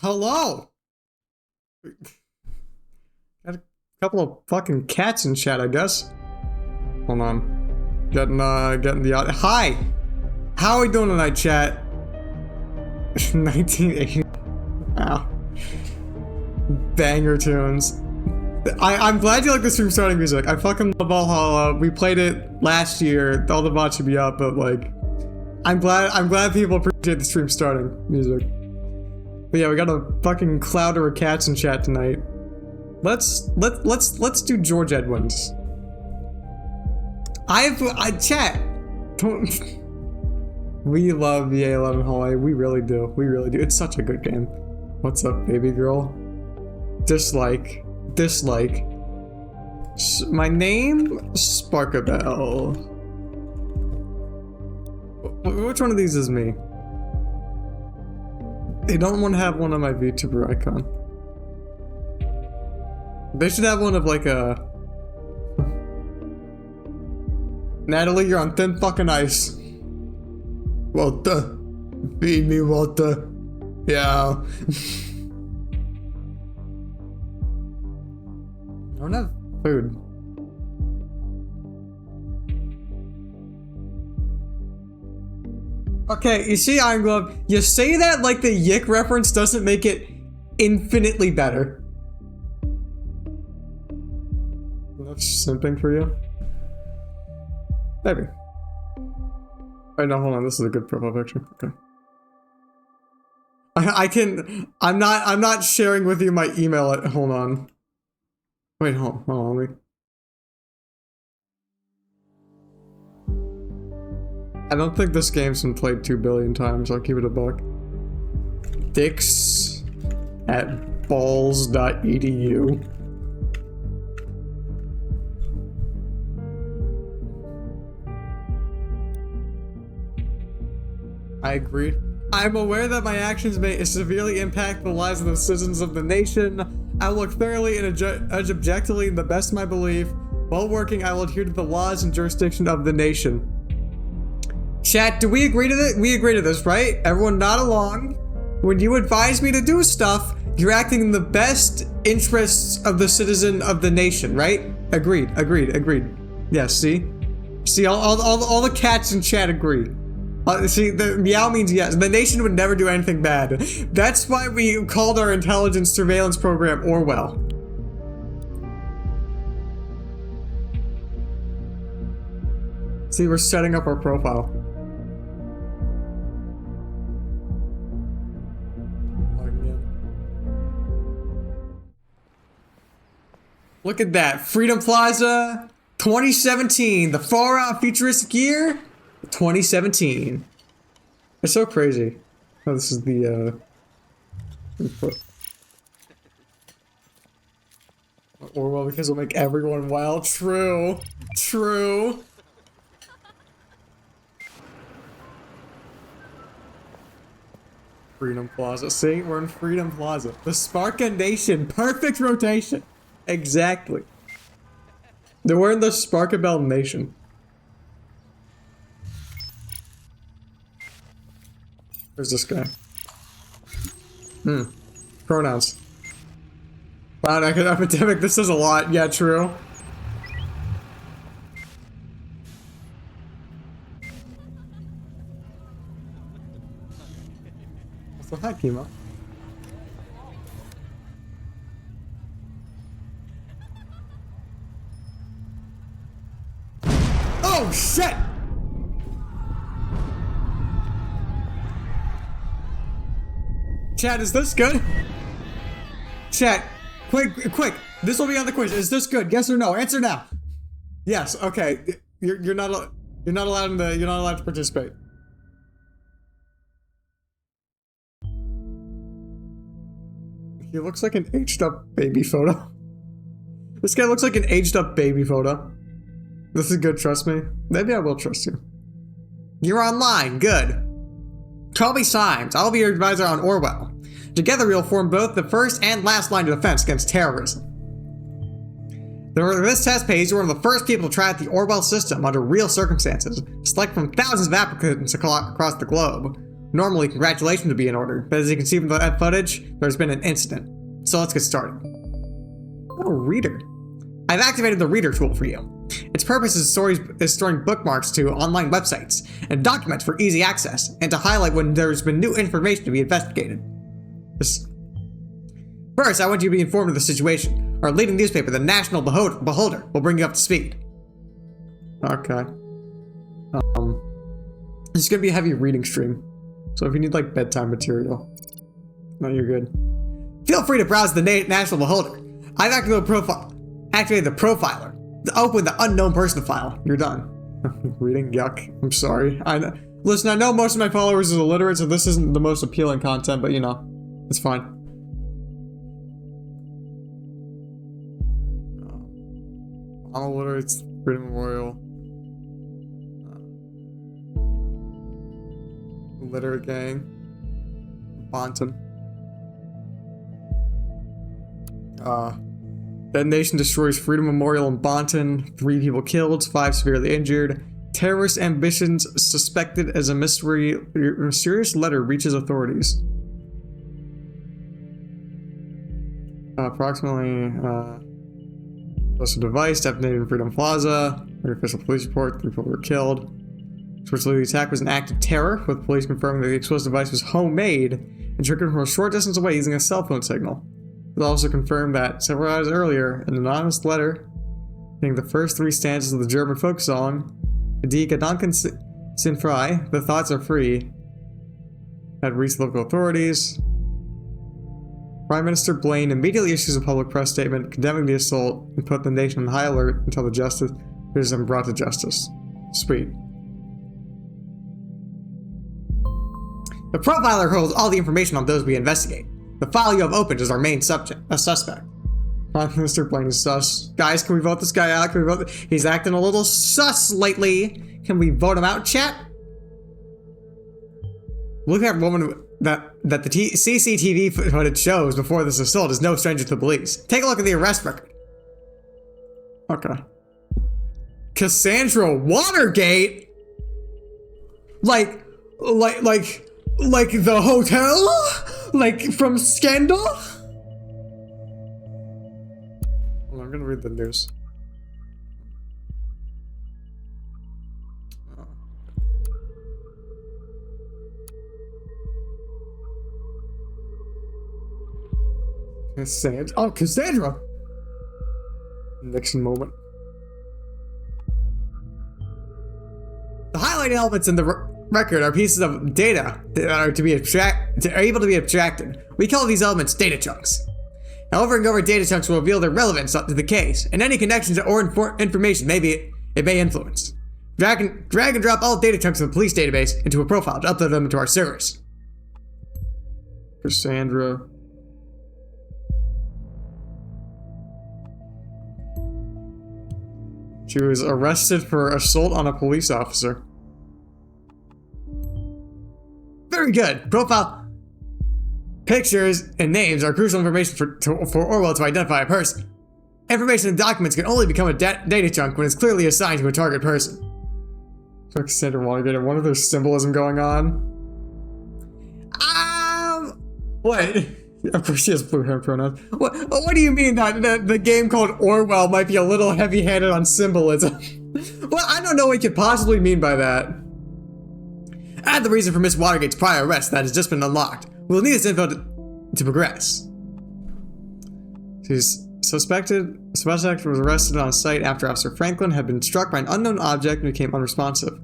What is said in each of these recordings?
Hello! Got a couple of fucking cats in chat, I guess. Hold on. Getting the audio. Hi! How are we doing tonight, chat? 1980. Wow. Banger tunes. I'm glad you like the stream starting music. I fucking love Valhalla. We played it last year. All the bots should be up, but like, I'm glad people appreciate the stream starting music. But yeah, we got a fucking cloud of cats in chat tonight. Let's do George Edwin's. Chat. We love the A11 Hallway. We really do. We really do. It's such a good game. What's up, baby girl? Dislike. My name, Sparkabelle. Which one of these is me? They don't want to have one on my VTuber icon. They should have one of like a... Natalie, you're on thin fucking ice. Walter. Feed me, Walter. Yeah. I don't have food. Okay, you see, Iron Glove, you say that like the Yick reference doesn't make it infinitely better. That's simping for you? Maybe. Wait, no, hold on, this is a good profile picture. Okay. I'm not sharing with you my email. Hold on. Wait, hold on, wait. I don't think this game's been played 2 billion times. I'll keep it a buck. Dicks@balls.edu. I agree. I'm aware that my actions may severely impact the lives of the citizens of the nation. I will look thoroughly and judge objectively in the best of my belief. While working, I will adhere to the laws and jurisdiction of the nation. Chat, do we agree to this? We agree to this, right? Everyone nod along. When you advise me to do stuff, you're acting in the best interests of the citizen of the nation, right? Agreed. Yes, see? See, all the cats in chat agree. See, the meow means yes. The nation would never do anything bad. That's why we called our intelligence surveillance program Orwell. See, we're setting up our profile. Look at that. Freedom Plaza 2017. The far out futuristic year 2017. It's so crazy. Oh, this is the Orwell, because it'll make everyone wild. True. Freedom Plaza. See, we're in Freedom Plaza. The Sparka Nation. Perfect rotation. Exactly. We're in the Sparkabelle Nation. Where's this guy? Pronouns. Wow, epidemic, this is a lot. Yeah, true. So hi, Kimo. Oh, shit! Chat, is this good? Chat, quick! This will be on the quiz. Is this good? Yes or no? Answer now. Yes. Okay. You're not allowed to participate. He looks like an aged up baby photo. This guy looks like an aged up baby photo. This is good. Trust me. Maybe I will trust you. You're online. Good. Call me Symes. I'll be your advisor on Orwell. Together we will form both the first and last line of defense against terrorism. This test page, you're one of the first people to try out the Orwell system under real circumstances. Select from thousands of applicants across the globe. Normally, congratulations would be in order, but as you can see from that footage, there's been an incident. So let's get started. Oh, reader. I've activated the reader tool for you. Its purpose is storing bookmarks to online websites and documents for easy access, and to highlight when there's been new information to be investigated. First, I want you to be informed of the situation. Our leading newspaper, the National Beholder, will bring you up to speed. Okay. It's gonna be a heavy reading stream. So if you need like bedtime material, no, you're good. Feel free to browse the National Beholder. I've activated the profiler. Open the unknown person file. You're done. Reading? Yuck. I'm sorry. Listen, I know most of my followers are illiterate, so this isn't the most appealing content, but you know, it's fine. I'm illiterate. Freedom Memorial. Literate gang. Bonton. Detonation destroys Freedom Memorial in Bonton. 3 people killed, 5 severely injured. Terrorist ambitions suspected as a mysterious letter reaches authorities. Approximately, plus a device detonated in Freedom Plaza. Official police report, 3 people were killed. Supposedly the attack was an act of terror, with police confirming that the explosive device was homemade and triggered from a short distance away using a cell phone signal. It also confirmed that several hours earlier, an anonymous letter containing the first 3 stanzas of the German folk song, Die Gedanken sind frei, the thoughts are free, had reached local authorities. Prime Minister Blaine immediately issues a public press statement condemning the assault and put the nation on high alert until the justice is brought to justice. Sweet. The profiler holds all the information on those we investigate. The file you have opened is our main suspect. Prime Minister Blaine is sus. Guys, can we vote this guy out? Can we vote? He's acting a little sus lately. Can we vote him out, chat? Look at that woman that the CCTV footage shows before this assault is no stranger to the police. Take a look at the arrest record. Okay. Cassandra Watergate? Like the hotel? Like from Scandal? Well, I'm gonna read the news. Cassandra. Oh, Cassandra! Nixon moment. The highlighted elements in the record are pieces of data that are able to be abstracted. We call these elements data chunks. Now, over and over, data chunks will reveal their relevance to the case, and any connections or information it may influence. Drag and drop all data chunks of the police database into a profile to upload them into our servers. Cassandra. She was arrested for assault on a police officer. Very good. Profile pictures and names are crucial information for Orwell to identify a person. Information in documents can only become a data chunk when it's clearly assigned to a target person. So Cassandra Watergate, I wonder if there's symbolism going on. What? Of course she has blue hair pronouns. What do you mean that the game called Orwell might be a little heavy-handed on symbolism? Well, I don't know what you could possibly mean by that. Add the reason for Miss Watergate's prior arrest that has just been unlocked. We'll need this info to progress. She's suspect was arrested on site after Officer Franklin had been struck by an unknown object and became unresponsive.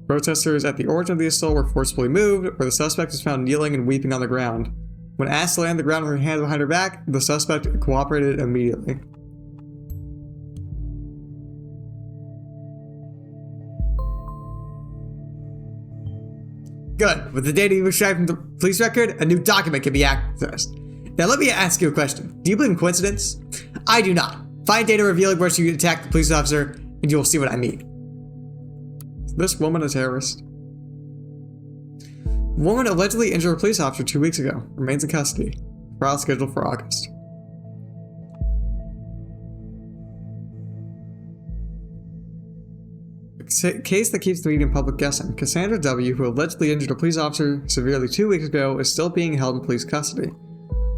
Protesters at the origin of the assault were forcibly moved, where the suspect was found kneeling and weeping on the ground. When asked to lay on the ground with her hands behind her back, the suspect cooperated immediately. Good. With the data you extract from the police record, a new document can be accessed. Now let me ask you a question. Do you believe in coincidence? I do not. Find data revealing where she attacked the police officer, and you will see what I mean. Is this woman a terrorist? Woman allegedly injured a police officer 2 weeks ago. Remains in custody. Trial scheduled for August. case that keeps the median public guessing. Cassandra W., who allegedly injured a police officer severely 2 weeks ago, is still being held in police custody.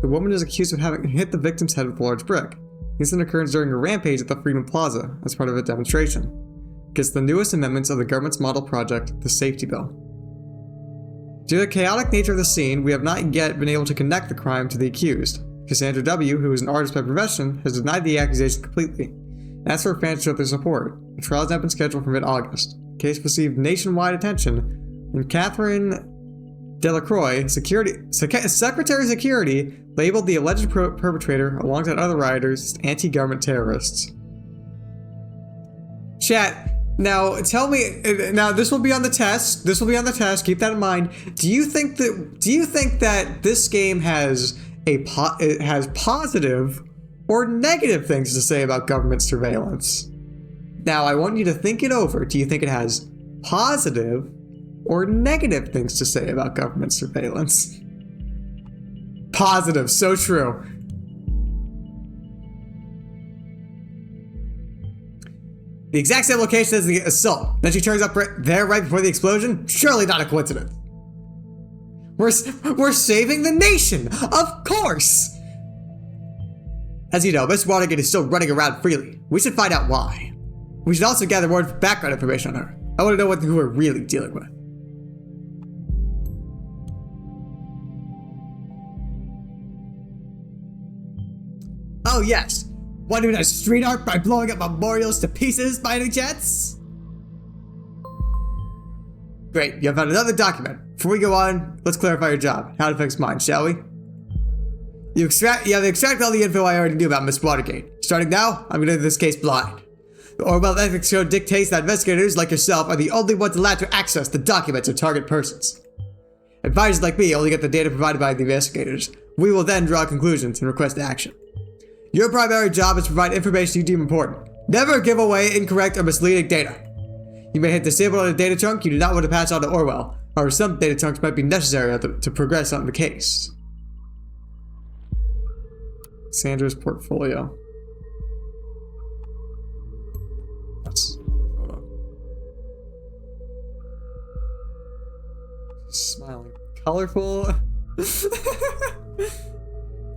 The woman is accused of having hit the victim's head with a large brick. The incident occurred during a rampage at the Freedom Plaza as part of a demonstration against the newest amendments of the government's model project, the Safety Bill. Due to the chaotic nature of the scene, we have not yet been able to connect the crime to the accused. Cassandra W., who is an artist by profession, has denied the accusation completely and asked for fans to show their support. The trial has now been scheduled for mid-August. The case received nationwide attention when Catherine Delacroix, Secretary of Security, labeled the alleged perpetrator, alongside other rioters, as anti-government terrorists. Chat, now tell me. Now this will be on the test. This will be on the test. Keep that in mind. Do you think that this game has positive or negative things to say about government surveillance? Now I want you to think it over. Do you think it has positive or negative things to say about government surveillance? Positive, so true. The exact same location as the assault. Then she turns up right before the explosion? Surely not a coincidence. We're saving the nation, of course! As you know, Miss Watergate is still running around freely. We should find out why. We should also gather more background information on her. I want to know who we're really dealing with. Oh yes! Want to do street art by blowing up memorials to pieces by any chance? Great, you have found another document. Before we go on, let's clarify your job. How to fix mine, shall we? You have extracted all the info I already knew about Miss Watergate. Starting now, I'm going to do this case blind. The Orwell ethics code dictates that investigators like yourself are the only ones allowed to access the documents of target persons. Advisors like me only get the data provided by the investigators. We will then draw conclusions and request action. Your primary job is to provide information you deem important. Never give away incorrect or misleading data. You may hit disable on a data chunk you do not want to pass on to Orwell, or some data chunks might be necessary to progress on the case. Sandra's portfolio. Hold on. Smiling. Colorful.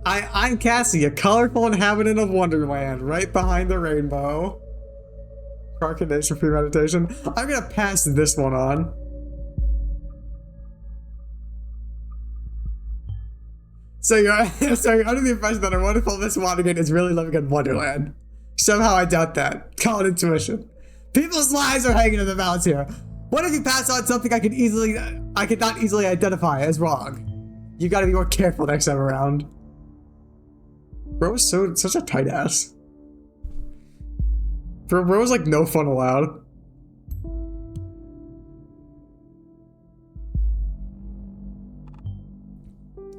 I'm Cassie, a colorful inhabitant of Wonderland, right behind the rainbow. Procrastination premeditation. I'm gonna pass this one on. So you're under the impression that our wonderful Miss Watergate is really living in Wonderland. Somehow I doubt that. Call it intuition. People's lives are hanging in the balance here. What if you pass on something I could not easily identify as wrong? You gotta be more careful next time around. Bro is such a tight ass. Bro was like no fun allowed.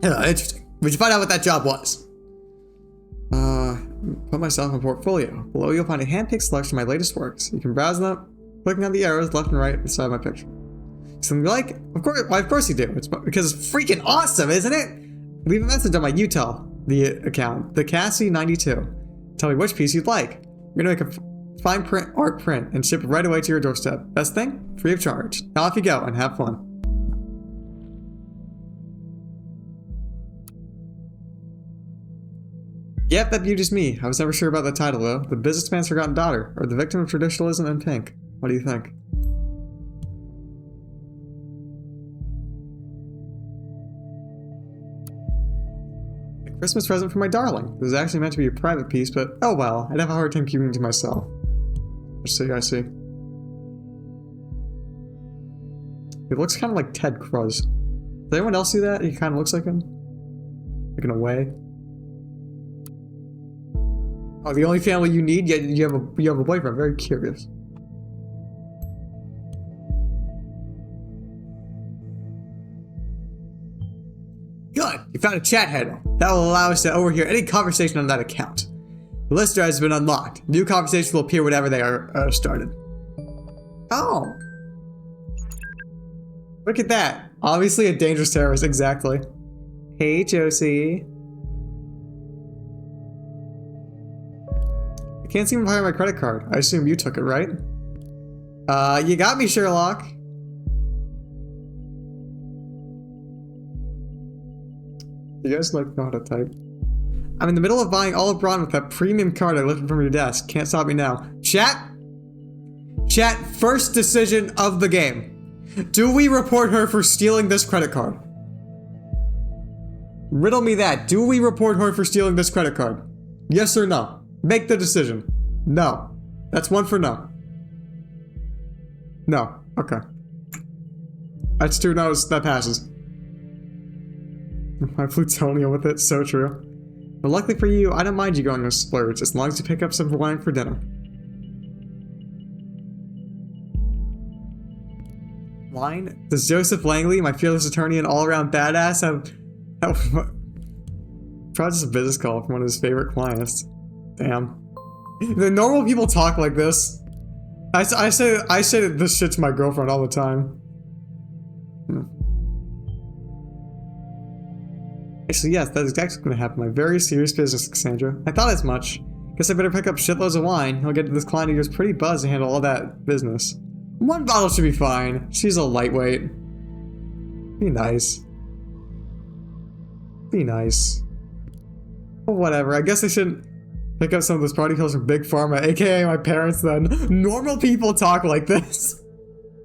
Interesting. We should find out what that job was. Put myself in portfolio. Below you'll find a hand-picked selection of my latest works. You can browse them, clicking on the arrows left and right beside my picture. Something you like? Of course, why, of course you do. It's because it's freaking awesome, isn't it? Leave a message on my the account, the Cassie92. Tell me which piece you'd like. We're gonna make a fine art print and ship it right away to your doorstep. Best thing? Free of charge. Now off you go and have fun. Yep, that beauty's me. I was never sure about the title though. The Businessman's Forgotten Daughter, or The Victim of Traditionalism in Pink. What do you think? A Christmas present for my darling. This is actually meant to be a private piece, but oh well, I'd have a hard time keeping it to myself. I see. He looks kind of like Ted Cruz. Does anyone else see that? He kind of looks like him? Like in a way. Oh, the only family you need? Yet you have a boyfriend. Very curious. Good. You found a chat handle. That will allow us to overhear any conversation on that account. The listener has been unlocked. New conversations will appear whenever they are started. Oh. Look at that. Obviously a dangerous terrorist. Exactly. Hey, Josie. I can't seem to find my credit card. I assume you took it, right? You got me, Sherlock. You guys like know how to type. I'm in the middle of buying Olive Braun with that premium card I lifted from your desk. Can't stop me now. Chat, first decision of the game. Do we report her for stealing this credit card? Riddle me that. Do we report her for stealing this credit card? Yes or no? Make the decision. No. That's one for no. No. Okay. That's 2 no's. That passes. My Plutonia with it. So true. But luckily for you, I don't mind you going on a splurge as long as you pick up some wine for dinner. Wine? Does Joseph Langley, my fearless attorney and all-around badass, have probably just a business call from one of his favorite clients. Damn. The normal people talk like this. I say this shit to my girlfriend all the time. Actually, yes, that's exactly going to happen. My very serious business, Cassandra. I thought as much. Guess I better pick up shitloads of wine. He'll get to this client of yours pretty buzzed to handle all that business. 1 bottle should be fine. She's a lightweight. Be nice. Be nice. Well, whatever. I guess I shouldn't pick up some of those party pills from Big Pharma, aka my parents then. Normal people talk like this.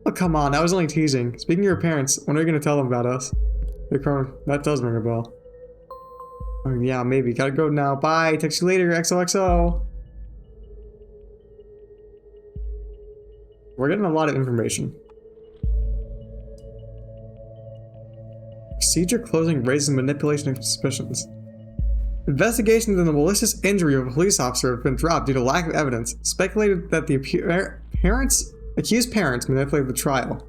Oh, come on. I was only teasing. Speaking of your parents, when are you going to tell them about us? Big Pharma. That does ring a bell. Oh, yeah, maybe. Gotta go now. Bye. Text you later. XOXO. We're getting a lot of information. Procedure closing raises manipulation of suspicions. Investigations into the malicious injury of a police officer have been dropped due to lack of evidence. Speculated that the accused parents manipulated the trial.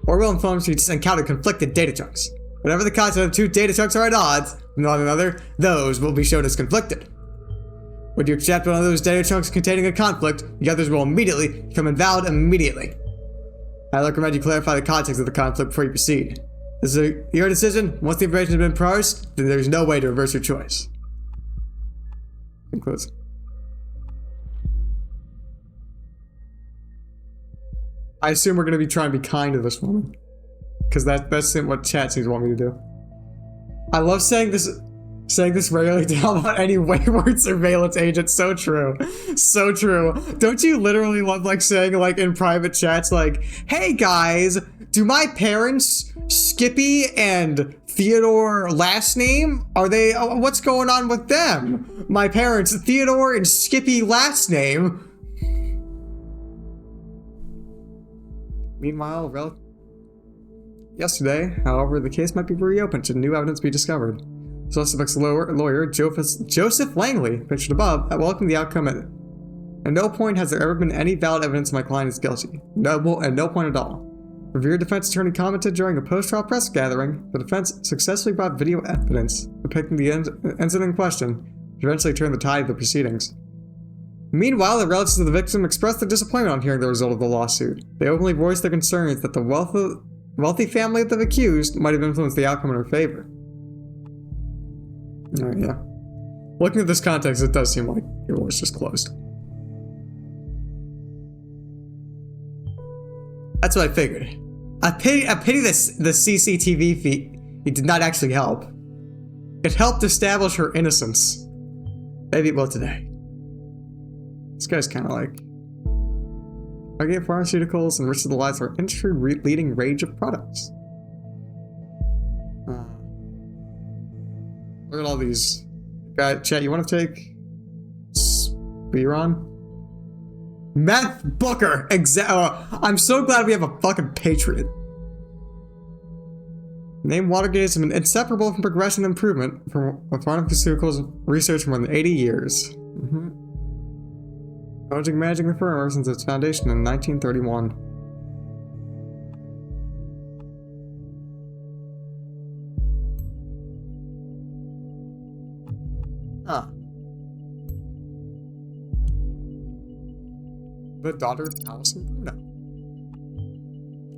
Orwell informs you just encountered conflicted data chunks. Whatever the content of 2 data chunks are at odds with one another, those will be shown as conflicted. When you accept one of those data chunks containing a conflict, the others will immediately become invalid immediately. I recommend you clarify the context of the conflict before you proceed. This is your decision. Once the information has been parsed, then there's no way to reverse your choice. Concludes. I assume we're going to be trying to be kind to this woman. Because that's what chat seems to want me to do. I love saying this regularly down about any wayward surveillance agent. So true. So true. Don't you literally love like saying like in private chats like, hey guys, do my parents Skippy and Theodore last name? Are they, what's going on with them? My parents Theodore and Skippy last name. Meanwhile, yesterday, however, the case might be reopened should new evidence be discovered. The suspect's lawyer, Joseph Langley, pictured above, welcomed the outcome. At no point has there ever been any valid evidence my client is guilty. At no point at all. Revered defense attorney commented during a post-trial press gathering, the defense successfully brought video evidence depicting the incident in question, which eventually turned the tide of the proceedings. Meanwhile, the relatives of the victim expressed their disappointment on hearing the result of the lawsuit. They openly voiced their concerns that the wealthy family of the accused might have influenced the outcome in her favor. Alright, yeah. Looking at this context, it does seem like it was just closed. That's what I figured. I pity the CCTV feed. It did not actually help. It helped establish her innocence. Maybe it will today. This guy's kind of like... Target pharmaceuticals and risk of the lives of our industry-leading range of products. Look at all these. Chat, you want to take Spearon? Meth Booker! I'm so glad we have a fucking patriot. Name Watergate has been inseparable from progression and improvement from pharmaceuticals research for more than 80 years. Managing the firm ever since its foundation in 1931. Huh. The daughter of Allison Bruno.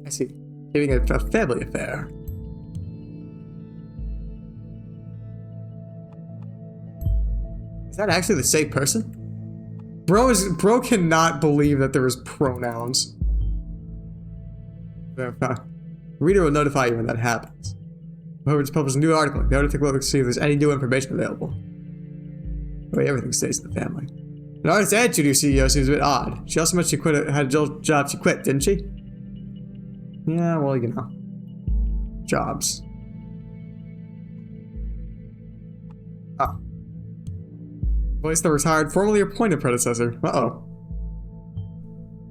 I see. Giving a family affair. Is that actually the same person? Bro cannot believe that there is pronouns. Reader will notify you when that happens. Whoever just publishes a new article, they ought to take a look to see if there's any new information available. Wait, everything stays in the family. An artist's attitude to your CEO seems a bit odd. She also mentioned she had a job she quit, didn't she? Yeah, well, you know. Jobs. Oh. Voice the retired, formerly appointed predecessor. Uh-oh.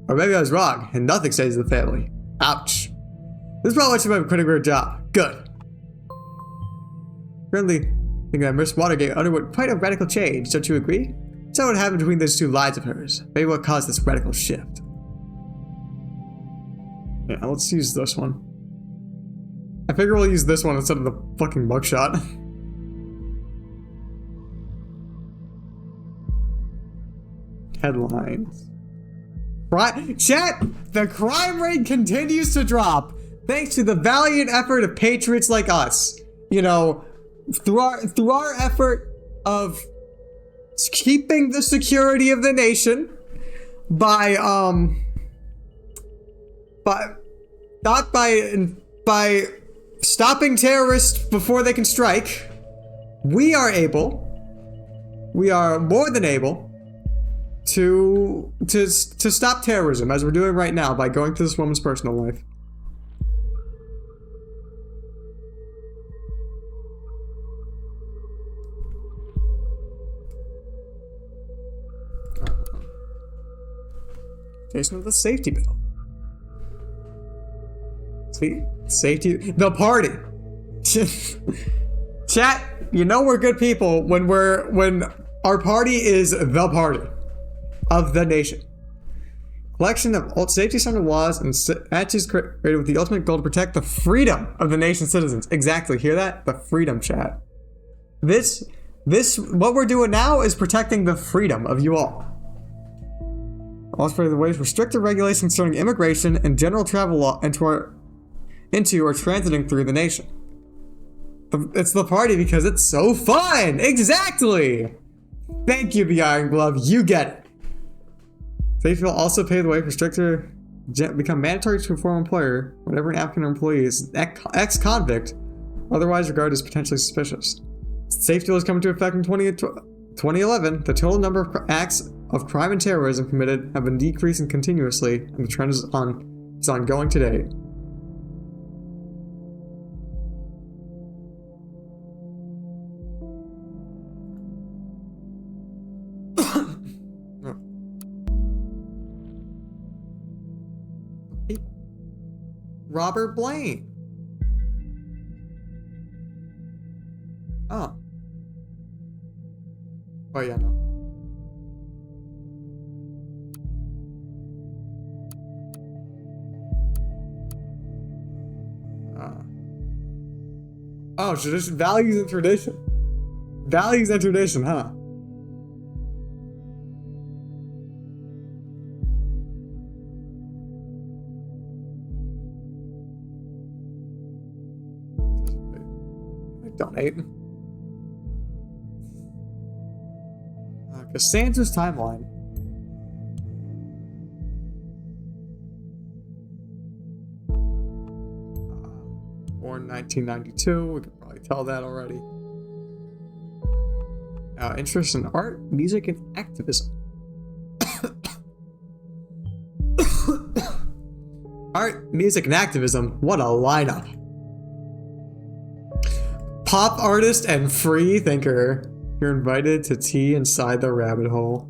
Or maybe I was wrong, and nothing stays in the family. Ouch. This is probably why she might be quitting her job. Good. Currently, thinking that Miss Watergate underwent quite a radical change, don't you agree? So what happened between those two lives of hers? Maybe what caused this radical shift? Yeah, let's use this one. I figure we'll use this one instead of the fucking mugshot. Headlines. Chat! The crime rate continues to drop thanks to the valiant effort of patriots like us. You know, through our effort of keeping the security of the nation by stopping terrorists before they can strike, we are more than able to stop terrorism, as we're doing right now by going through this woman's personal life. Jason of the safety bill. See? Safety. The party. Chat, you know we're good people when our party is the party of the nation. Collection of old safety standard laws and statutes created with the ultimate goal to protect the freedom of the nation's citizens. Exactly. Hear that? The freedom, chat. This, what we're doing now is protecting the freedom of you all. Also, the ways restrictive regulations concerning immigration and general travel law into or transiting through the nation. It's the party because it's so fun! Exactly! Thank you, the Iron Glove. You get it. Safety will also pave the way for stricter become mandatory to a former employer whenever an applicant or employee is ex-convict, otherwise regarded as potentially suspicious. Safety laws come into effect in 2011. The total number of acts of crime and terrorism committed have been decreasing continuously, and the trend is ongoing today. Robert Blaine. Oh. Oh yeah, no. Oh, tradition, values and tradition. Values and tradition, huh? Donate. Cassandra's timeline. Born 1992. We could probably tell that already. Interest in art, music, and activism. Art, music, and activism. What a lineup. Pop artist and free thinker. You're invited to tea inside the rabbit hole.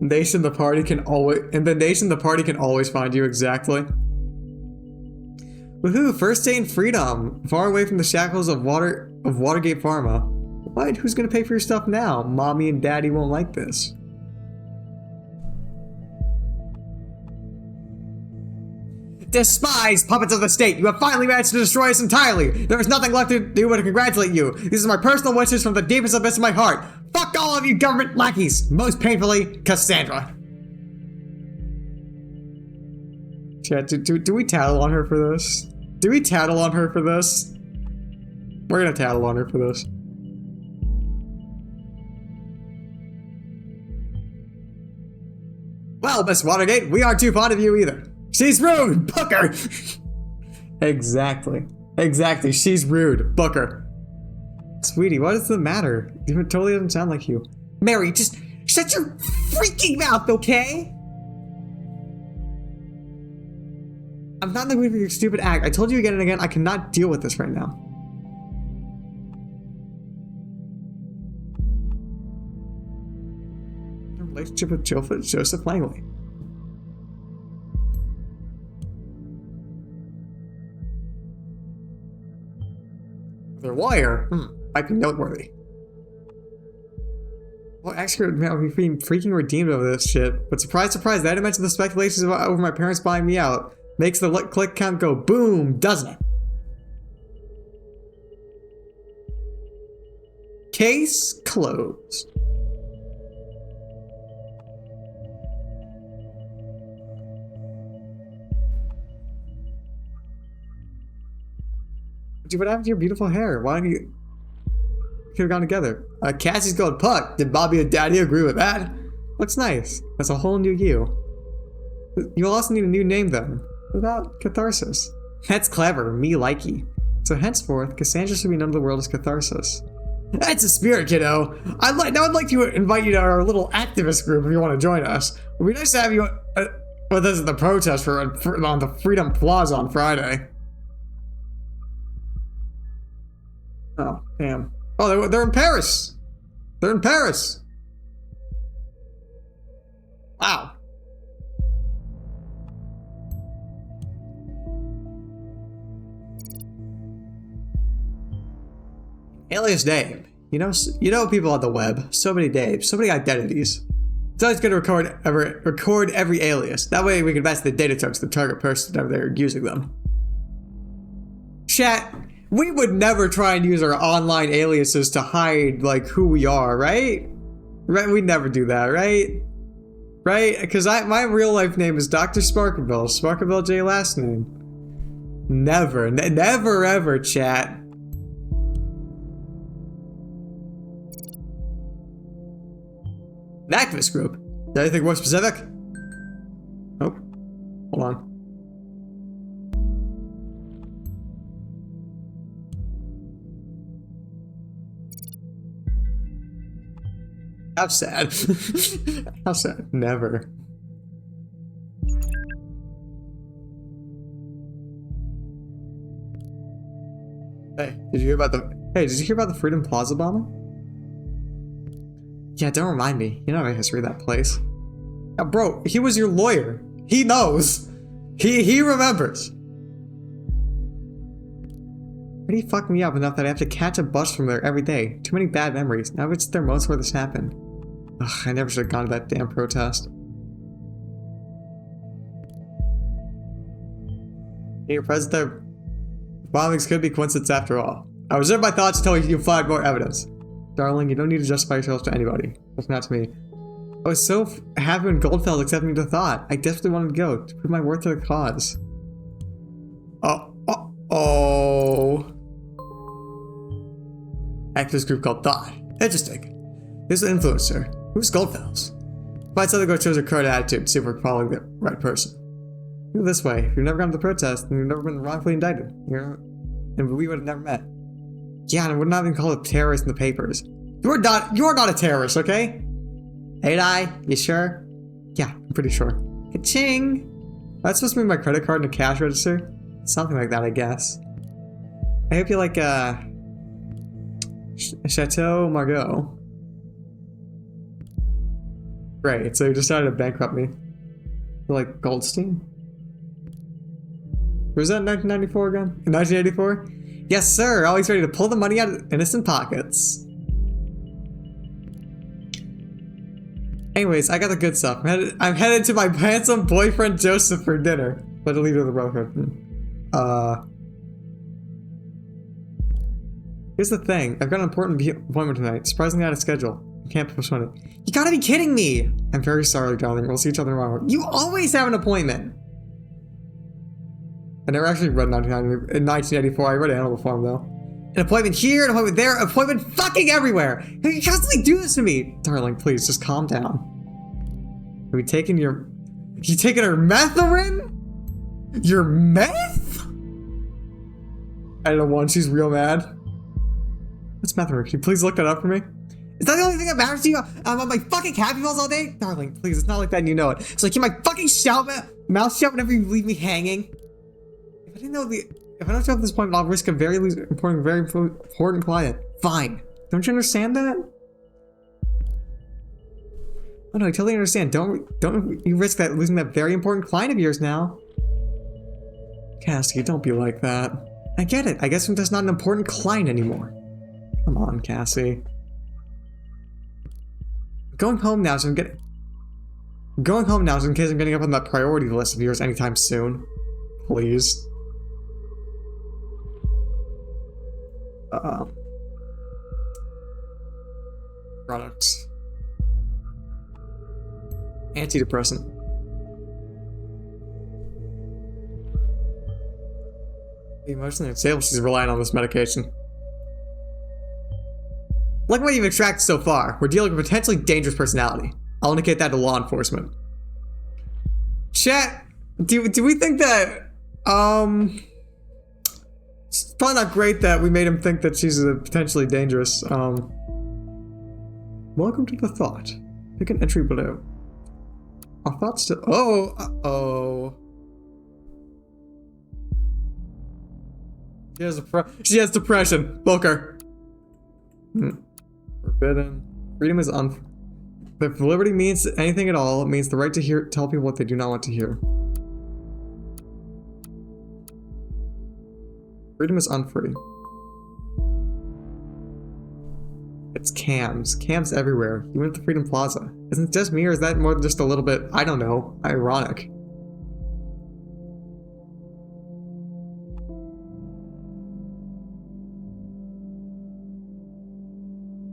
In the nation, the party can always find you. Exactly. Woohoo! First day in freedom, far away from the shackles of Watergate Pharma. What? Who's gonna pay for your stuff now? Mommy and Daddy won't like this. Despised puppets of the state, you have finally managed to destroy us entirely. There is nothing left to do but to congratulate you. These are my personal wishes from the deepest abyss of my heart. Fuck all of you government lackeys. Most painfully, Cassandra. Chat, do we tattle on her for this? Do we tattle on her for this? We're gonna tattle on her for this. Well, Miss Watergate, we aren't too fond of you either. She's rude, book her. Exactly. Exactly, she's rude, book her. Sweetie, what is the matter? It totally doesn't sound like you. Mary, just shut your freaking mouth, okay? I'm not in the mood for your stupid act. I told you again and again, I cannot deal with this right now. A relationship with Joseph Langley. Their lawyer? Might be noteworthy. Well, actually, man, I'll be freaking redeemed over this shit. But surprise, surprise, they hadn't mentioned the speculations over my parents buying me out. Makes the click count go boom, doesn't it? Case closed. Dude, what happened to your beautiful hair? Why don't you could have gone together? Cassie's gold puck. Did Bobby and Daddy agree with that? Looks nice. That's a whole new you. You'll also need a new name then. Without catharsis. That's clever. Me likey. So henceforth, Cassandra should be known to the world as Catharsis. That's a spirit, kiddo. I'd like to invite you to our little activist group if you want to join us. It'd be nice to have you with us at the protest on the Freedom Plaza on Friday. Oh, damn. Oh, they're in Paris. They're in Paris. Wow. Alias name. You know people on the web. So many names, so many identities. It's always good to record every alias. That way we can match the data types to the target person whenever they're using them. Chat, we would never try and use our online aliases to hide like who we are, right? Right? We'd never do that, right? Right? Because my real life name is Doctor Sparkabelle. Sparkabelle J last name. Never, never ever, chat. An activist group. Is there anything more specific? Oh, hold on. How sad. How sad. Never. Hey, did you hear about the Freedom Plaza bombing? Yeah, don't remind me. You know my history of that place. Yeah, bro, he was your lawyer. He knows. He remembers. Why do you fuck me up enough that I have to catch a bus from there every day? Too many bad memories. Now it's their moments where this happened. Ugh, I never should have gone to that damn protest. Your presence there. Bombings could be coincidence after all. I reserve my thoughts until you find more evidence. Darling, you don't need to justify yourself to anybody. That's not to me. I was so happy when Goldfeld accepted me to thought. I desperately wanted to go, to prove my worth to the cause. Oh. Activist group called Thought. Interesting. This is an influencer. Who's Goldfeld's? Find something that shows a current attitude, see if we're following the right person. Look this way. If you've never gone to the protest, then you've never been wrongfully indicted. And we would have never met. Yeah, and we're not even called a terrorist in the papers. You're not a terrorist, okay? Ain't I? You sure? Yeah, I'm pretty sure. Ka-ching! That's supposed to be my credit card in a cash register? Something like that, I guess. I hope you like, Chateau Margaux. Great, so you decided to bankrupt me. You like Goldstein? Was that in 1994 again? In 1984? Yes, sir. Always ready to pull the money out of innocent pockets. Anyways, I got the good stuff. I'm headed to my handsome boyfriend Joseph for dinner. But I'll leave it with the brotherhood. Here's the thing. I've got an important appointment tonight. Surprisingly out of schedule. I can't postpone it. You gotta be kidding me! I'm very sorry, darling. We'll see each other tomorrow. You always have an appointment! I never actually read 1984. I read Animal Farm though. An appointment here, an appointment there, an appointment fucking everywhere! You constantly do this to me! Darling, please, just calm down. Have you taken your You taking her methadone? Your meth? I don't know, one, she's real mad. What's methadone? Can you please look that up for me? Is that the only thing that matters to you? I'm on my fucking Happy Meals all day? Darling, please, it's not like that and you know it. So keep my fucking mouth shut whenever you leave me hanging. If I don't show up at this point, I'll risk a very important client. Fine. Don't you understand that? Oh no, I totally understand. Don't you risk that losing that very important client of yours now. Cassie, don't be like that. I get it. I guess I'm just not an important client anymore. Come on, Cassie. Going home now, so in case I'm getting up on that priority list of yours anytime soon. Please. Products. Antidepressant. Emotionally unstable, she's relying on this medication. Look what you've extracted so far. We're dealing with a potentially dangerous personality. I'll indicate that to law enforcement. Chat, do we think that, it's probably not great that we made him think that she's potentially dangerous. Welcome to the thought. Pick an entry below. Our thoughts still. Oh, uh-oh. She has depression. Book her. Forbidden. Freedom is If liberty means anything at all, it means the right to tell people what they do not want to hear. Freedom is unfree. It's cams. Cams everywhere. Even at the Freedom Plaza. Isn't it just me, or is that more than just a little bit, I don't know, ironic?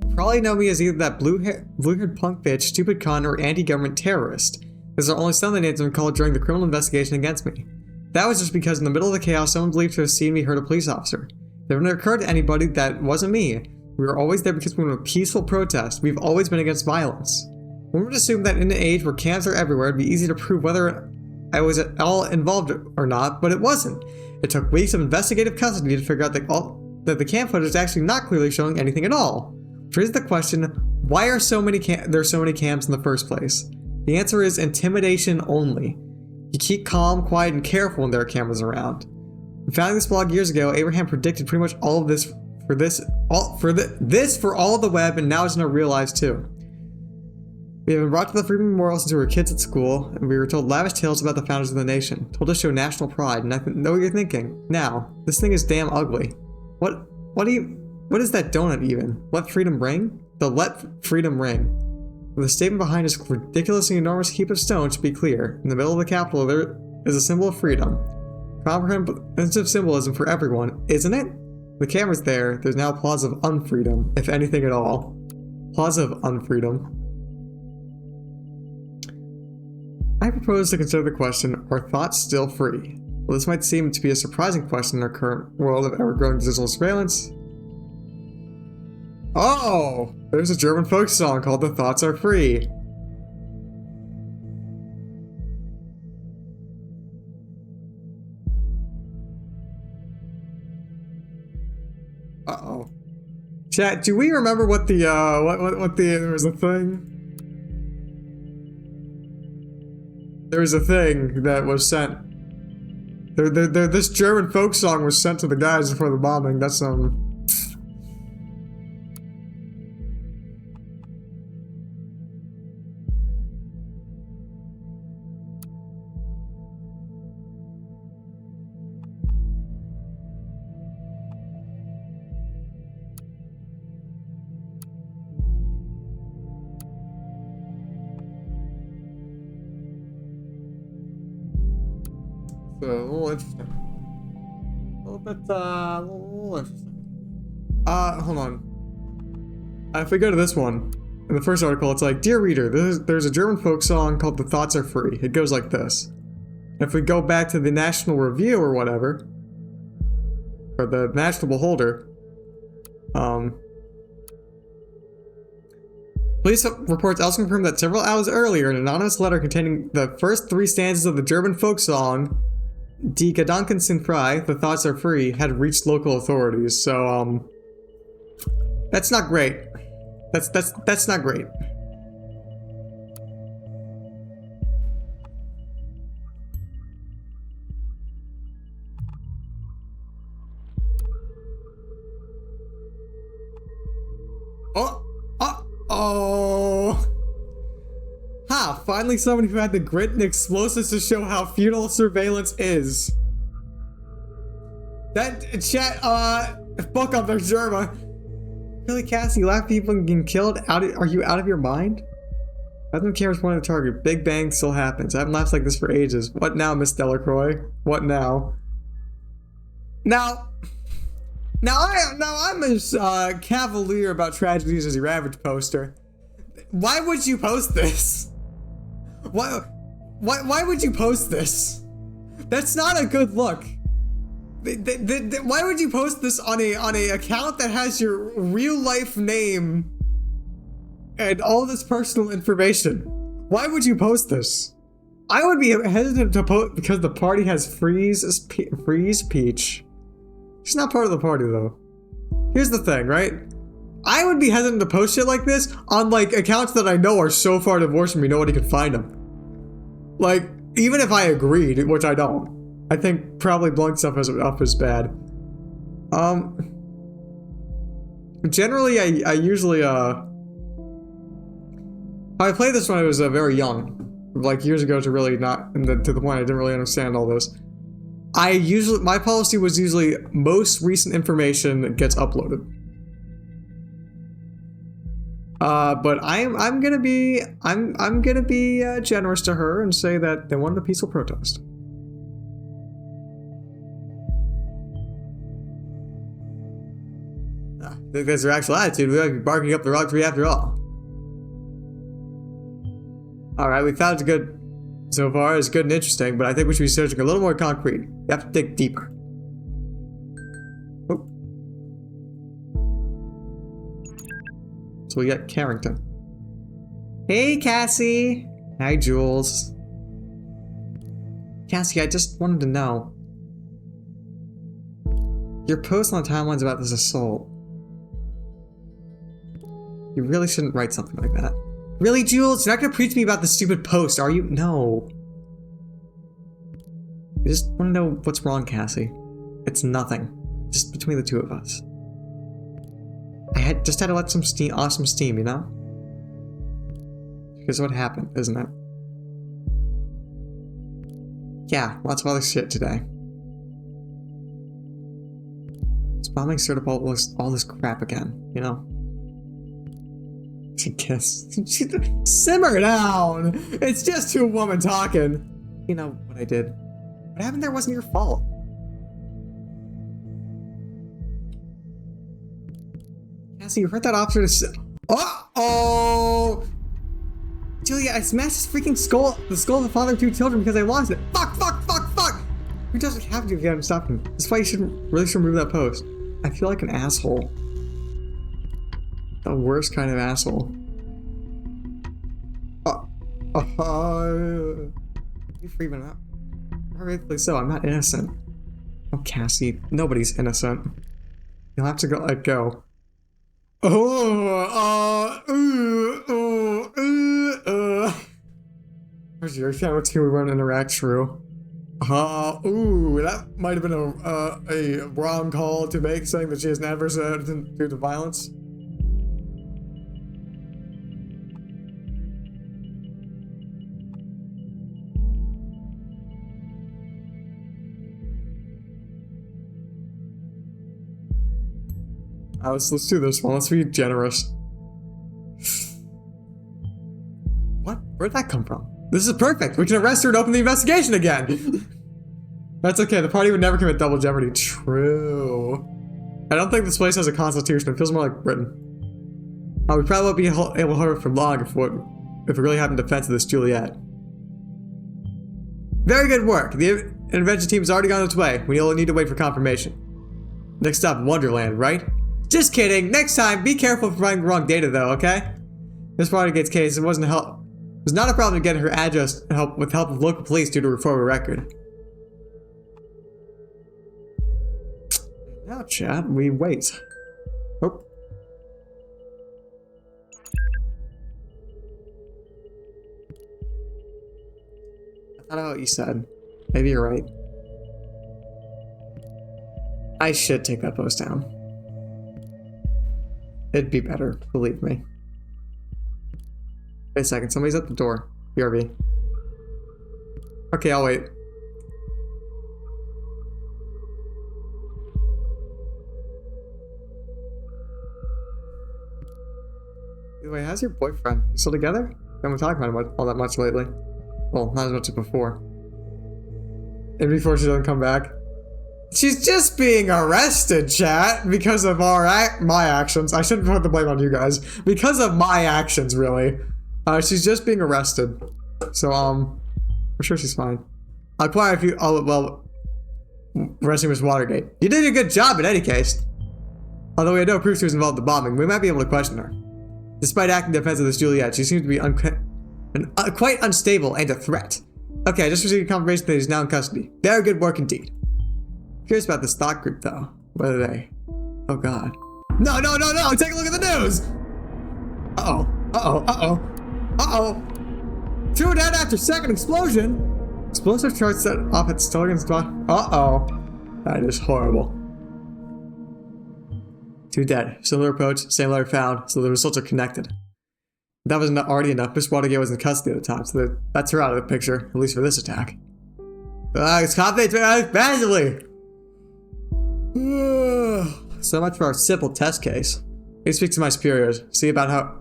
You probably know me as either that blue-haired punk bitch, stupid con, or anti-government terrorist. Those are only some of the names I've been called during the criminal investigation against me. That was just because in the middle of the chaos, someone believed to have seen me hurt a police officer. It never occurred to anybody that wasn't me. We were always there because we were in a peaceful protest. We've always been against violence. One would assume that in an age where cams are everywhere, it'd be easy to prove whether I was at all involved or not, but it wasn't. It took weeks of investigative custody to figure out that the cam footage is actually not clearly showing anything at all. Which raises the question, why are there so many cams in the first place? The answer is intimidation only. You keep calm, quiet, and careful when there are cameras around. In founding this blog years ago, Abraham predicted pretty much all of this for all of the web, and now it's now realized too. We have been brought to the Freedom Memorial since we were kids at school, and we were told lavish tales about the founders of the nation, told to show national pride, and I know what you're thinking. Now, this thing is damn ugly. What is that donut even? Let freedom ring? The let freedom ring. With the statement behind this ridiculously enormous heap of stone should be clear. In the middle of the Capitol there is a symbol of freedom. Comprehensive symbolism for everyone, isn't it? The camera's there, there's now a plaza of unfreedom, if anything at all. Plaza of unfreedom. I propose to consider the question, are thoughts still free? Well, this might seem to be a surprising question in our current world of ever-growing digital surveillance. Oh! There's a German folk song called The Thoughts Are Free. Uh-oh. Chat, do we remember what the, there was a thing? There was a thing that was sent. This German folk song was sent to the guys before the bombing. That's, a little interesting. A little interesting. Hold on. If we go to this one, in the first article, it's like, Dear reader, there's a German folk song called The Thoughts Are Free. It goes like this. If we go back to the National Review or whatever, or the National Beholder, Police reports also confirmed that several hours earlier, an anonymous letter containing the first 3 stanzas of the German folk song, Die Gedanken sind frei, the thoughts are free, had reached local authorities. So, that's not great. That's not great. Oh. Ha! Finally someone who had the grit and explosives to show how futile surveillance is. That chat, fuck up their Germa. Really, Cassie, you laugh at people getting killed? Are you out of your mind? Other cameras pointing at the target. Big Bang still happens. I haven't laughed like this for ages. What now, Miss Delacroix? What now? I'm as cavalier about tragedies as your average poster. Why would you post this? Why would you post this? That's not a good look. Why would you post this on a account that has your real life name and all this personal information? Why would you post this? I would be hesitant to post because the party has Freeze Peach. She's not part of the party though. Here's the thing, right? I would be hesitant to post shit like this on like accounts that I know are so far divorced from me nobody can find them. Like, even if I agreed, which I don't. I think probably blowing stuff up is bad. Generally I usually I played this when I was very young. Like years ago to really not, to the point I didn't really understand all this. My policy was usually most recent information gets uploaded. But I'm gonna be generous to her and say that they wanted a peaceful protest. I think that's their actual attitude. We might be barking up the wrong tree after all. Alright, we found it good. So far, it's good and interesting, but I think we should be searching a little more concrete. You have to dig deeper. Oh. So we got Carrington. Hey, Cassie! Hi, Jules. Cassie, I just wanted to know. Your post on the timeline's about this assault. You really shouldn't write something like that. Really, Jules? You're not gonna preach me about the stupid post, are you? No. I just want to know what's wrong, Cassie. It's nothing. Just between the two of us. I just had to let some steam off some steam, you know? Here's what happened, isn't it? Yeah, lots of other shit today. This bombing stirred up all this crap again, you know? Simmer down! It's just two women talking. You know what I did. What happened there wasn't your fault. Cassie, you heard that officer say, uh-oh! Julia, I smashed his freaking skull, the skull of the father of 2 children because I lost it. Fuck! Who doesn't have to get him stop him? That's why you shouldn't remove that post. I feel like an asshole. The worst kind of asshole. You freaking up. Rightfully so, I'm not innocent. Oh, Cassie, nobody's innocent. You'll have to let go. Where's your camera too? We won't interact, true. That might have been a wrong call to make, saying that she has an adverse attitude due to violence. Let's do this one. Let's be generous. What? Where'd that come from? This is perfect. We can arrest her and open the investigation again. That's okay. The party would never commit double jeopardy. True. I don't think this place has a constitution. It feels more like Britain. We probably won't be able to hold her for long if it really happened in defense of this Juliet. Very good work. The intervention team has already gone its way. We only need to wait for confirmation. Next stop, Wonderland, right? Just kidding. Next time, be careful of providing the wrong data though, okay? Miss Watergate's case, it was not a problem to get her address with help of local police due to her former record. Now, chat, we wait. Oh. I don't know what you said. Maybe you're right. I should take that post down. It'd be better, believe me. Wait a second, somebody's at the door. BRB. Okay, I'll wait. Wait, how's your boyfriend? You still together? We haven't been talking about him all that much lately. Well, not as much as before. And before she doesn't come back. She's just being arrested, chat, because of my actions. I shouldn't put the blame on you guys. Because of my actions, really. She's just being arrested. So, I'm sure she's fine. I'll quite a few, well, arresting Miss Watergate. You did a good job in any case. Although we had no proof she was involved in the bombing, we might be able to question her. Despite acting defensive of this Juliet, she seems to be quite unstable and a threat. Okay, I just received confirmation that he's now in custody. Very good work indeed. Curious about this thought group, though. What are they? Oh, God. No, no, no, no! Take a look at the news! Uh-oh. Uh-oh. Uh-oh. Uh-oh. Threw it out after second explosion. Explosive charge set off at Stolligan's spot. Uh-oh. That is horrible. 2 dead. Similar approach, same letter found, so the results are connected. If that wasn't already enough, Miss Watergate was in custody at the time, so that's her out of the picture, at least for this attack. It's confidence massively! So much for our simple test case. I speak to my superiors, see about how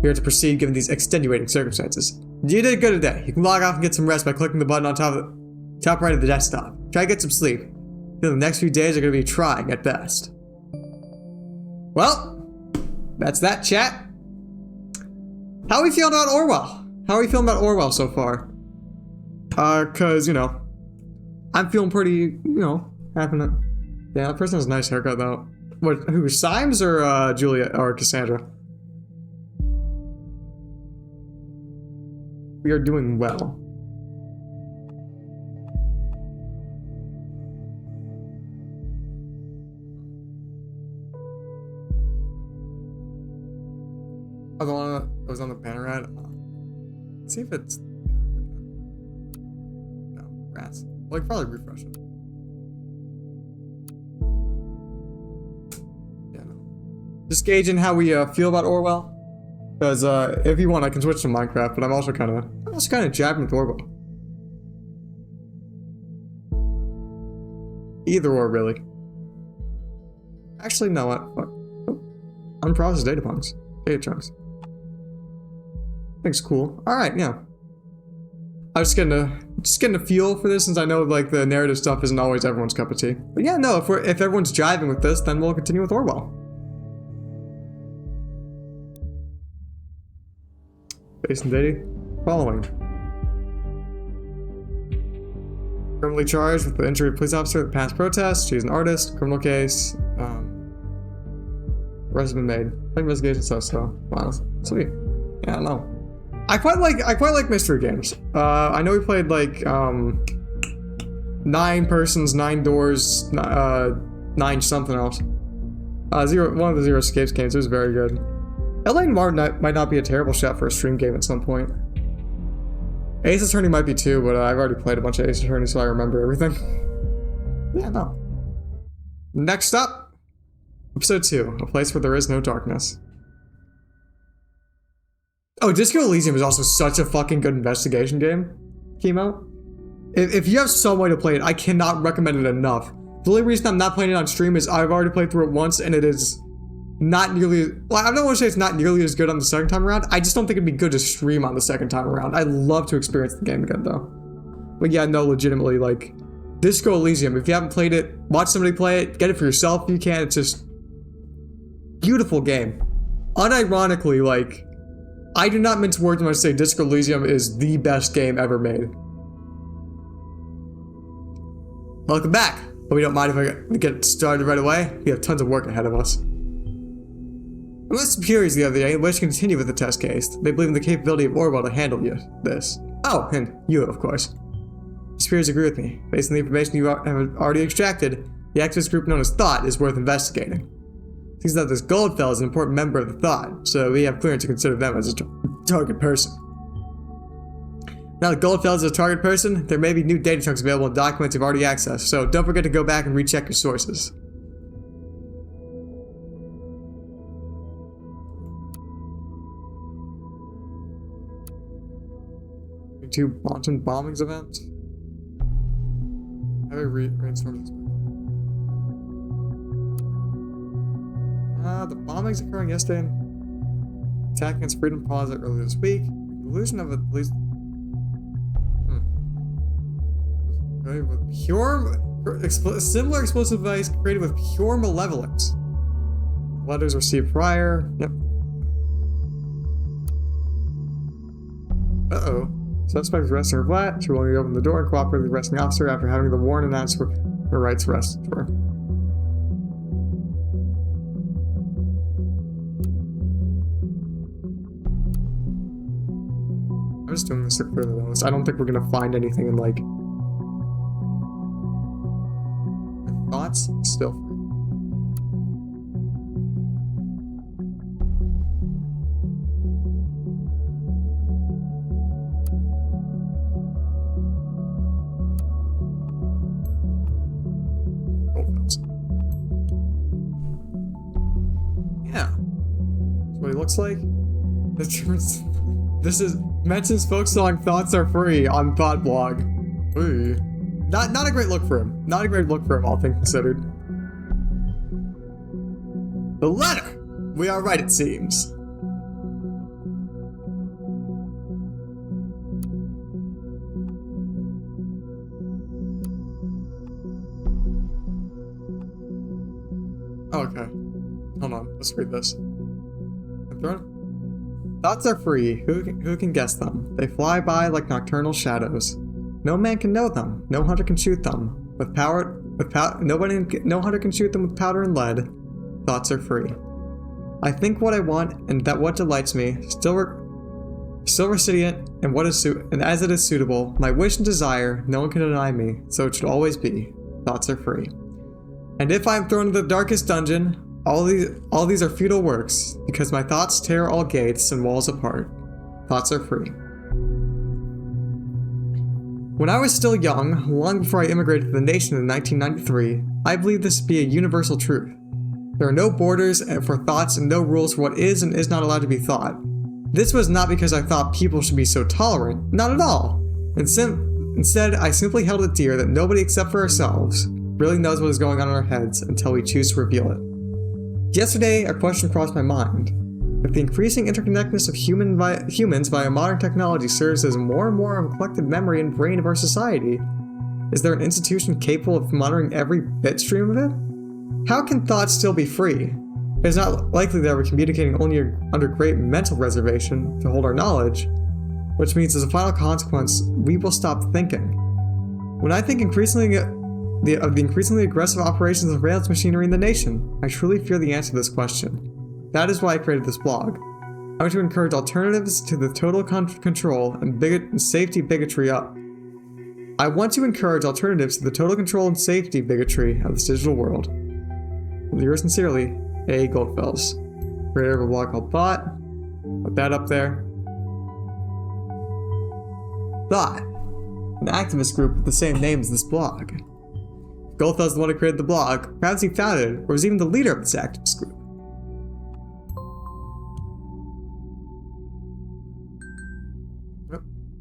we are to proceed given these extenuating circumstances. You did good today. You can log off and get some rest by clicking the button on top right of the desktop. Try to get some sleep. The next few days are going to be trying at best. Well, that's that, chat. How are we feeling about Orwell? How are we feeling about Orwell so far? Cause, you know, I'm feeling pretty, you know, having it. Yeah, that person has a nice haircut, though. What, who, Symes or, Julia, or Cassandra? We are doing well. Oh, the one that was on the banner ad? Let's see if it's... No, rats. Well, I could probably refresh it. Yeah, no. Just gauging how we feel about Orwell. Because if you want, I can switch to Minecraft, but I'm also kind of jabbing with Orwell. Either or, really. Actually, no. Fuck. Oh. Unprocessed data chunks. Data chunks. Thanks, cool. All right, yeah. I was just getting a feel for this, since I know like the narrative stuff isn't always everyone's cup of tea. But yeah, no. If everyone's jiving with this, then we'll continue with Orwell. Based on dating. Following. Criminally charged with the injury of police officer at the past protest. She's an artist. Criminal case. Arrest has been made. Investigation stuff. So wow, sweet. Yeah, I don't know. I quite like mystery games. I know we played like 9 persons, 9 doors, 9 something else. One of the Zero Escapes games. It was very good. L.A. Noire might not be a terrible shot for a stream game at some point. Ace Attorney might be too, but I've already played a bunch of Ace Attorney, so I remember everything. Yeah, no. Next up, episode 2, A Place Where There Is No Darkness. Oh, Disco Elysium is also such a fucking good investigation game. Came out. If you have some way to play it, I cannot recommend it enough. The only reason I'm not playing it on stream is I've already played through it once, and it is not nearly... Well, I don't want to say it's not nearly as good on the second time around. I just don't think it'd be good to stream on the second time around. I'd love to experience the game again, though. But yeah, no, legitimately, like... Disco Elysium, if you haven't played it, watch somebody play it, get it for yourself if you can. It's just... beautiful game. Unironically, like... I do not mince words when I say Disco Elysium is the best game ever made. Welcome back. But we don't mind if we get started right away. We have tons of work ahead of us. I met superiors the other day and wish to continue with the test case. They believe in the capability of Orwell to handle this. Oh, and you, of course. Superiors agree with me. Based on the information you have already extracted, the activist group known as Thought is worth investigating. It seems that this Goldfell is an important member of the Thought, so we have clearance to consider them as a target person. Now that Goldfell is a target person, there may be new data chunks available in documents you've already accessed, so don't forget to go back and recheck your sources. 2 Bonton bombings event. Heavy rainstorm expected. The bombings occurring yesterday and attack against Freedom Plaza earlier this week. The illusion of at least with pure similar explosive device created with pure malevolence. Letters received prior. Yep. Uh-oh. Suspect is arrested in her flat. She will only open the door and cooperate with the arresting officer after having the warrant announced for her rights arrested for her. I'm just doing this to clear the list. I don't think we're gonna find anything in like thoughts still free. Yeah. That's what he looks like. This is mentions folk song Thoughts Are Free on Thought Blog. Ooh. Not a great look for him. Not a great look for him, all things considered. The letter! We are right, it seems. Okay. Hold on, let's read this. Thoughts are free. Who can guess them? They fly by like nocturnal shadows. No man can know them. No hunter can shoot them. No hunter can shoot them with powder and lead. Thoughts are free. I think what I want, and that what delights me, still recipient, and as it is suitable, my wish and desire, no one can deny me, so it should always be. Thoughts are free. And if I am thrown into the darkest dungeon, all these are futile works, because my thoughts tear all gates and walls apart. Thoughts are free. When I was still young, long before I immigrated to the nation in 1993, I believed this to be a universal truth. There are no borders for thoughts and no rules for what is and is not allowed to be thought. This was not because I thought people should be so tolerant, not at all. Instead, I simply held it dear that nobody except for ourselves really knows what is going on in our heads until we choose to reveal it. Yesterday, a question crossed my mind. If the increasing interconnectedness of humans via modern technology serves as more and more of a collective memory and brain of our society, is there an institution capable of monitoring every bit stream of it? How can thoughts still be free? It is not likely that we're communicating only under great mental reservation to hold our knowledge, which means as a final consequence, we will stop thinking. When I think of the increasingly aggressive operations of surveillance machinery in the nation, I truly fear the answer to this question. That is why I created this blog. I want to encourage alternatives to the total control and safety bigotry up. I want to encourage alternatives to the total control and safety bigotry of this digital world. Yours sincerely, A. Goldfells, creator of a blog called Thought. Put that up there. Thought, an activist group with the same name as this blog. If Goldfells is the one who created the blog, perhaps he founded or was even the leader of this activist group.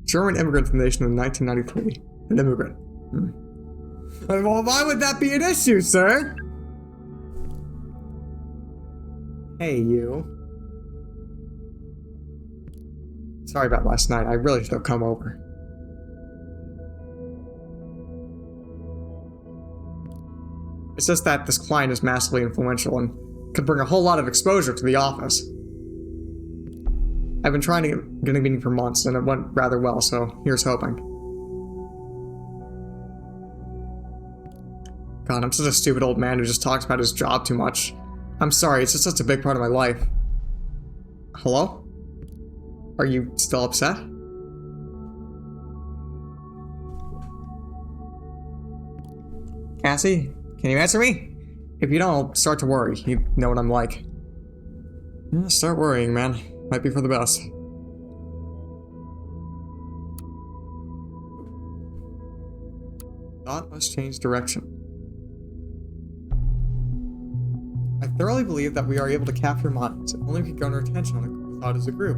German immigrant to the nation in 1993. An immigrant. Well, why would that be an issue, sir? Hey, you. Sorry about last night. I really should have come over. It's just that this client is massively influential and could bring a whole lot of exposure to the office. I've been trying to get a meeting for months, and it went rather well, so here's hoping. God, I'm such a stupid old man who just talks about his job too much. I'm sorry, it's just such a big part of my life. Hello? Are you still upset? Cassie, can you answer me? If you don't, I'll start to worry. You know what I'm like. Yeah, start worrying, man. Might be for the best. Thought must change direction. I thoroughly believe that we are able to capture minds, if only we could garner attention on a thought as a group.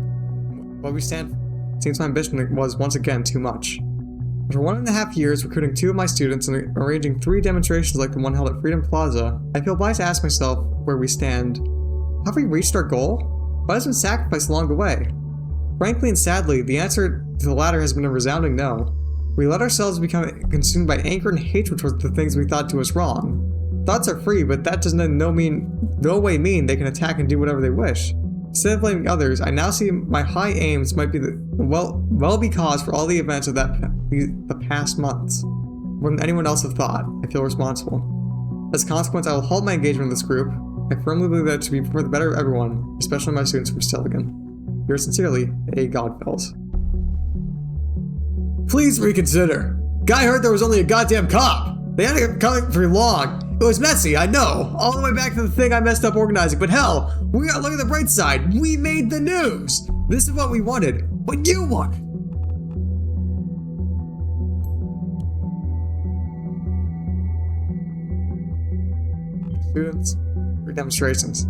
What we stand for. It seems my ambition was once again too much. After 1.5 years recruiting 2 of my students and arranging 3 demonstrations like the one held at Freedom Plaza, I feel obliged to ask myself where we stand. Have we reached our goal? What has been sacrificed along the way? Frankly and sadly, the answer to the latter has been a resounding no. We let ourselves become consumed by anger and hatred towards the things we thought do us wrong. Thoughts are free, but that does in no way mean they can attack and do whatever they wish. Instead of blaming others, I now see my high aims might be the well-be cause for all the events of the past months. More than anyone else have thought, I feel responsible. As a consequence, I will halt my engagement in this group. I firmly believe that to be for the better of everyone, especially my students from Stelligan. Yours sincerely, A. Godfells. Please reconsider. Guy heard there was only a goddamn cop. They had to come for long. It was messy, I know, all the way back to the thing I messed up organizing, but hell, we gotta look at the bright side. We made the news. This is what we wanted, what you wanted. Students, 3 demonstrations.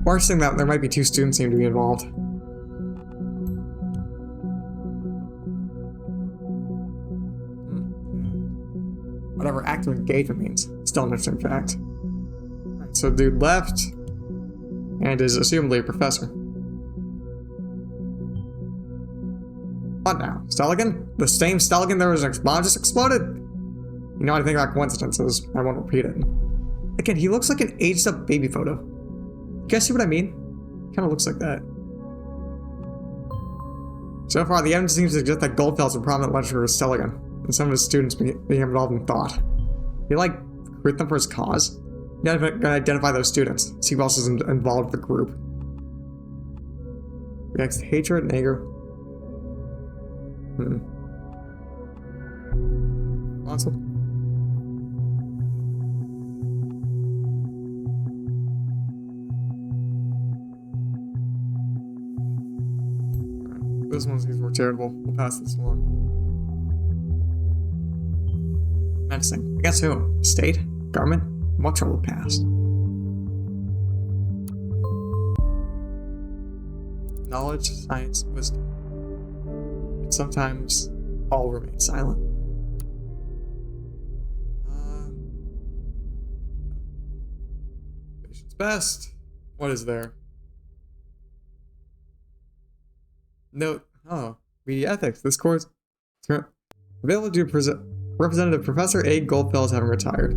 Worst thing that there might be 2 students seem to be involved. Whatever active engagement means. Still an interesting fact. Right, so dude left and is assumably a professor. What now? Stelligan? The same Stelligan there was an bomb just exploded? You know how to think about coincidences. I won't repeat it. Again, he looks like an aged up baby photo. You guys see what I mean? Kinda looks like that. So far, the evidence seems to suggest that Goldfeld's a prominent lecturer with Stelligan, and some of his students became involved in thought. He like recruit them for his cause. You gotta identify those students. See who else is involved with the group. Reacts to hatred and anger. Awesome. This one seems more charitable. We'll pass this along. Menacing. Against who? State? Government? What trouble past? Knowledge, science, wisdom. And sometimes all remain silent. Patient's best. What is there? Note. Oh, media ethics. This course available to Representative Professor A. Goldfells having retired.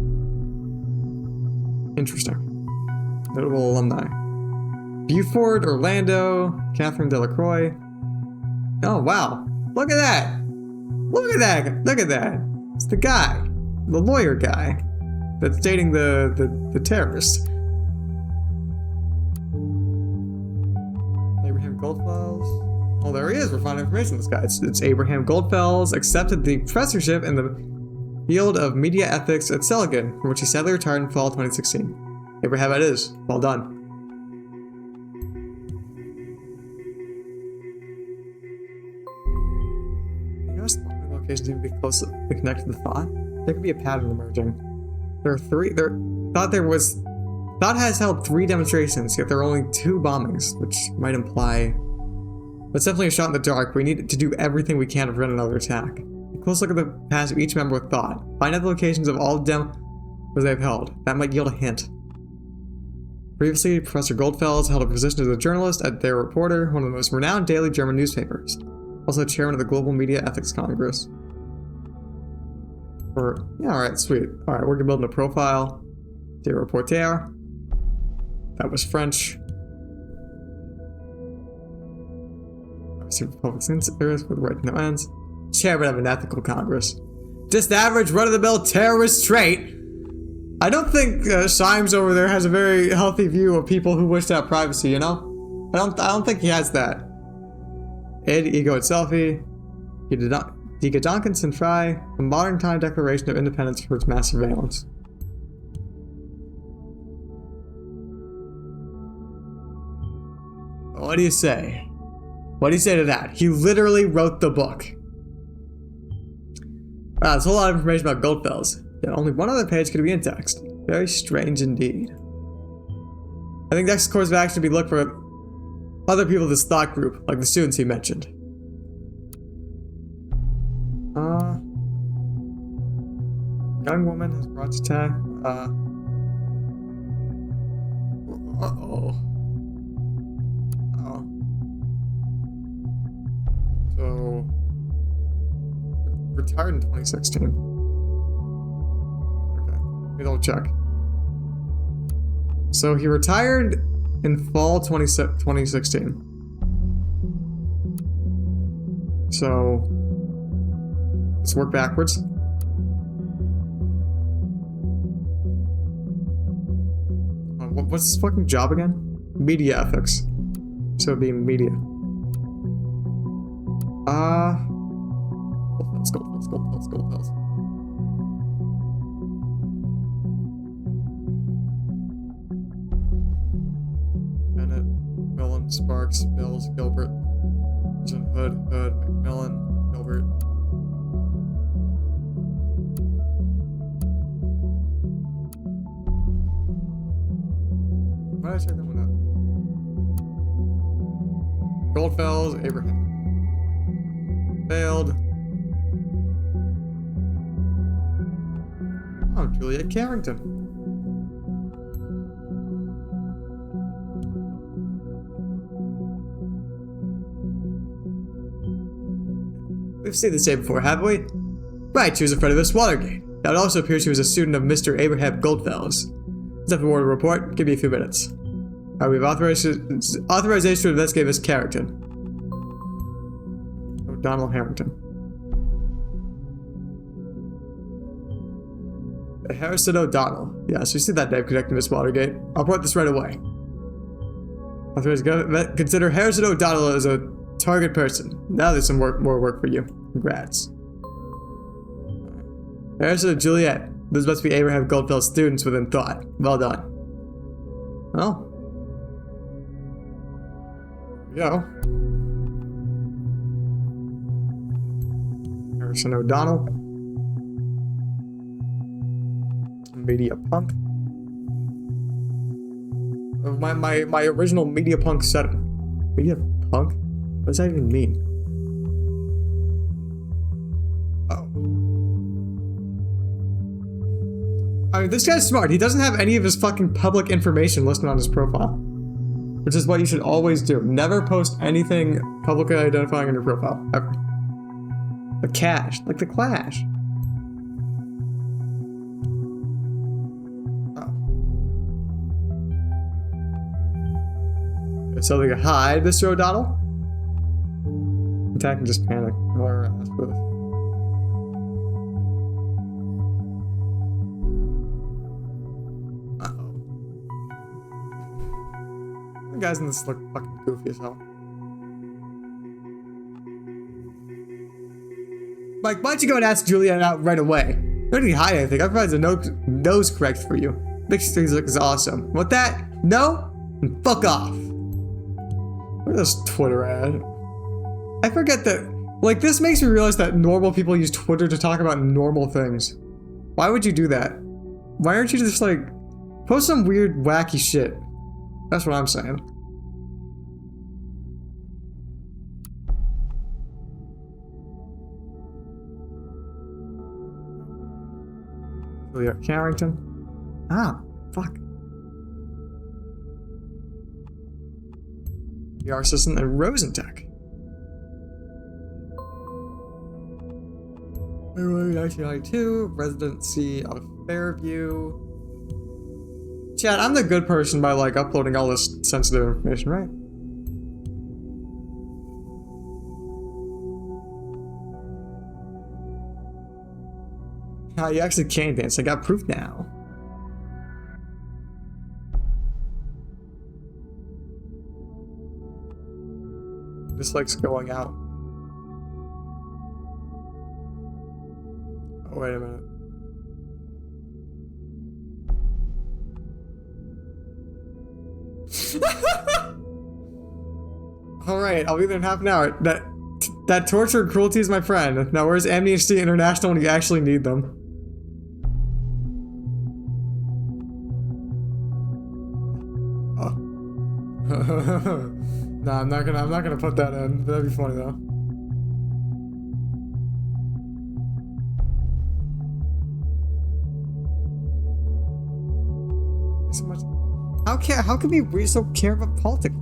Interesting. Notable alumni. Buford, Orlando, Catherine Delacroix. Oh, wow. Look at that. Look at that. Look at that. It's the guy. The lawyer guy. That's dating the terrorist. Abraham Goldfells. Oh, there he is. We're finding information on this guy. It's Abraham Goldfells accepted the professorship in the field of media ethics at Stelligan, from which he sadly retired in fall 2016. Abraham, it is. Well done. You notice the locations seem to be closely connected to the thought? There could be a pattern emerging. There are 3. Thought has held 3 demonstrations, yet there are only 2 bombings, which might imply. That's definitely a shot in the dark. We need to do everything we can to prevent another attack. A close look at the past of each member with thought. Find out the locations of all demos they've held. That might yield a hint. Previously, Professor Goldfells held a position as a journalist at Der Reporter, one of the most renowned daily German newspapers. Also chairman of the Global Media Ethics Congress. Yeah, alright, sweet. Alright, we're building a profile. Der Reporter. That was French. Public interest with right to no ends. Chairman of an ethical congress. Just average run-of-the-mill terrorist trait. I don't think Symes over there has a very healthy view of people who wish to have privacy, you know? I don't think he has that. Id, ego, and selfie. Decaduncance and try a modern time declaration of independence for its mass surveillance. What do you say? What do you say to that? He literally wrote the book. Wow, that's a whole lot of information about Goldfells. Yet only one other page could be in text. Very strange indeed. I think next course of action would be look for other people in this thought group, like the students he mentioned. Young woman has brought to attack. Uh-oh. Oh. So, retired in 2016. Okay, let me double check. So he retired in fall 2016. So, let's work backwards. What's his fucking job again? Media ethics. So it'd be media. Let's go. Bennett, Millen, Sparks, Mills, Gilbert, Hood, McMillan, Gilbert. Why did I check that one out? Goldfells, Abraham. Failed. Oh, Juliet Carrington. We've seen this name before, haven't we? Right, she was a friend of Miss Watergate. Now it also appears she was a student of Mr. Abraham Goldfells. Is that for more to report? Give me a few minutes. Alright, we have authorization to investigate Miss Carrington. O'Donnell Harrington. Harrison O'Donnell. Yes, we see that name connected to Miss Watergate. I'll report this right away. Consider Harrison O'Donnell as a target person. Now there's some more work for you. Congrats. Harrison and Juliet. Those must be Abraham Goldfeld's students within thought. Well done. Well. Go. Harrison O'Donnell. Media punk. My original media punk setting. Media punk? What does that even mean? Oh. I mean, this guy's smart. He doesn't have any of his fucking public information listed on his profile. Which is what you should always do. Never post anything publicly identifying in your profile. Ever. The Clash. Like the Clash. Oh. So they can hide Mr. O'Donnell? Attack and just panic. The guys in this look fucking goofy as hell. Mike, why don't you go and ask Juliet out right away? You don't need to hide anything. I provide a nose correct for you. Makes things look awesome. Want that? No? And fuck off. Look at this Twitter ad. I forget that, like, this makes me realize that normal people use Twitter to talk about normal things. Why would you do that? Why aren't you just, like, post some weird, wacky shit? That's what I'm saying. Juliet Carrington. Ah, fuck. PR assistant at Rosentech. February 1992, residency of Fairview. Chad, I'm the good person by, like, uploading all this sensitive information, right? Ah, you actually can dance. I got proof now. This likes going out. Oh, wait a minute. Alright, I'll be there in half an hour. That torture and cruelty is my friend. Now where's Amnesty International when you actually need them? Oh. Nah, I'm not gonna put that in. That'd be funny though. So much. How can we so care about politics?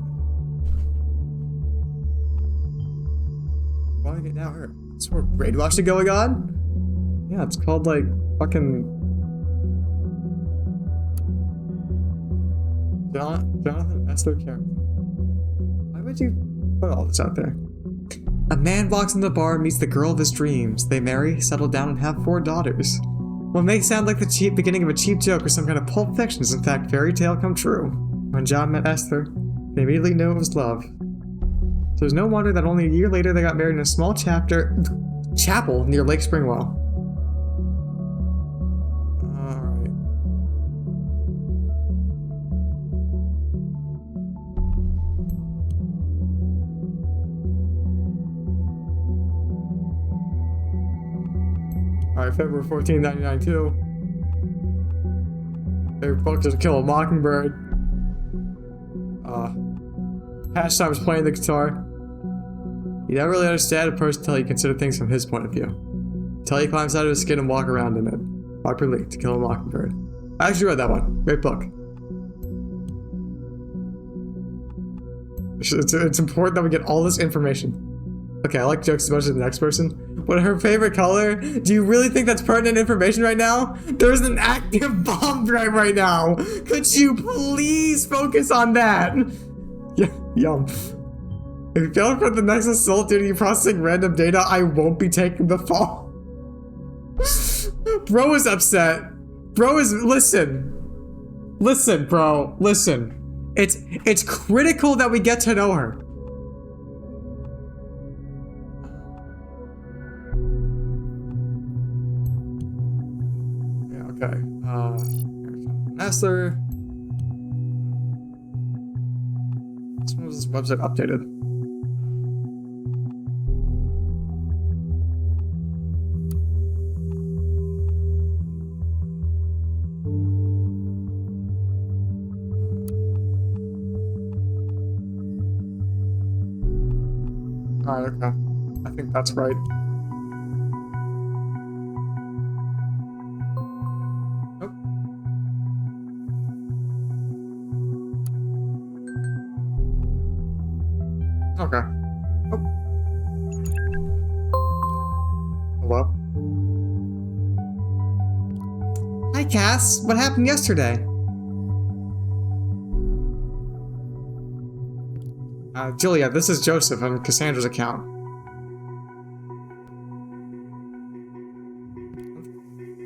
Why do I get now hurt? Is there brainwashing going on? Yeah, it's called like fucking Jonathan Esther character. Why would you put all this out there? A man walks into the bar and meets the girl of his dreams. They marry, settle down, and have 4 daughters. What may sound like the cheap beginning of a cheap joke or some kind of pulp fiction is in fact fairy tale come true. When John met Esther, they immediately knew it was love. So it's no wonder that only a year later they got married in a small chapel near Lake Springwell. Alright. Alright, February 14, 1992. They were booked to kill a mockingbird. Pastime's playing the guitar. You never really understand a person until you consider things from his point of view. Until he climbs out of his skin and walk around in it. Harper Lee, To Kill a Mockingbird. I actually read that one. Great book. It's important that we get all this information. Okay, I like jokes as much as the next person. What her favorite color? Do you really think that's pertinent information right now? There's an active bomb threat right now. Could you please focus on that? Yeah, yum. If you fail for the next assault due to you processing random data, I won't be taking the fall. Bro is upset. Bro is listen. Listen, bro. Listen. It's critical that we get to know her. Yeah, okay. Esther. When was this website updated? Alright, okay. I think that's right. Nope. Okay. Oh. Hello? Hi, Cass. What happened yesterday? Julia, this is Joseph on Cassandra's account.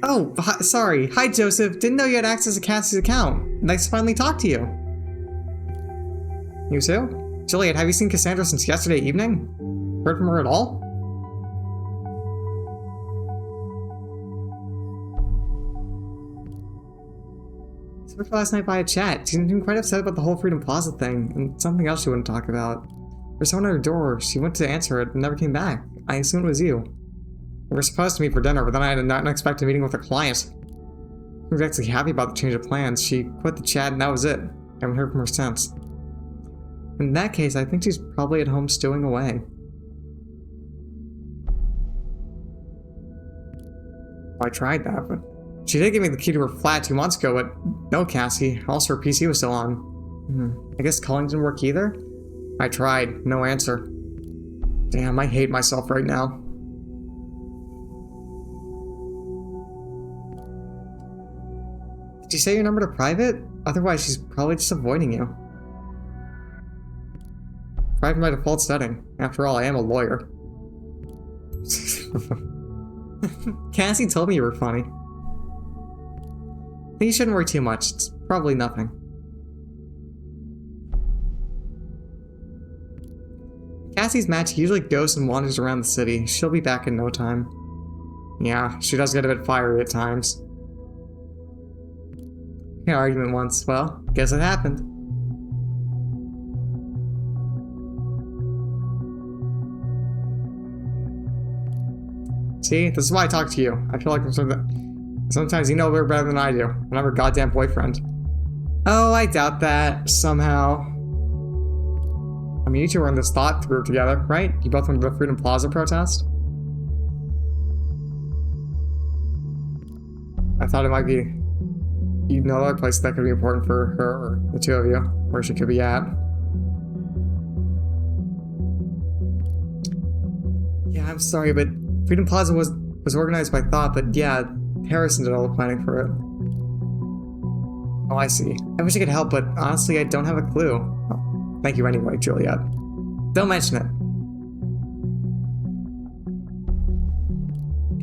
Oh, sorry. Hi, Joseph. Didn't know you had access to Cassie's account. Nice to finally talk to you. You too? Juliet, have you seen Cassandra since yesterday evening? Heard from her at all? Spoke to her last night via chat. She seemed quite upset about the whole Freedom Plaza thing, and something else she wouldn't talk about. There's someone at her door. She went to answer it and never came back. I assumed it was you. We were supposed to meet for dinner, but then I had an unexpected meeting with a client. She was actually happy about the change of plans. She quit the chat and that was it. I haven't heard from her since. In that case, I think she's probably at home stowing away. I tried that, but she did give me the key to her flat 2 months ago, but no, Cassie. Also, her PC was still on. I guess calling didn't work either? I tried. No answer. Damn, I hate myself right now. Did you set your number to private? Otherwise, she's probably just avoiding you. Private by default setting. After all, I am a lawyer. Cassie told me you were funny. I think you shouldn't worry too much. It's probably nothing. Cassie's match usually goes and wanders around the city. She'll be back in no time. Yeah, she does get a bit fiery at times. An argument once. Well, guess it happened. See, this is why I talk to you. I feel like sometimes you know her better than I do. I'm her goddamn boyfriend. Oh, I doubt that somehow. I mean, you two were in this thought group together, right? You both went to the Freedom Plaza protest? I thought it might be, you know, another place that could be important for her or the two of you, where she could be at. Yeah, I'm sorry, but Freedom Plaza was organized by thought, but yeah, Harrison did all the planning for it. Oh, I see. I wish I could help, but honestly, I don't have a clue. Oh, thank you anyway, Juliet. Don't mention it.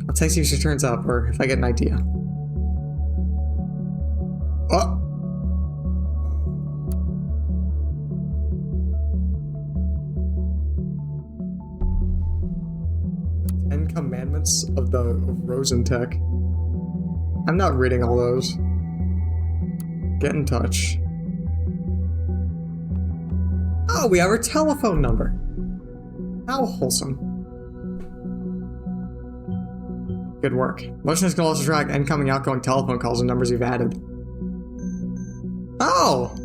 I'll text you if she turns up, or if I get an idea. Oh! 10 Commandments of the Rosentech. I'm not reading all those. Get in touch. Oh, we have her telephone number. How wholesome. Good work. Motion can also track incoming, outgoing telephone calls and numbers you've added. Oh!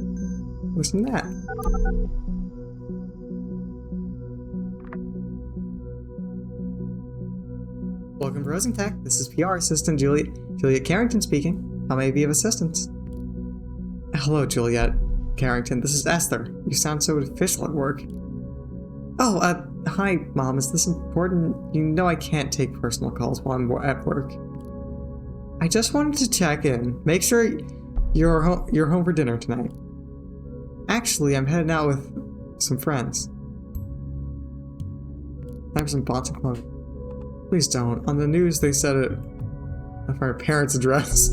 Listen to that. Welcome to Rosentech. This is PR assistant Juliet Carrington speaking. How may I be of assistance? Hello, Juliet Carrington. This is Esther. You sound so official at work. Oh, hi, Mom. Is this important? You know I can't take personal calls while I'm at work. I just wanted to check in. Make sure you're home for dinner tonight. Actually, I'm heading out with some friends. I have some bots of clothing. Please don't. On the news, they said it of our parents' address.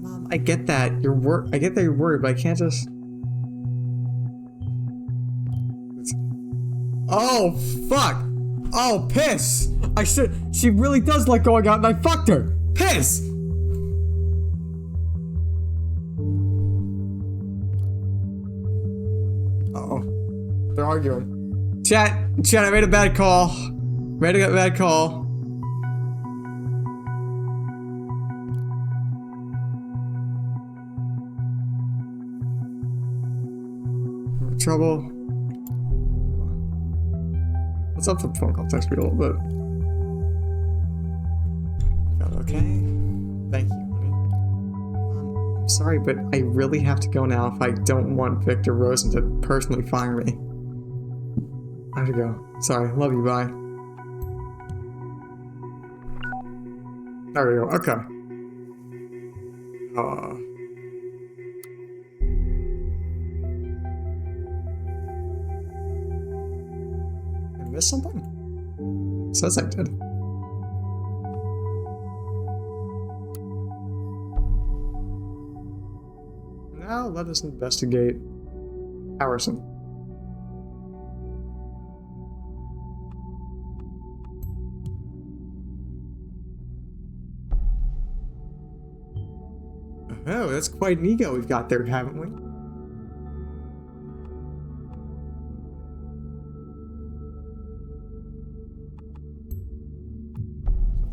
Mom, I get that. I get that you're worried, but I can't just... Oh, fuck! Oh, piss! She really does like going out and I fucked her! Piss! Uh-oh. They're arguing. Chat, I made a bad call. Trouble. Let's up the phone call, text me a little bit. Okay. Thank you, honey. I'm sorry, but I really have to go now if I don't want Victor Rosen to personally fire me. I have to go. Sorry. Love you. Bye. There we go. Okay. I missed something? Says I did. Now let us investigate Harrison. Oh, that's quite an ego we've got there, haven't we?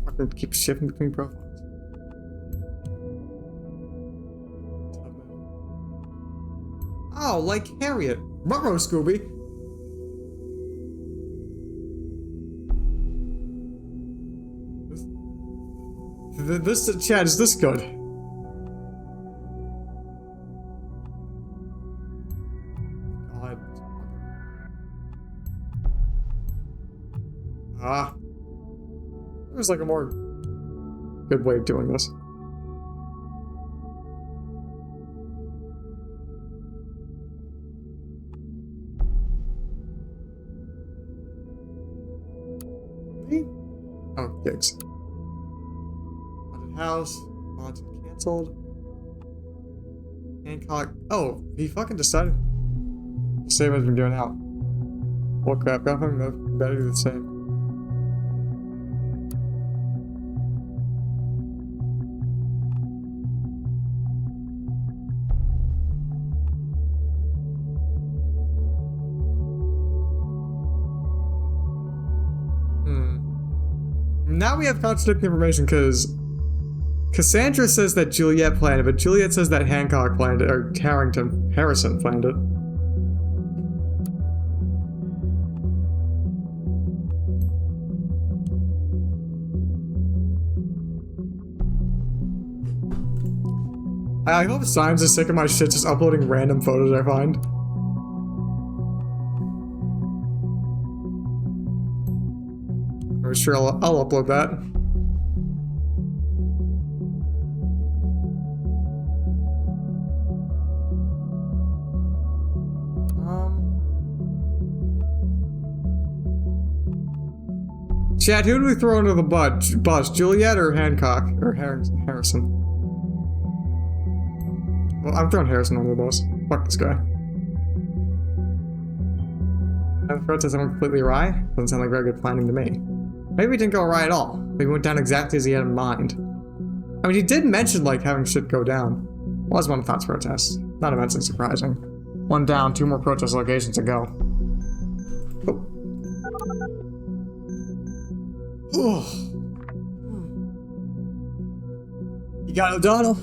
Fucking keep shifting between profiles. Oh, like Harriet. Ruh-roh, Scooby. This chat, is this good? There's like a more good way of doing this. Oh, gigs. Haunted house. Haunted canceled. Hancock. Oh, he fucking decided. Same has been given out. Well, crap, nothing, better do the same. Now we have contradicting information because Cassandra says that Juliet planned it, but Juliet says that Hancock planned it, or Harrison planned it. I hope Simon's is sick of my shit just uploading random photos I find. I'm sure I'll upload that. Chad, who do we throw under the bus? Juliet or Hancock? Or Harrison? Well, I'm throwing Harrison under the bus. Fuck this guy. And the protest went completely awry? Doesn't sound like very good planning to me. Maybe it didn't go awry at all. Maybe it went down exactly as he had in mind. I mean, he did mention, like, having shit go down. Was one of Thought's protests. Not immensely surprising. One down, 2 more protest locations to go. Oh. You got O'Donnell?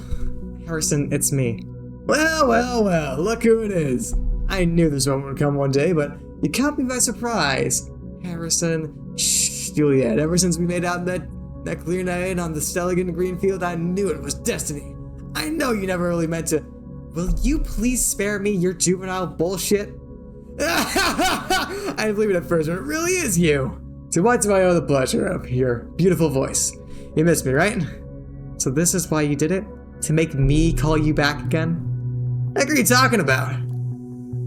Harrison, it's me. Well, look who it is. I knew this moment would come one day, but you caught me by surprise. Harrison, Juliet, ever since we made out that clear night on the Stelligan green field, I knew it was destiny. I know you never really meant to. Will you please spare me your juvenile bullshit? I didn't believe it at first, but it really is you. To what do I owe the pleasure of your beautiful voice? You missed me, right? So this is why you did it? To make me call you back again? What are you talking about?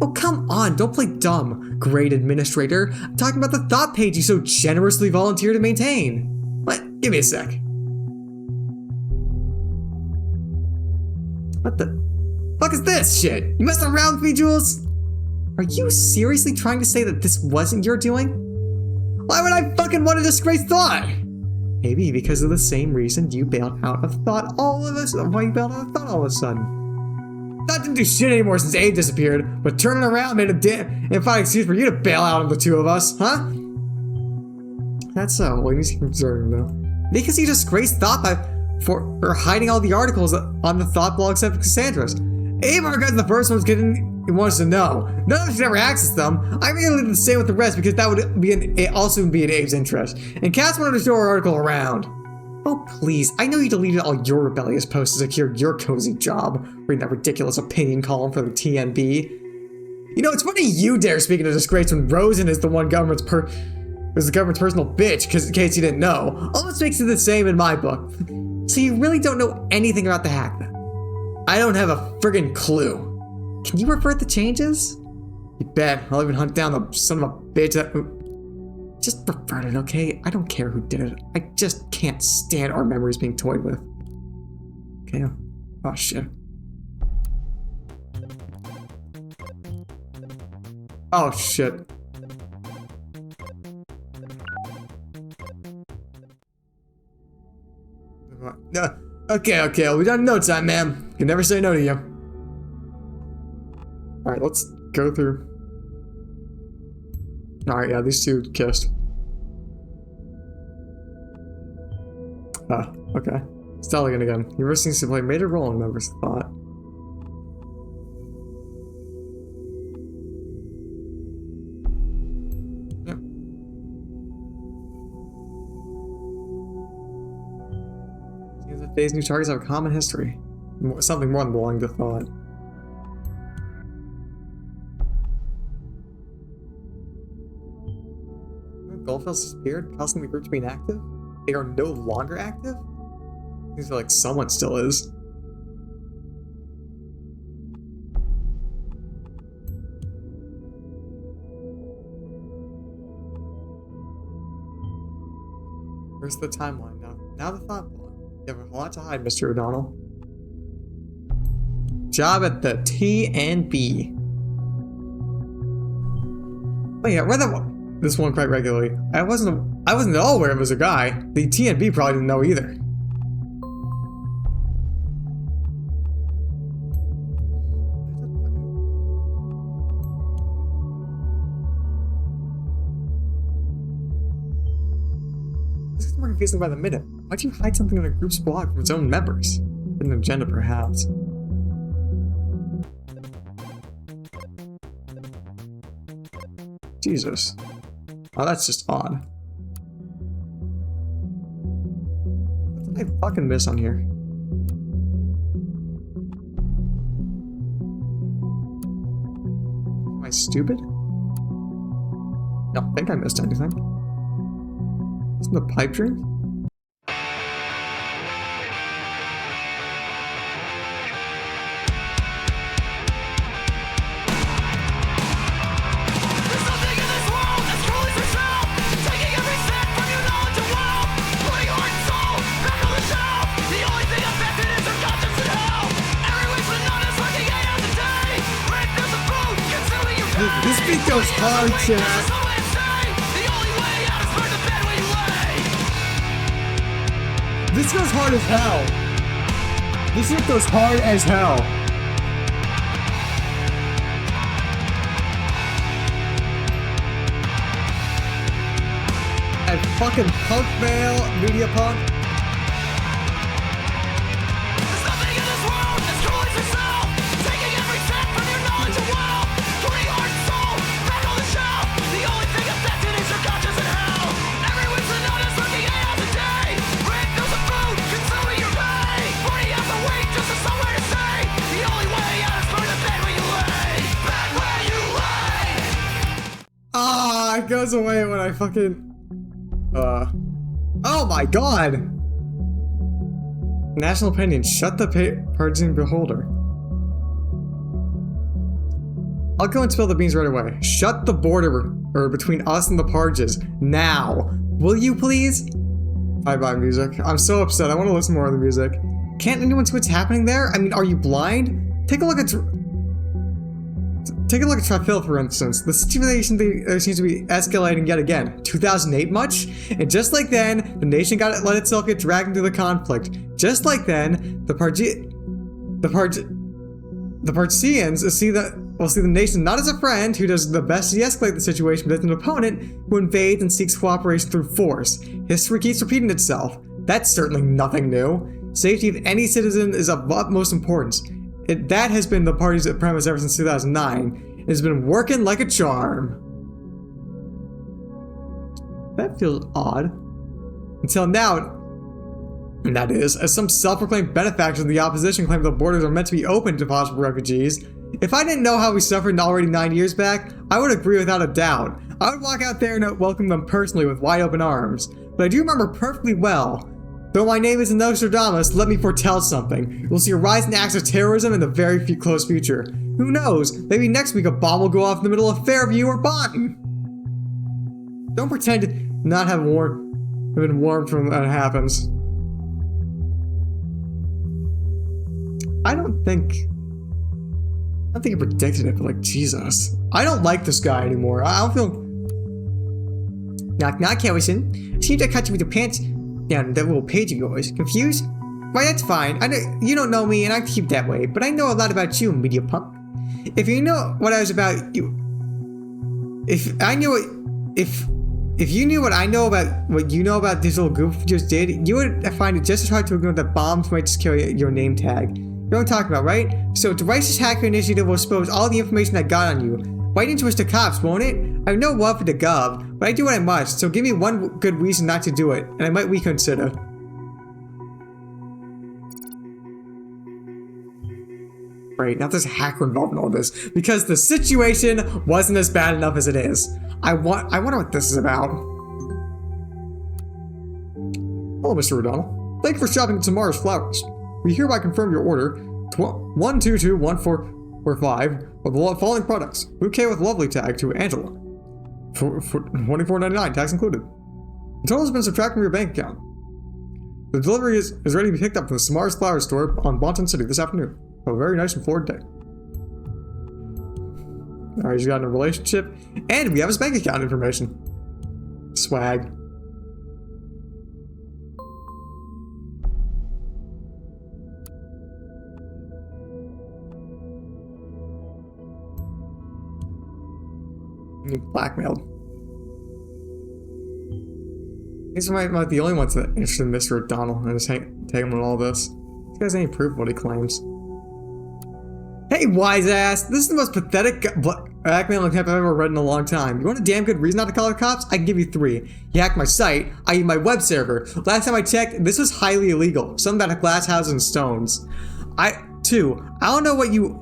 Oh, come on, don't play dumb, great administrator. I'm talking about the thought page you so generously volunteered to maintain. What? Give me a sec. What the fuck is this shit? You messing around with me, Jules? Are you seriously trying to say that this wasn't your doing? Why would I fucking want to disgrace Thought? Maybe because of the same reason you bailed out of Thought all of us. Why you bailed out of Thought all of a sudden? Thought didn't do shit anymore since Abe disappeared, but turning around made a and find an excuse for you to bail out of the 2 of us, huh? That's so. Well, he's concerning though. Because he disgraced Thought for hiding all the articles on the Thought blog except Cassandra's. Abe Archive's the first one's he wants to know. None of us should ever access them. I merely did the same with the rest because that would be also be in Abe's interest. And Cass wanted to show her article around. Oh, please. I know you deleted all your rebellious posts to secure your cozy job, reading that ridiculous opinion column for the TNB. You know, it's funny you dare speak in a disgrace when Rosen is the one government's personal bitch, in case you didn't know. Almost makes it the same in my book. So you really don't know anything about the hack then? I don't have a friggin' clue. Can you revert the changes? You bet. I'll even hunt down the son of a bitch that... Just revert it, okay? I don't care who did it. I just can't stand our memories being toyed with. Okay. Oh, shit. Oh, shit. No. Okay, I'll be done in no time, ma'am. Can never say no to you. Alright, let's go through. Alright, yeah, these 2 kissed. Okay. Stelligan again. University seems to play a major role in members' thought. Yep. Seems that today's new targets have a common history. Something more than belonging to thought. Goldfields disappeared, causing the group to be inactive? They are no longer active? Seems like someone still is. Where's the timeline now? Now the thought block. You have a lot to hide, Mr. O'Donnell. Job at the TNB. Oh yeah, I read this one quite regularly. I wasn't at all aware it was a guy. The TNB probably didn't know either. This is more confusing by the minute. Why'd you hide something in a group's blog from its own members? An agenda, perhaps. Jesus. Oh, that's just odd. What did I fucking miss on here? Am I stupid? Don't think I missed anything. Isn't the pipe dream? This beat goes hard, chat. This goes hard as hell. This shit goes hard as hell. And fucking punk mail, media punk. It goes away when I fucking oh my god! National opinion, shut the purging beholder. I'll go and spill the beans right away. Shut the border between us and the Parges now. Will you please? Bye music. I'm so upset. I want to listen more to the music. Can't anyone see what's happening there? I mean, are you blind? Take a look at Traphill, for instance. The situation there seems to be escalating yet again. 2008 much? And just like then, the nation let itself get dragged into the conflict. Just like then, the Pargeans see the nation not as a friend who does the best to de-escalate the situation, but as an opponent who invades and seeks cooperation through force. History keeps repeating itself. That's certainly nothing new. Safety of any citizen is of utmost importance. That has been the party's premise ever since 2009. It has been working like a charm. That feels odd. Until now, and that is, as some self-proclaimed benefactors of the opposition claim the borders are meant to be open to possible refugees. If I didn't know how we suffered already 9 years back, I would agree without a doubt. I would walk out there and welcome them personally with wide open arms. But I do remember perfectly well. Though my name isn't Nostradamus, let me foretell something. We'll see a rise in acts of terrorism in the very close future. Who knows? Maybe next week a bomb will go off in the middle of Fairview or Bonton. Don't pretend to not have been warned from when that happens. I don't think he predicted it, but like, Jesus. I don't like this guy anymore. I don't feel... Knock knock, Harrison. Seems I caught you with your pants down that little page of yours. Confused? Why, that's fine. I know you don't know me, and I keep that way, but I know a lot about you, media punk. If you know what I was about you... If you knew what I know about what you know about this little goof just did, you would find it just as hard to ignore that bombs might just carry your name tag. You know what I'm talking about, right? So the Righteous Hacker Initiative will expose all the information I got on you. Right into us to cops, won't it? I have no love for the gov, but I do what I must, so give me one good reason not to do it, and I might reconsider. Right, now there's a hacker involved in all this, because the situation wasn't as bad enough as it is. I wonder what this is about. Hello, Mr. O'Donnell. Thank you for shopping at Tomorrow's Flowers. We hereby confirm your order 1221445 with the following products. Bouquet with lovely tag to Angela. For $24.99, tax included. The total has been subtracted from your bank account. The delivery is ready to be picked up from the Tomorrow's Flowers store on Bonton City this afternoon. Have a very nice and florid day. Alright, he's got a relationship. And we have his bank account information. Swag. You blackmailed. These might be the only ones that are interested in Mr. O'Donnell and just take him on all this. This guy's any proof of what he claims. Hey, wise ass! This is the most pathetic blackmailing type I've ever read in a long time. You want a damn good reason not to call the cops? I can give you 3. You hacked my site, i.e. my web server. Last time I checked, this was highly illegal. Something about glass houses and stones. 2. I don't know what you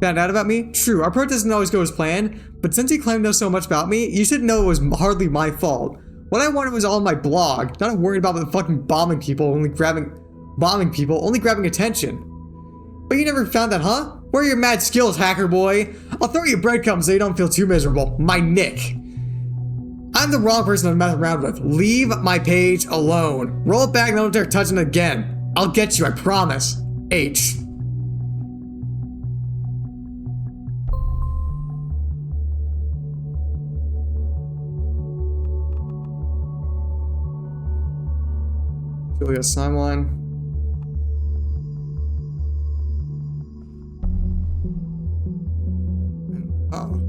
found out about me. True, our protest didn't always go as planned, but since you claim to know so much about me, you should know it was hardly my fault. What I wanted was all in my blog, not worried about the fucking bombing people, only grabbing attention. But you never found that, huh? Where are your mad skills, hacker boy? I'll throw you breadcrumbs so you don't feel too miserable. My Nick. I'm the wrong person to mess around with. Leave my page alone. Roll it back and don't dare touching it again. I'll get you, I promise. H. Julia's timeline. Oh.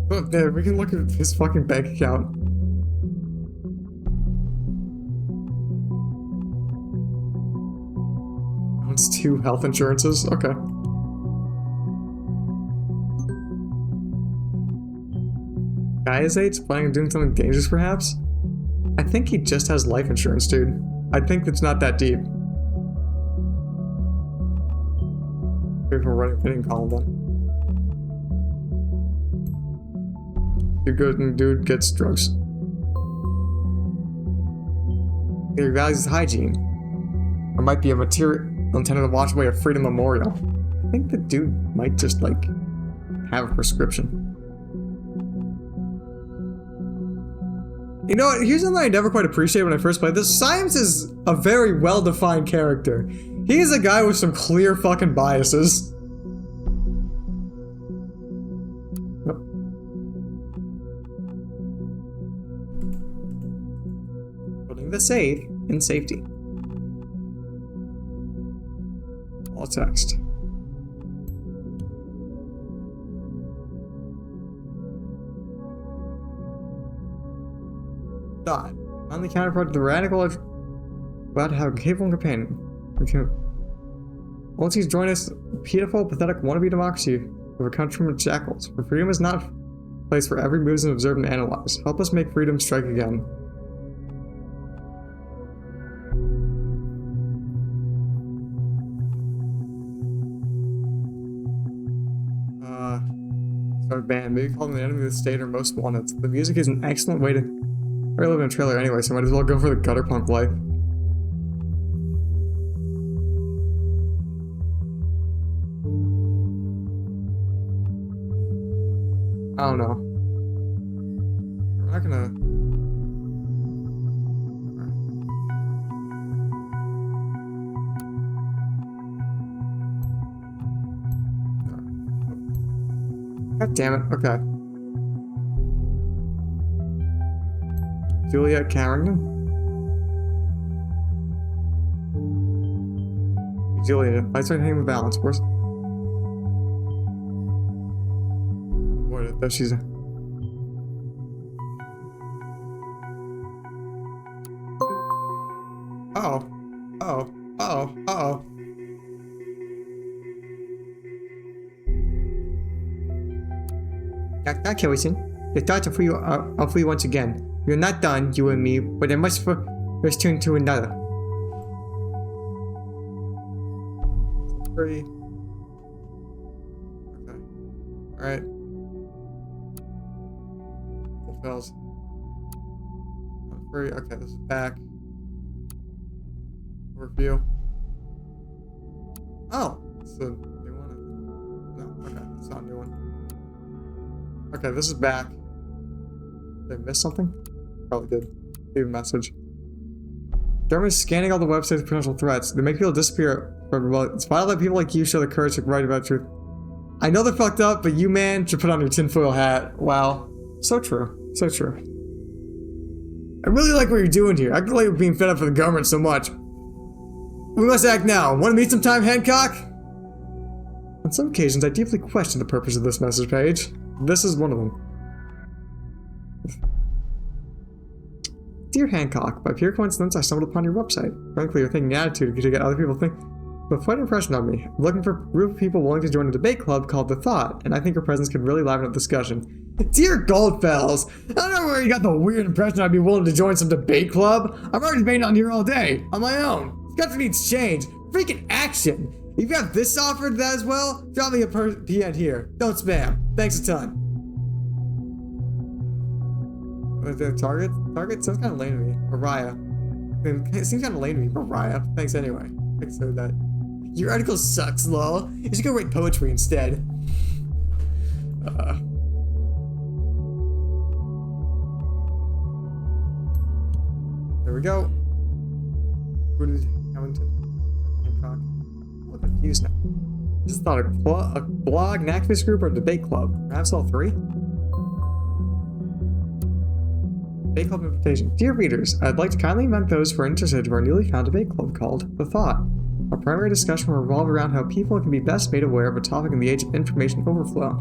Look there, we can look at his fucking bank account. Owns 2 health insurances? Okay. Guy his age, planning on doing something dangerous perhaps? I think he just has life insurance, dude. I think it's not that deep. Maybe we're running a pinning column then. Dude goes and dude gets drugs. He values hygiene. Or might be a material intended to wash away a Freedom Memorial. I think the dude might just, like, have a prescription. You know what? Here's something I never quite appreciated when I first played this. Symes is a very well-defined character. He's a guy with some clear fucking biases. Yep. Putting the safe in safety. All text. Dot. On the counterpart to the radical about to have a capable companion. Once he's joined us, pitiful, pathetic wannabe democracy of a country from shackles. For freedom is not a place for every move to observe and analyze. Help us make freedom strike again. Start band. Maybe call them the enemy of the state or most wanted. The music is an excellent way to. I live in a trailer anyway, so I might as well go for the gutter punk life. I don't know. We're not gonna. God damn it. Okay. Juliet Carrington? Juliet, I started hitting the balance. Where's. What? There she's. Uh-oh. Uh-oh. Uh-oh. Uh-oh. Dr. Harrison, the thoughts are for you once again. You're not done, you and me, but I must first turn to another. 3. Okay. Alright. Fulfills. 3. Okay, this is back. Review. Oh! It's a new one? No, okay, it's not a new one. Okay, this is back. Did I miss something? Probably did. Leave a message. Government is scanning all the websites for potential threats. They make people disappear. It's vital that people like you show the courage to write about truth. I know they're fucked up, but you, man, should put on your tinfoil hat. Wow. So true. So true. I really like what you're doing here. I can relate with being fed up with the government so much. We must act now. Want to meet sometime, Hancock? On some occasions, I deeply question the purpose of this message page. This is one of them. Dear Hancock, by pure coincidence, I stumbled upon your website. Frankly, your thinking attitude to get other people think with quite an impression on me. I'm looking for a group of people willing to join a debate club called The Thought, and I think your presence could really liven up discussion. Dear Goldfells, I don't know where you got the weird impression I'd be willing to join some debate club. I'm already debating on here all day, on my own. This country needs change. Freaking action. If you have this offered that as well, drop me a PN here. Don't spam. Thanks a ton. The target? Target sounds kind of lame to me. Mariah. It seems kind of lame to me. Mariah. Thanks anyway. Thanks for that. Your article sucks, lol. You should go write poetry instead. There we go. Who did Hamilton? Hancock? I'm confused now. This is not a blog, an activist group, or a debate club. Perhaps all three? Debate club invitation. Dear readers, I'd like to kindly invite those who are interested to our newly founded debate club called The Thought. Our primary discussion will revolve around how people can be best made aware of a topic in the age of information overflow.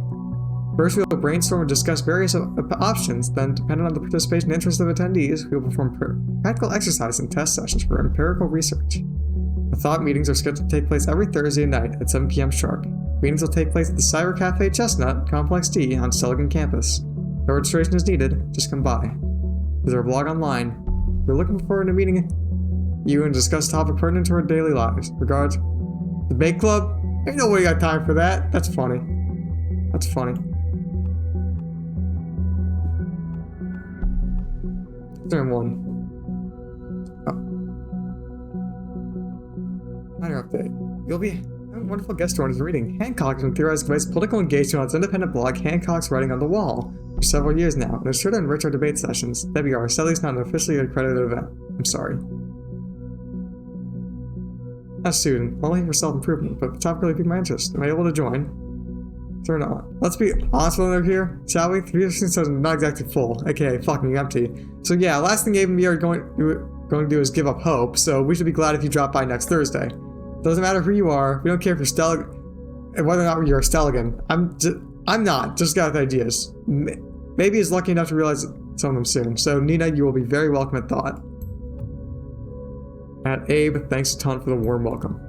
First, we will brainstorm and discuss various options, then, depending on the participation and interest of attendees, we will perform practical exercise and test sessions for empirical research. The Thought meetings are scheduled to take place every Thursday night at 7 p.m. sharp. Meetings will take place at the Cyber Cafe Chestnut, Complex D, on Stelligan campus. No registration is needed, just come by. There's our blog online. We're looking forward to meeting you and discuss topic pertinent to our daily lives. Regards, Debate Club? Ain't nobody got time for that. That's funny. That's funny. Turn one. Oh. Minor update. You'll be having a wonderful guest join us reading. Hancock has been theorizing about political engagement on its independent blog, Hancock's Writing on the Wall, for several years now, and is sure to enrich our debate sessions. WR, sadly it's not an officially accredited event. I'm sorry. As a student, only for self-improvement, but the topic really piqued my interest. Am I able to join? Turn on. Let's be honest with them here, shall we? 3 says not exactly full, aka fucking empty. So yeah, last thing Abe and me are going to do is give up hope, so we should be glad if you drop by next Thursday. Doesn't matter who you are, we don't care if you're whether or not you're a Stelligan. I'm not, just got ideas. Maybe is lucky enough to realize some of them soon. So Nina, you will be very welcome at Thought. At Abe, thanks a ton for the warm welcome.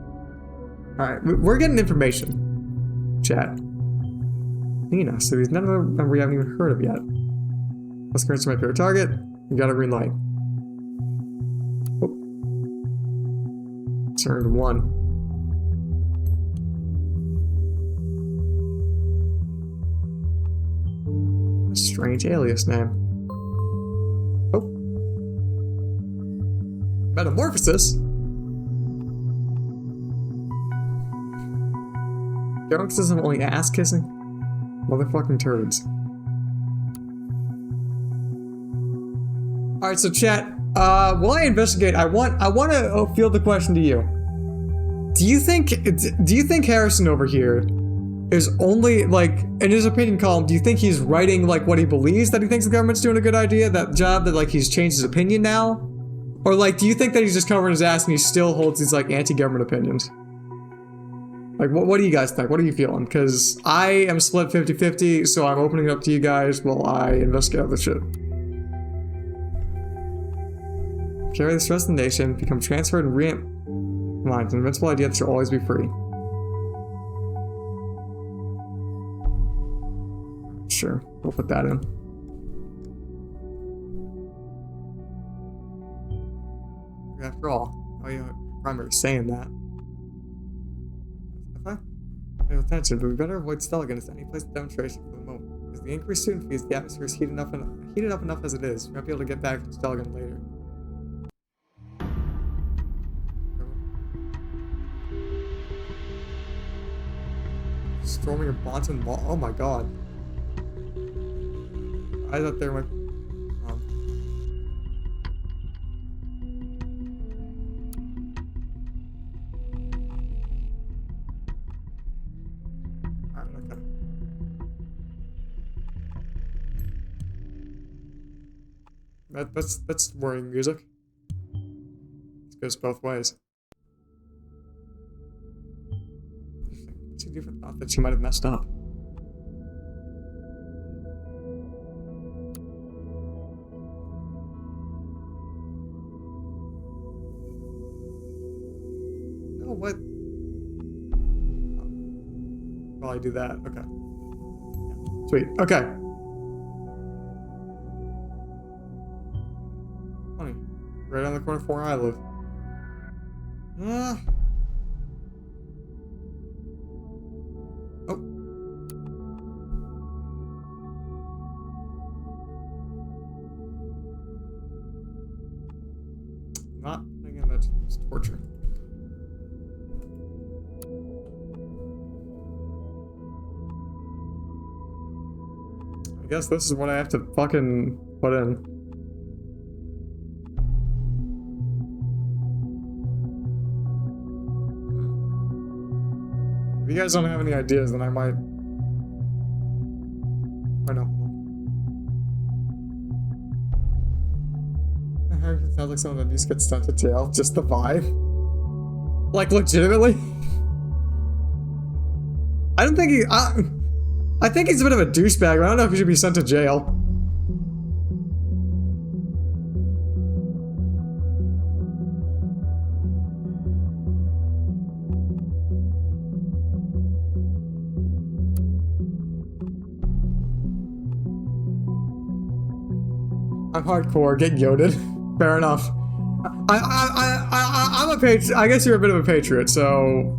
Alright, we're getting information. Chat. Nina, so there's none of them we haven't even heard of yet. Let's go to my favorite target. We got a green light. Oh. Turned 1. A strange alias name. Oh. Metamorphosis? Jokes isn't only ass kissing? Motherfucking turds. Alright, so chat, while I investigate, I want to field the question to you. Do you think Harrison over here is only, like, in his opinion column, do you think he's writing, like, what he believes, that he thinks the government's doing a good idea, that job, that, like, he's changed his opinion now? Or, like, do you think that he's just covering his ass and he still holds these, like, anti-government opinions? Like, what do you guys think? What are you feeling? Because I am split 50-50, so I'm opening it up to you guys while I investigate other shit. Carry the stress of the nation, become transferred and re-mind, an invincible idea that you'll always be free. Sure, we'll put that in. After all, I remember saying that. Pay attention, but we better avoid Stelligan as any place of demonstration for the moment. Because the increased student fees, the atmosphere is heated up enough as it is. We won't be able to get back to Stelligan later. Storming a Bonton Mall. Oh my god. I thought they were That's worrying music. It goes both ways. What's the different thought that she might have messed up? No, what? Probably do that. Okay. Sweet. Okay. Funny. Right on the corner from where I live. Oh. Not again. That's torture. I guess this is what I have to fucking put in. If you guys don't have any ideas, then I might. I know. It sounds like someone that needs to get sent to jail. Just the vibe. Like, legitimately? I don't think he. I think he's a bit of a douchebag, but I don't know if he should be sent to jail. I'm hardcore, get goaded. Fair enough. I'm a patriot. I guess you're a bit of a patriot, so.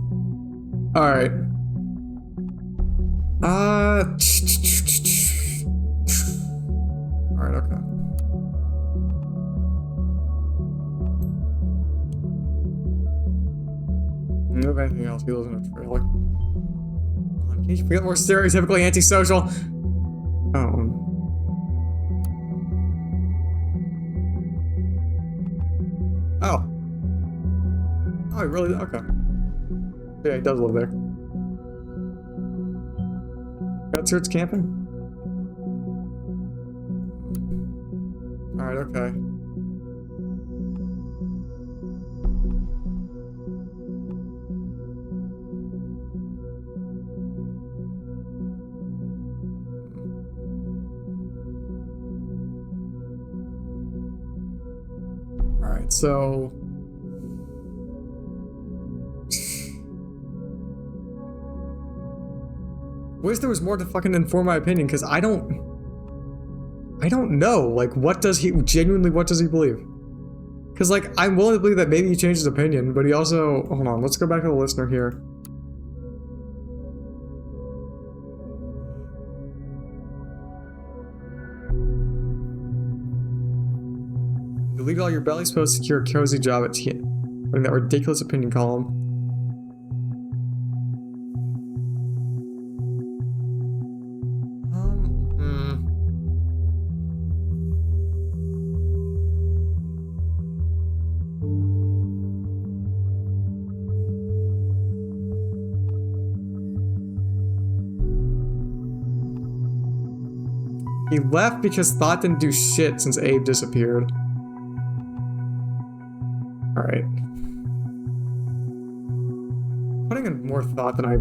Alright. Alright, okay. Do you have anything else? He lives in a trailer. Can you get more stereotypically antisocial? Oh. Oh. Oh, he really? Okay. Yeah, he does live there. Got search camping? Alright, okay. Alright, so... Wish there was more to fucking inform my opinion, because I don't know. Like, what does he believe? Because, like, I'm willing to believe that maybe he changed his opinion, but he also... Hold on, let's go back to the listener here. Delete all your belly supposed to secure a cozy job at putting that ridiculous opinion column. He left because Thought didn't do shit since Abe disappeared. Alright. Putting in more thought than I...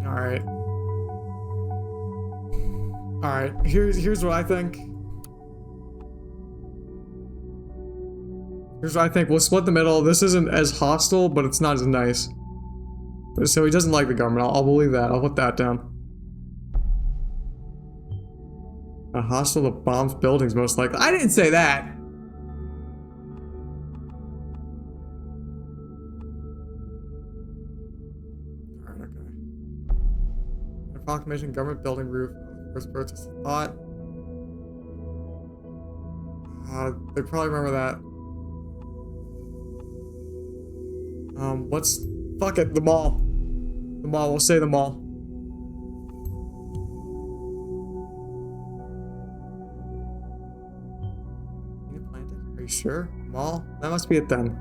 Alright. Alright, here's what I think. Here's what I think. We'll split the middle. This isn't as hostile, but it's not as nice. So he doesn't like the government. I'll believe that. I'll put that down. A hostile that bombs buildings, most likely. I didn't say that! Alright, okay. A proclamation, government building roof. First purchase thought. They probably remember that. Fuck it, the mall. The mall, we'll say the mall. You planted? Are you sure? Mall? That must be it then.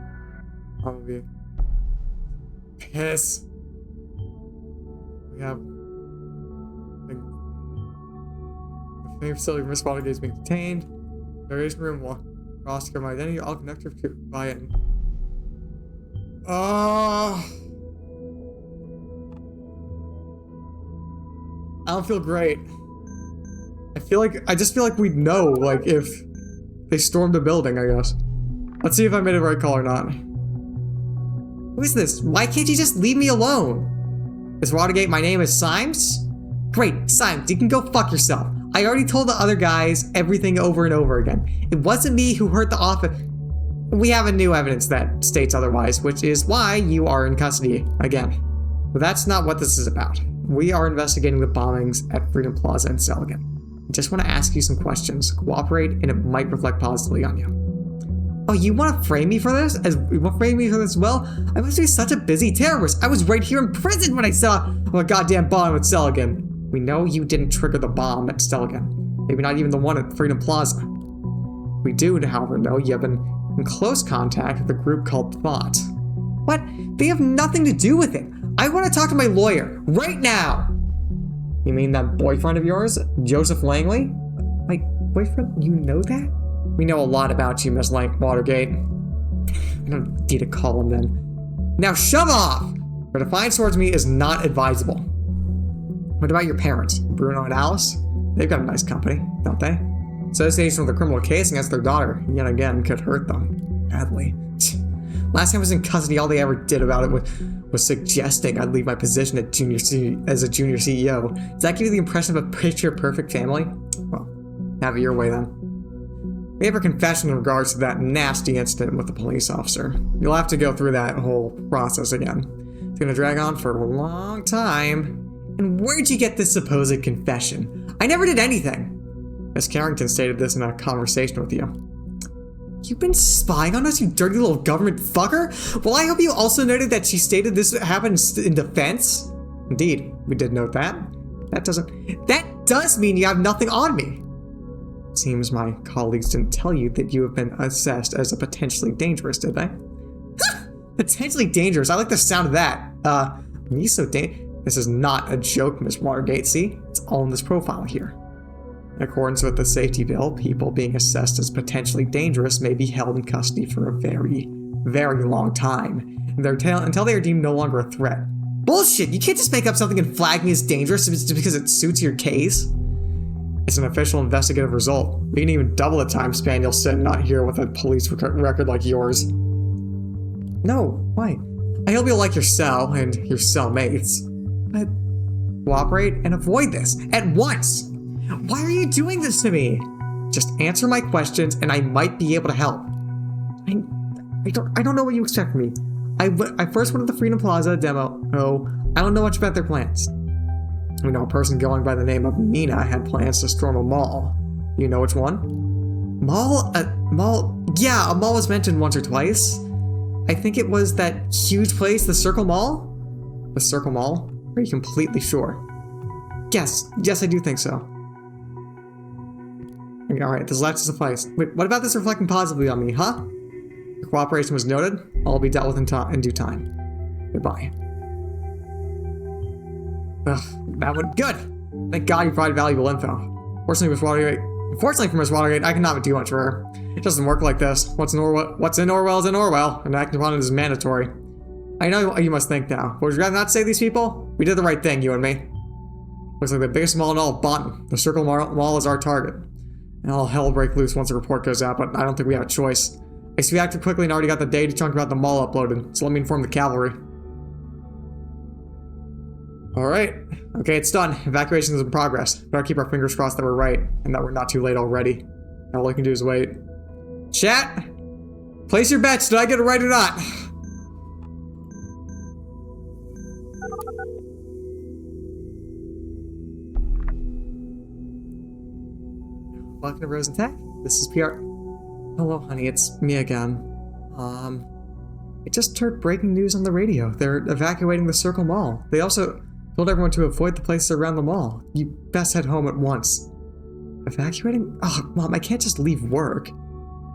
Probably. Piss. We have the main facility from Watergate is being detained. Narration room will roster my identity. All connector by it. I don't feel great. I just feel like we'd know, like, if they stormed the building, I guess. Let's see if I made a right call or not. Who is this? Why can't you just leave me alone? Is Watergate, my name is Symes? Great, Symes, you can go fuck yourself. I already told the other guys everything over and over again. It wasn't me who hurt the office. We have a new evidence that states otherwise, which is why you are in custody again. But that's not what this is about. We are investigating the bombings at Freedom Plaza in Selgan. I just want to ask you some questions. Cooperate, and it might reflect positively on you. Oh, you want to frame me for this? You want to frame me for this? Well, I must be such a busy terrorist. I was right here in prison when I saw a goddamn bomb at Selgan. We know you didn't trigger the bomb at Selgan. Maybe not even the one at Freedom Plaza. We do, however, know you have been in close contact with a group called Thought. What? They have nothing to do with it. I want to talk to my lawyer right now. You mean that boyfriend of yours, Joseph Langley? My boyfriend? You know that? We know a lot about you, Miss Watergate. I don't need to call him then. Now shove off! But defiance towards me is not advisable. What about your parents, Bruno and Alice? They've got a nice company, don't they? Association with a criminal case against their daughter, yet again, could hurt them. Badly. Last time I was in custody, all they ever did about it was suggesting I'd leave my position as a junior CEO. Does that give you the impression of a picture-perfect family? Well, have it your way then. We have a confession in regards to that nasty incident with the police officer. You'll have to go through that whole process again. It's gonna drag on for a long time. And where'd you get this supposed confession? I never did anything. Miss Carrington stated this in a conversation with you. You've been spying on us, you dirty little government fucker? Well, I hope you also noted that she stated this happened in defense. Indeed, we did note that. That does mean you have nothing on me. It seems my colleagues didn't tell you that you have been assessed as a potentially dangerous, did they? Potentially dangerous, I like the sound of that. Me so dangerous. This is not a joke, Miss Watergate, see? It's all in this profile here. In accordance with the safety bill, people being assessed as potentially dangerous may be held in custody for a very, very long time, until they are deemed no longer a threat. Bullshit! You can't just make up something and flag me as dangerous just because it suits your case. It's an official investigative result. We can even double the time span you'll sit and not hear with a police record like yours. No, why? I hope you'll like your cell and your cellmates. But cooperate and avoid this at once. Why are you doing this to me? Just answer my questions and I might be able to help. I don't know what you expect from me. I first went to the Freedom Plaza demo. Oh, I don't know much about their plans. We know a person going by the name of Nina had plans to storm a mall. You know which one? Mall? Yeah, a mall was mentioned once or twice. I think it was that huge place, the Circle Mall? The Circle Mall? Are you completely sure? Yes, I do think so. Alright, this will have to suffice. Wait, what about this reflecting positively on me, huh? Your cooperation was noted. All will be dealt with in due time. Goodbye. Ugh, that went good. Thank God you provided valuable info. Fortunately for Miss Watergate, I cannot do much for her. It doesn't work like this. What's in Orwell is in Orwell, and acting upon it is mandatory. I know what you must think now. Would you rather not save these people? We did the right thing, you and me. Looks like the biggest mall in all of Bonton. The Circle Mall is our target. And all hell will break loose once the report goes out, but I don't think we have a choice. I see we acted quickly and already got the data chunk about the mall uploaded, so let me inform the cavalry. Alright. Okay, it's done. Evacuation is in progress. Better keep our fingers crossed that we're right, and that we're not too late already. Now all we can do is wait. Chat! Place your bets, did I get it right or not? re-awoken of Rosenthal. This is PR. Hello, honey, it's me again. I just heard breaking news on the radio. They're evacuating the Circle Mall. They also told everyone to avoid the places around the mall. You best head home at once. Evacuating? Oh, Mom, I can't just leave work.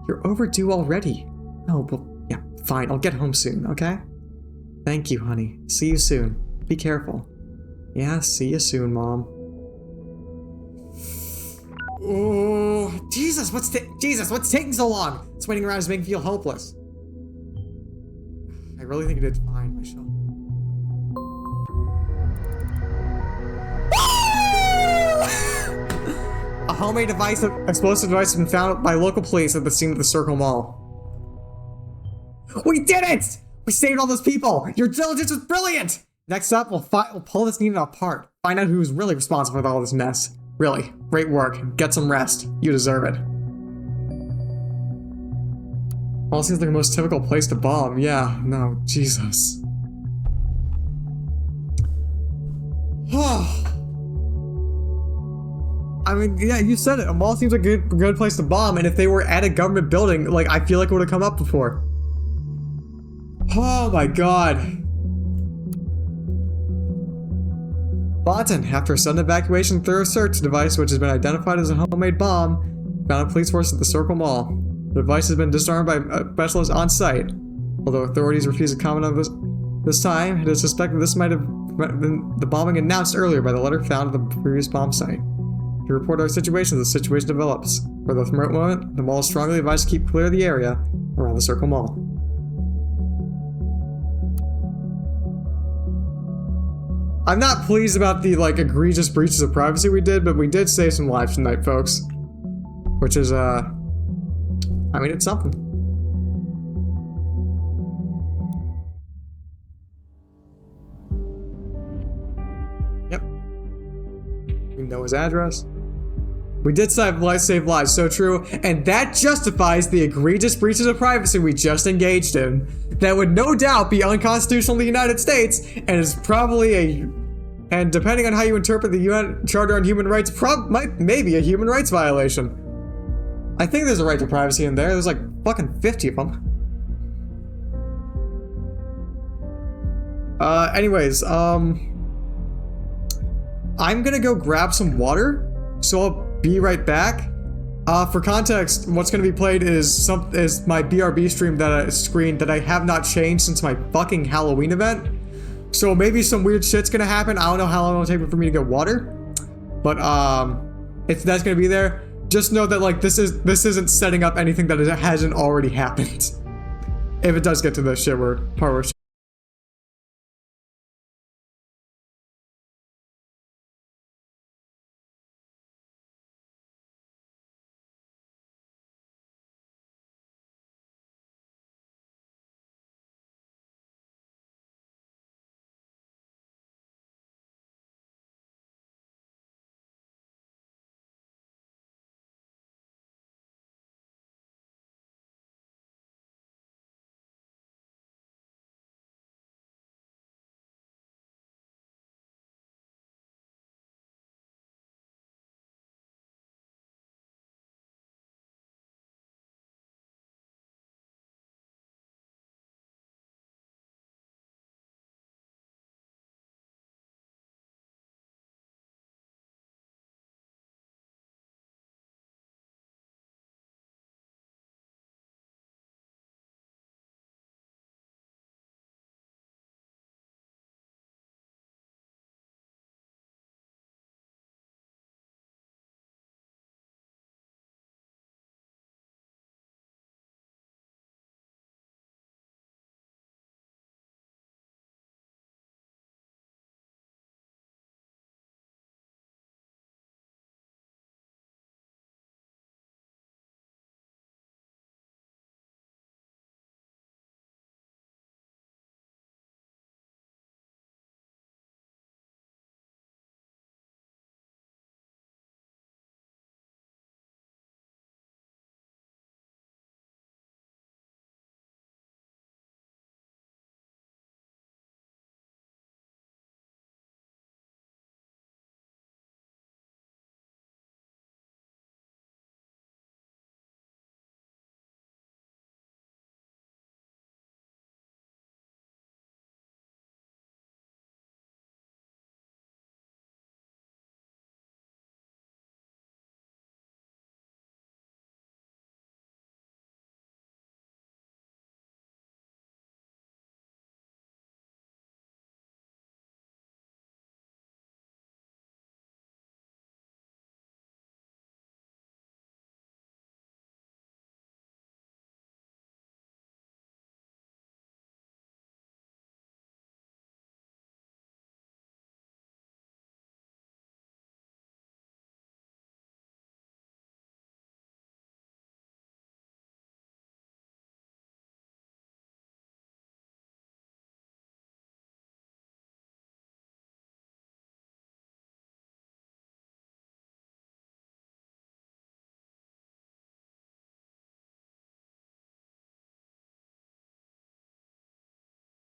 You're overdue already. Oh, well, yeah, fine. I'll get home soon, okay? Thank you, honey. See you soon. Be careful. Yeah, see you soon, Mom. Oh, Jesus, what's taking so long? This waiting around is making me feel hopeless. I really think you did fine, Michelle. A homemade explosive device has been found by local police at the scene of the Circle Mall. We did it! We saved all those people! Your diligence was brilliant! Next up, we'll pull this unit apart. Find out who's really responsible for all this mess. Really, great work. Get some rest. You deserve it. All seems like the most typical place to bomb. Yeah, no, Jesus. I mean, yeah, you said it. A mall seems like a good place to bomb, and if they were at a government building, like, I feel like it would have come up before. Oh my god. Lawton, after a sudden evacuation, thorough search device, which has been identified as a homemade bomb, found a police force at the Circle Mall. The device has been disarmed by specialists on site. Although authorities refuse to comment on this time, it is suspected this might have been the bombing announced earlier by the letter found at the previous bomb site. To report our situation as the situation develops. For the moment, the mall is strongly advised to keep clear of the area around the Circle Mall. I'm not pleased about the, like, egregious breaches of privacy we did, but we did save some lives tonight, folks. Which is, I mean, it's something. Yep. We know his address. We did save lives, so true, and that justifies the egregious breaches of privacy we just engaged in. That would no doubt be unconstitutional in the United States, and is probably and depending on how you interpret the UN Charter on Human Rights, maybe a human rights violation. I think there's a right to privacy in there. There's like fucking 50 of them. Anyways, I'm gonna go grab some water, so I'll be right back. For context, what's gonna be played is my BRB screen that I have not changed since my fucking Halloween event. So maybe some weird shit's gonna happen. I don't know how long it'll take for me to get water, but that's gonna be there. Just know that like this isn't setting up anything that hasn't already happened. If it does get to the shit part where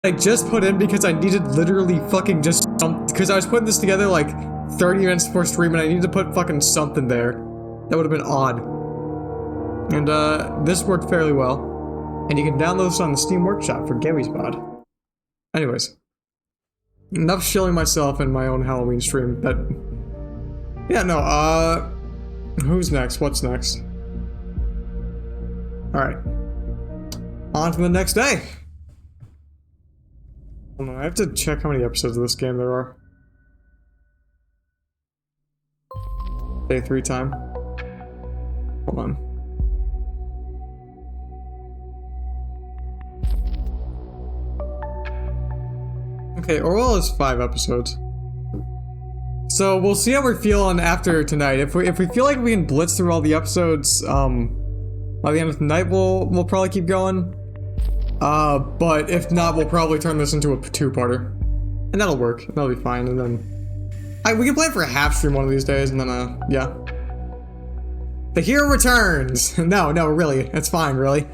I just put in because I needed literally fucking just something, because I was putting this together like 30 minutes before stream and I needed to put fucking something there. That would have been odd. And this worked fairly well. And you can download this on the Steam Workshop for Gary's mod. Anyways. Enough shilling myself in my own Halloween stream, but... Yeah, no, who's next? What's next? Alright. On to the next day! Hold on, I have to check how many episodes of this game there are. Day 3 time. Hold on. Okay, Orwell is 5 episodes. So we'll see how we're feeling after tonight. If we feel like we can blitz through all the episodes by the end of the night, we'll probably keep going. But if not, we'll probably turn this into a 2-parter. And that'll work. That'll be fine. And then we can plan for a half stream one of these days, and then yeah. The hero returns! No, really. It's fine, really.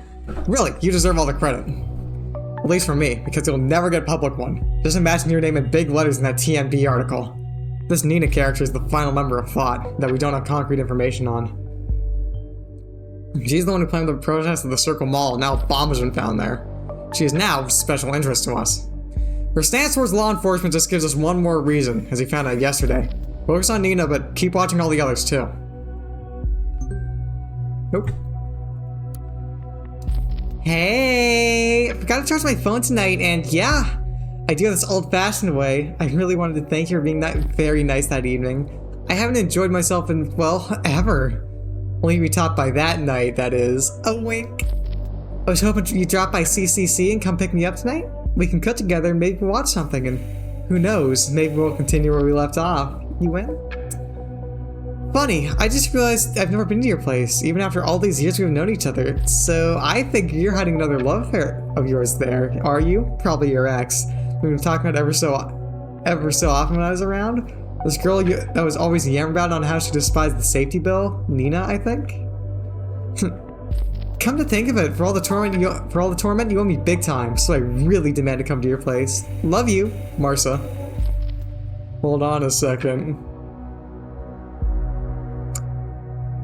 Really, you deserve all the credit. At least from me, because you'll never get a public one. Just imagine your name in big letters in that TMB article. This Nina character is the final member of Thought that we don't have concrete information on. She's the one who planned the protest at the Circle Mall, and now a bomb has been found there. She is now of special interest to us. Her stance towards law enforcement just gives us one more reason, as he found out yesterday. Focus on Nina, but keep watching all the others too. Nope. Hey! I forgot to charge my phone tonight, and yeah, I do this old-fashioned way. I really wanted to thank you for being very nice that evening. I haven't enjoyed myself in, well, ever. Only to be topped by that night, that is. A wink. I was hoping you'd drop by CCC and come pick me up tonight. We can cut together and maybe watch something, and who knows, maybe we'll continue where we left off. You win? Funny, I just realized I've never been to your place, even after all these years we've known each other. So I think you're hiding another love affair of yours there, are you? Probably your ex. We've been talking about ever so often when I was around. This girl that was always yammering about on how she despised the safety bill, Nina, I think. Come to think of it, for all the torment you owe me big time, so I really demand to come to your place. Love you, Marsa. Hold on a second.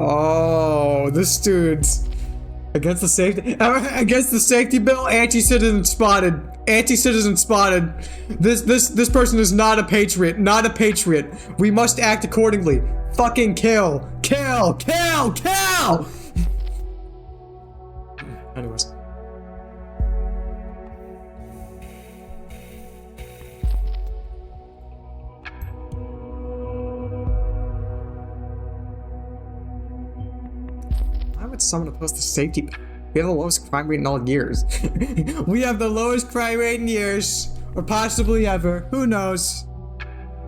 Oh, this dude's against the safety bill. Anti-citizen spotted. Anti-citizen spotted. This person is not a patriot. Not a patriot. We must act accordingly. Fucking kill. Kill. Kill. Kill. Anyways. Why would someone oppose the safety bill? We have the lowest crime rate in all years. We have the lowest crime rate in years. Or possibly ever. Who knows?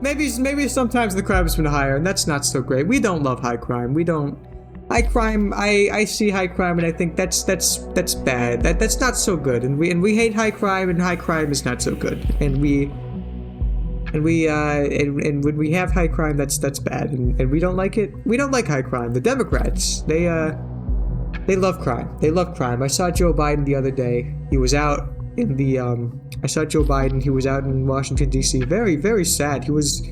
Maybe sometimes the crime has been higher, and that's not so great. We don't love high crime. We don't. High crime, I see high crime and I think that's bad. That's not so good. And we hate high crime, and high crime is not so good. And when we have high crime, that's bad. And we don't like it. We don't like high crime. The Democrats, they love crime. They love crime. I saw Joe Biden the other day. He was out in the I saw Joe Biden. He was out in Washington D.C. Very, very sad. He was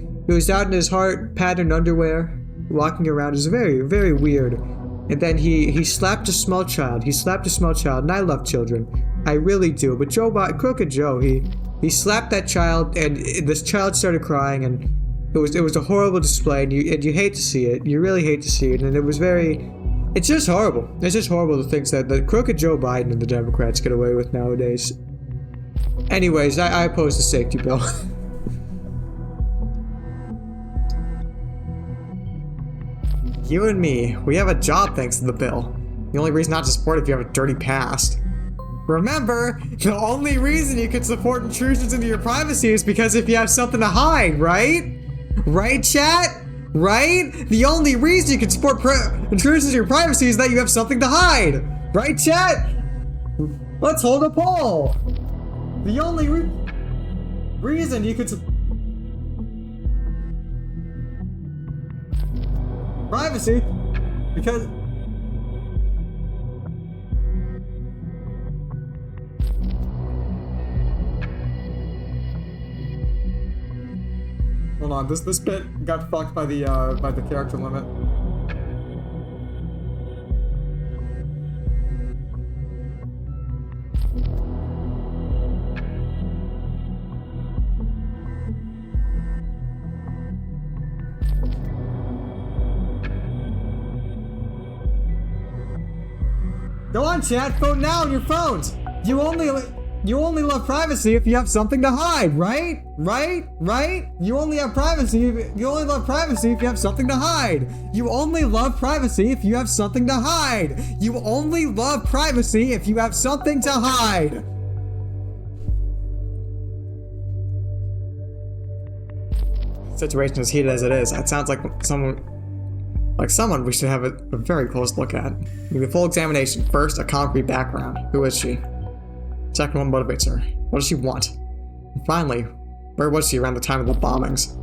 out in his heart patterned underwear, walking around. It was very, very weird. And then he slapped a small child. He slapped a small child, and I love children. I really do. But Joe Biden, Crooked Joe, he slapped that child, and this child started crying, and it was a horrible display, and you hate to see it. You really hate to see it, and it was very. It's just horrible. It's just horrible to think that Crooked Joe Biden and the Democrats get away with nowadays. Anyways, I oppose the safety bill. You and me, we have a job thanks to the bill. The only reason not to support it if you have a dirty past. Remember, the only reason you can support intrusions into your privacy is because if you have something to hide, right? Right, chat? Right? The only reason you can support intrusions into your privacy is that you have something to hide. Right, chat? Let's hold a poll. The only reason you could privacy because Hold on, this bit got fucked by the character limit. Go on, chat. Vote now on your phones. You only love privacy if you have something to hide, right? Right? You only love privacy if you have something to hide. You only love privacy if you have something to hide. You only love privacy if you have something to hide. Situation as heated as it is, it sounds like someone we should have a very close look at. The full examination. First, a concrete background. Who is she? Second, what motivates her? What does she want? And finally, where was she around the time of the bombings?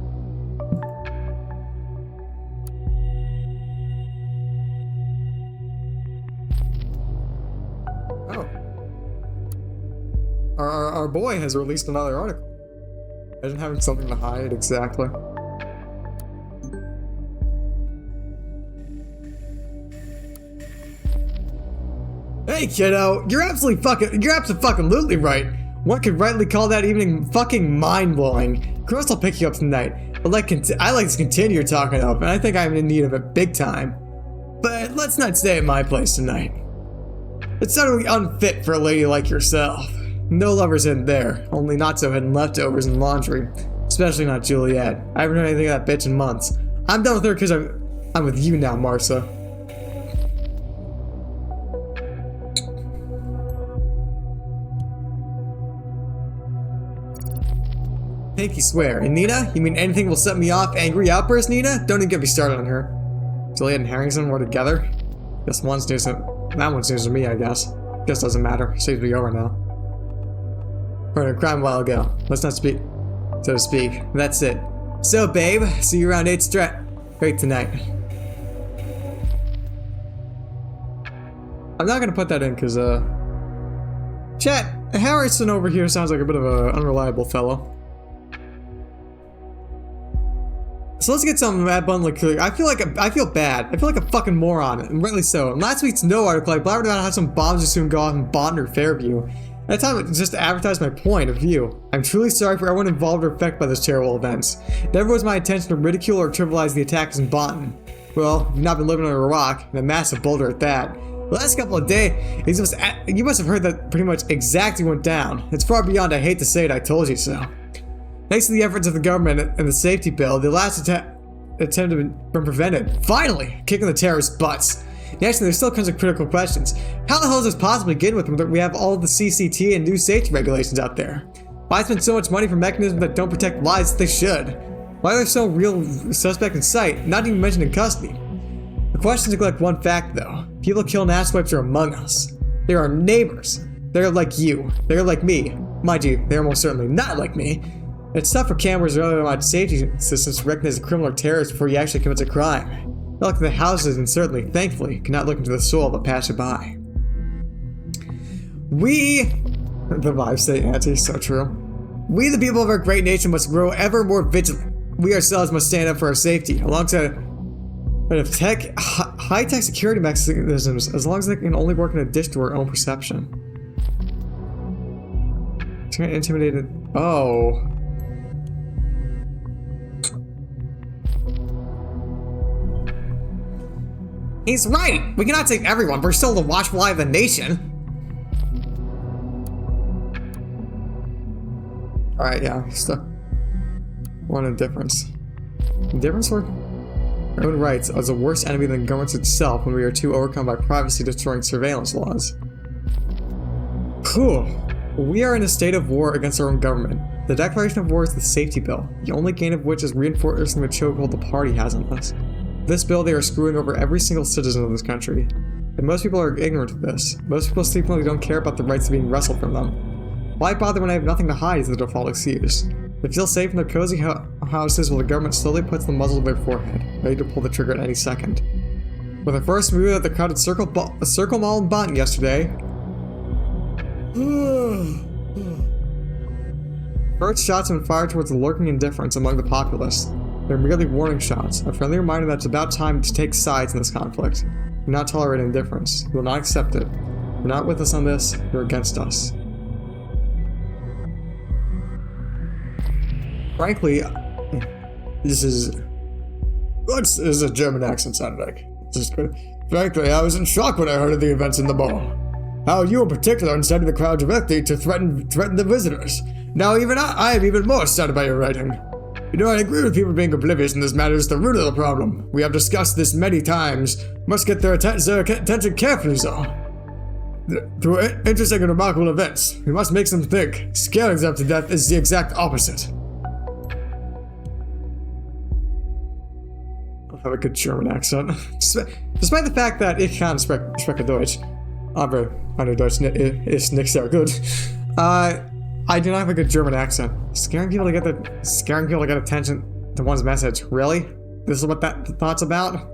Oh. Our boy has released another article. Imagine having something to hide, exactly. Hey kiddo, you're absolutely right. One could rightly call that evening fucking mind-blowing. Of course I'll pick you up tonight. I like this container you're talking of, and I think I'm in need of it big time. But let's not stay at my place tonight. It's utterly unfit for a lady like yourself. No lovers hidden there, only not so hidden leftovers and laundry. Especially not Juliet. I haven't heard anything of that bitch in months. I'm done with her because I'm with you now, Marcia. Pinky swear. And Nina? You mean anything will set me off? Angry outburst, Nina? Don't even get me started on her. Juliet and Harrington were together? Guess one's news to... That one's news to me, I guess. Guess doesn't matter. Seems to be over now. Heard a crime a while ago. Let's not speak, so to speak. That's it. So, babe, see you around 8 straight tonight. I'm not gonna put that in because, chat, Harrison over here sounds like a bit of an unreliable fellow. So let's get something abundantly clear. I feel bad. I feel like a fucking moron, and rightly so. In last week's No article, I blabbered about how some bombs would soon go off in Bonton or Fairview. At the time, it was just to advertise my point of view. I'm truly sorry for everyone involved or affected by those terrible events. It never was my intention to ridicule or trivialize the attacks in Bonton. Well, you've not been living under a rock, and a massive boulder at that. The last couple of days, you must have heard that pretty much exactly went down. It's far beyond I hate to say it, I told you so. Thanks to the efforts of the government and the safety bill, the last attempt had been prevented. Finally! Kicking the terrorists' butts. Naturally, there's still tons of critical questions. How the hell does this possibly begin with when we have all the CCT and new safety regulations out there? Why spend so much money for mechanisms that don't protect lives that they should? Why are there so real suspect in sight, not even mentioned in custody? The questions neglect one fact, though. People killed and asswipes are among us. They are our neighbors. They're like you. They're like me. Mind you, they're most certainly not like me. It's tough for cameras or other safety systems to recognize a criminal or terrorist before he actually commits a crime. They look at the houses and certainly, thankfully, cannot look into the soul of a passerby. The vibes say Auntie, so true. We, the people of our great nation, must grow ever more vigilant. We ourselves must stand up for our safety, alongside high-tech security mechanisms, as long as they can only work in addition to our own perception. Intimidated. Oh. He's right! We cannot save everyone, we're still the watchful eye of the nation! Alright, yeah, still one indifference. Indifference for our own rights as a worse enemy than governments itself when we are too overcome by privacy-destroying surveillance laws. Whew. We are in a state of war against our own government. The declaration of war is the safety bill, the only gain of which is reinforcing the chokehold the party has on us. This bill, they are screwing over every single citizen of this country. And most people are ignorant of this. Most people simply don't care about the rights being wrestled from them. Why bother when I have nothing to hide is the default excuse. They feel safe in their cozy houses while the government slowly puts the muzzle to their forehead, ready to pull the trigger at any second. With the first move at the crowded Circle Mall in Bonton yesterday, First shots have been fired towards the lurking indifference among the populace. They're merely warning shots, a friendly reminder that it's about time to take sides in this conflict. Do not tolerate indifference. We will not accept it. You're not with us on this, you're against us. Frankly, this is a German accent sounded like. Frankly, I was in shock when I heard of the events in the ball. How you in particular incited the crowd directly to threaten the visitors. Now even I am even more stunned by your writing. You know, I agree with people being oblivious in this matter is the root of the problem. We have discussed this many times. Must get their attention carefully, so. Through interesting and remarkable events, we must make them think. Scaring them to death is the exact opposite. I have a good German accent. Despite the fact that ich kann spreche Deutsch, aber meine Deutsch ist nicht sehr gut. I do not have a good German accent. Scaring people to get attention to one's message. Really? This is what that thought's about?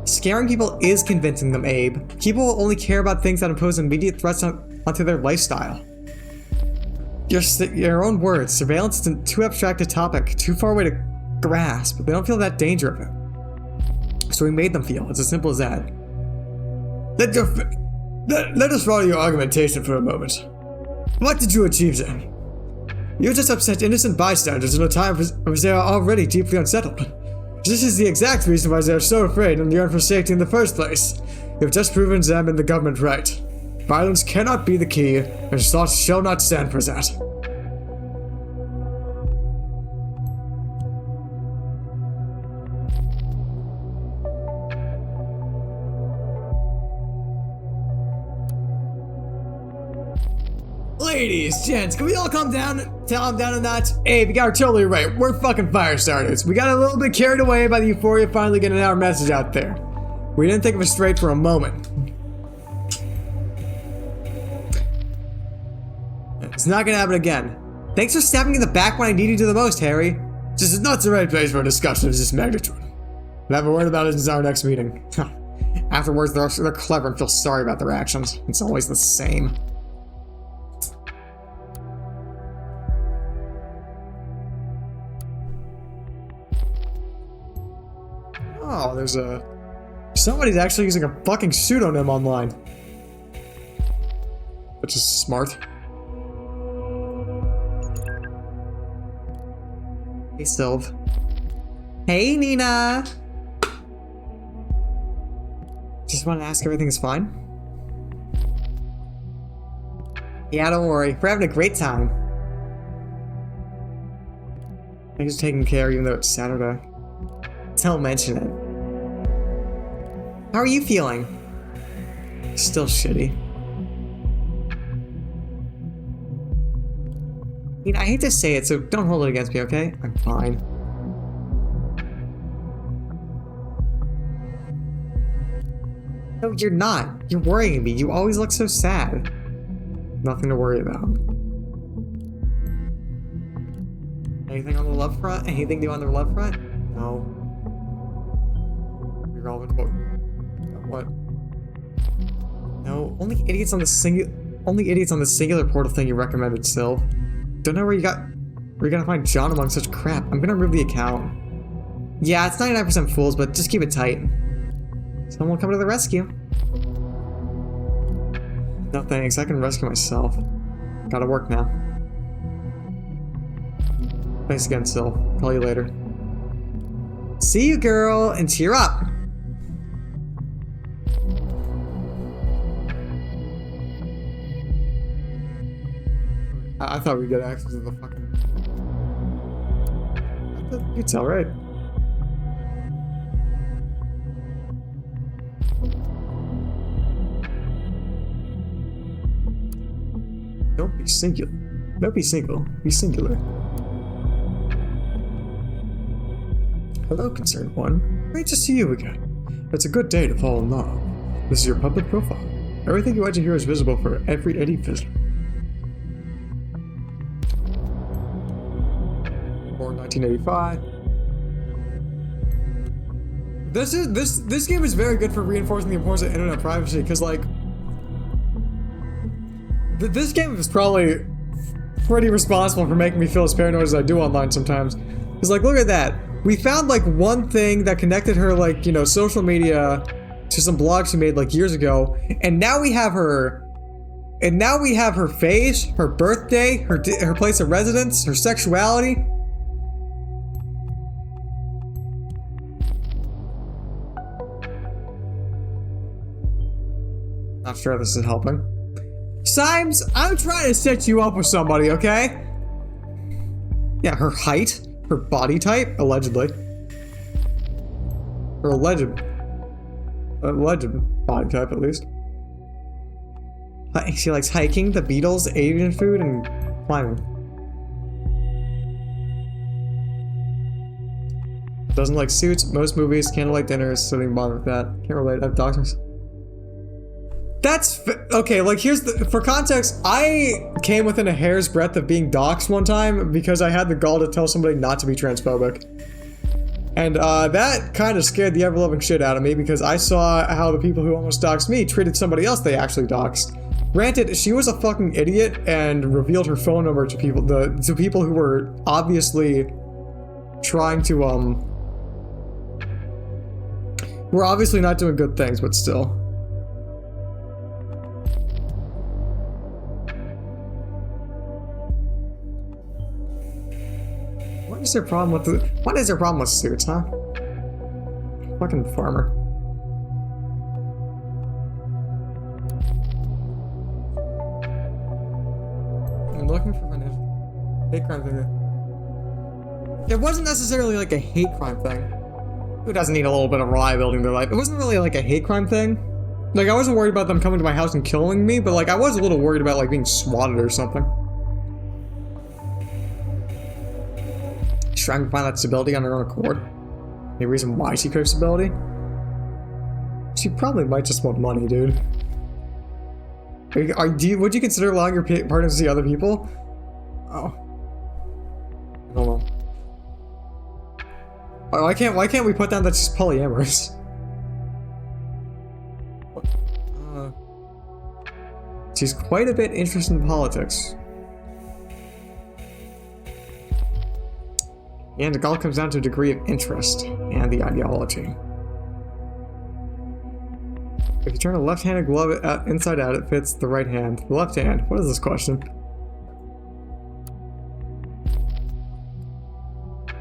Scaring people is convincing them, Abe. People will only care about things that impose immediate threats onto their lifestyle. Your own words, surveillance is a too abstract a topic, too far away to grasp. They don't feel that danger of it. So we made them feel. It's as simple as that. Let us follow your argumentation for a moment. What did you achieve then? You just upset innocent bystanders in a time when they are already deeply unsettled. This is the exact reason why they are so afraid and yearn for safety in the first place. You have just proven them and the government right. Violence cannot be the key, and thoughts shall not stand for that. Ladies, gents, can we all calm down a notch? Hey, we got her totally right. We're fucking fire starters. We got a little bit carried away by the euphoria of finally getting our message out there. We didn't think of it straight for a moment. It's not gonna happen again. Thanks for stabbing me in the back when I needed you the most, Harry. This is not the right place for a discussion of this magnitude. We'll have a word about it in our next meeting. Afterwards, they're clever and feel sorry about their actions. It's always the same. Oh, there's somebody's actually using a fucking pseudonym online. Which is smart. Hey, Sylv. Hey, Nina! Just want to ask if everything's fine? Yeah, don't worry. We're having a great time. Things are taken care of even though it's Saturday. Don't mention it. How are you feeling? Still shitty. I mean, I hate to say it, so don't hold it against me, okay? I'm fine. No, you're not. You're worrying me. You always look so sad. Nothing to worry about. Anything on the love front? Anything new on the love front? No. Irrelevant. What? No. Only idiots on the singular portal thing you recommended, Sil. Don't know where you're gonna find John among such crap. I'm gonna remove the account. Yeah, it's 99% fools, but just keep it tight. Someone will come to the rescue. No thanks, I can rescue myself. Gotta work now. Thanks again, Sil. Call you later. See you, girl, and cheer up! I thought we'd get access to the fucking... It's alright. Don't be singular. Don't be single. Be singular. Hello, concerned one. Great to see you again. It's a good day to fall in love. This is your public profile. Everything you enter here is visible for any visitor. 1985. This game is very good for reinforcing the importance of internet privacy, because like this game is probably pretty responsible for making me feel as paranoid as I do online sometimes. It's like, look at that. We found like one thing that connected her, like, you know, social media to some blog she made like years ago, and now we have her. And now we have her face, her birthday, her place of residence, her sexuality. Not sure this is helping. Symes, I'm trying to set you up with somebody, okay? Yeah, her height, her body type, allegedly. Her alleged body type, at least. She likes hiking, the Beatles, Asian food, and climbing. Doesn't like suits, most movies, candlelight dinners, so didn't bother with that. Can't relate, I have doctors. That's okay, like here's the, for context, I came within a hair's breadth of being doxxed one time because I had the gall to tell somebody not to be transphobic. And that kind of scared the ever-loving shit out of me because I saw how the people who almost doxed me treated somebody else they actually doxed. Granted, she was a fucking idiot and revealed her phone number to people who were obviously trying to were obviously not doing good things, but still. What is their problem with suits, huh? Fucking farmer. I'm looking for a hate crime thing. It wasn't necessarily like a hate crime thing. Who doesn't need a little bit of reliability in their life? It wasn't really like a hate crime thing. Like, I wasn't worried about them coming to my house and killing me, but like, I was a little worried about like being swatted or something. She's trying to find that stability on her own accord. Any reason why she craves stability? She probably might just want money, dude. Would you consider allowing your partner to see other people? Oh. I don't know. Why can't we put down that she's polyamorous? She's quite a bit interested in politics. And it all comes down to a degree of interest and the ideology. If you turn a left-handed glove inside out, it fits the right hand. The left hand. What is this question?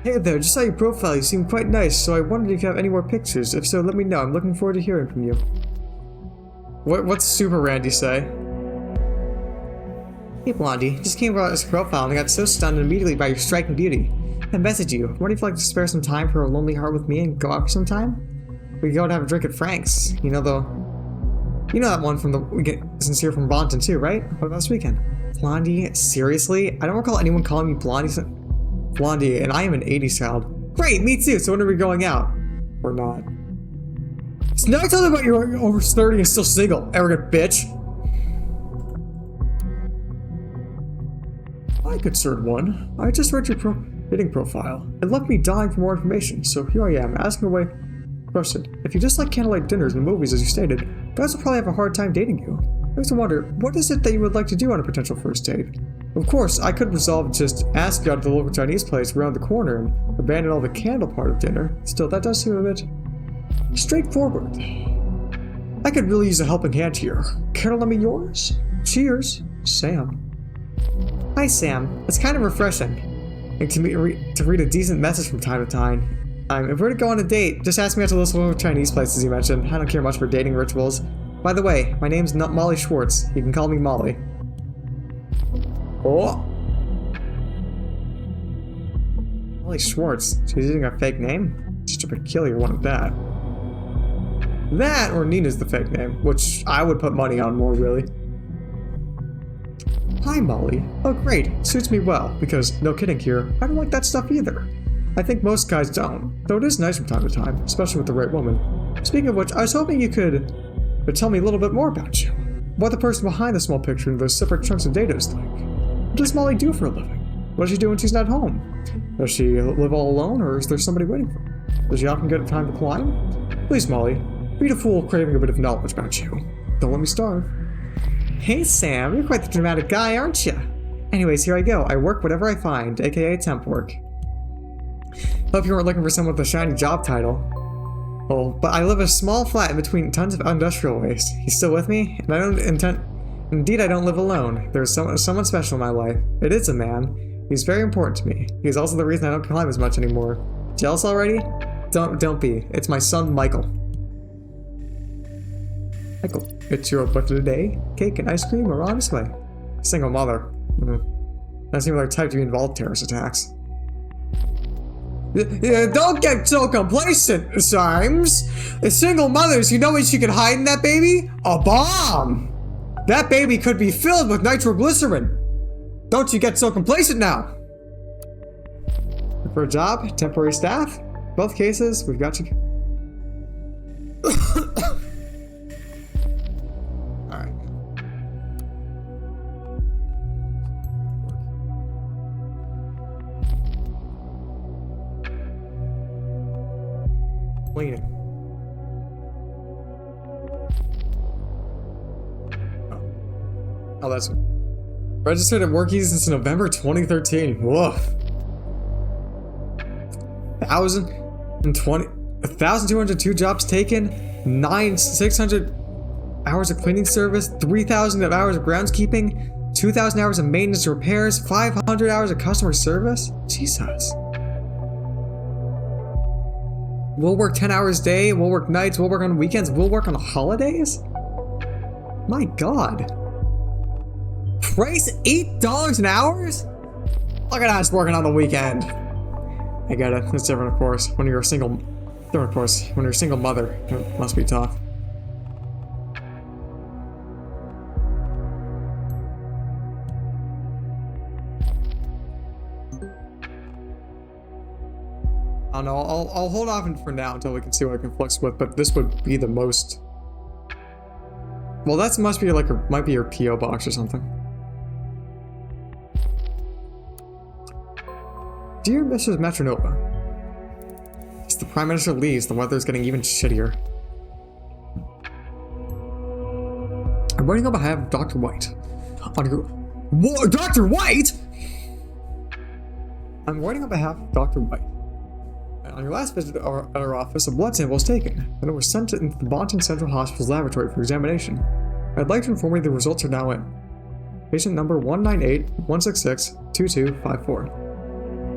Hey there, just saw your profile. You seem quite nice, so I wondered if you have any more pictures. If so, let me know. I'm looking forward to hearing from you. What's Super Randy say? Hey Blondie, just came about this profile and I got so stunned immediately by your striking beauty. I messaged you. What if you'd like to spare some time for a lonely heart with me and go out for some time? We could go and have a drink at Frank's. You know that one from we get Sincere from Bonton too, right? What about this weekend? Blondie? Seriously? I don't recall anyone calling me Blondie, and I am an 80s child. Great, me too. So when are we going out? Or not? So now tell me about you're over 30 and still single, arrogant bitch. Hi, concerned one. I just read your dating profile. It left me dying for more information, so here I am, asking away. Question: if you just like candlelight dinners and movies as you stated, guys will probably have a hard time dating you. I used to wonder, what is it that you would like to do on a potential first date? Of course, I could resolve to just ask you out at the local Chinese place around the corner and abandon all the candle part of dinner. Still, that does seem a bit straightforward. I could really use a helping hand here. Care to lend me yours? Cheers, Sam. Hi, Sam. It's kind of refreshing to read a decent message from time to time. If we're to go on a date, just ask me out to those little Chinese places you mentioned. I don't care much for dating rituals. By the way, my name's not Molly Schwartz. You can call me Molly. Oh! Molly Schwartz. She's using a fake name? Just a peculiar one at that. That or Nina's the fake name, which I would put money on more, really. Hi, Molly. Oh, great. Suits me well, because, no kidding here, I don't like that stuff either. I think most guys don't, though it is nice from time to time, especially with the right woman. Speaking of which, I was hoping you could tell me a little bit more about you. What the person behind the small picture and those separate chunks of data is like. What does Molly do for a living? What does she do when she's not home? Does she live all alone, or is there somebody waiting for her? Does she often get time to climb? Please, Molly, be a fool craving a bit of knowledge about you. Don't let me starve. Hey, Sam, you're quite the dramatic guy, aren't you? Anyways, here I go. I work whatever I find, aka temp work. Hope you weren't looking for someone with a shiny job title. Oh, but I live in a small flat in between tons of industrial waste. He's still with me, and I don't intend... Indeed, I don't live alone. There's someone special in my life. It is a man. He's very important to me. He's also the reason I don't climb as much anymore. Jealous already? Don't be. It's my son, Michael. Michael, it's your birthday today. Cake and ice cream are on its way. Single mother. Doesn't seem like the type to be involved in terrorist attacks. Yeah, don't get so complacent, Symes. As single mothers, you know what you can hide in that baby? A bomb! That baby could be filled with nitroglycerin. Don't you get so complacent now. For a job, temporary staff, both cases, we've got you. Alright. Cleaning. Oh, that's registered at Workies since November 2013. Woof. 1,202 jobs taken, 600 hours of cleaning service, 3,000 hours of groundskeeping, 2,000 hours of maintenance and repairs, 500 hours of customer service. Jesus. We'll work 10 hours a day, we'll work nights, we'll work on weekends, we'll work on holidays? My God. Price $8 an hour? Look at us working on the weekend. I get it. It's different, of course. When you're a single... Different, of course. When you're a single mother, it must be tough. I don't know. I'll hold off for now until we can see what I can flex with, but this would be the most... Well, that must be like might be your P.O. box or something. Dear Mrs. Metronova, as the Prime Minister leaves, the weather is getting even shittier. I'm writing on behalf of Dr. White. What? Dr. White? I'm writing on behalf of Dr. White. On your last visit at our office, a blood sample was taken, and it was sent into the Bonton Central Hospital's laboratory for examination. I'd like to inform you the results are now in. Patient number 198-166-2254.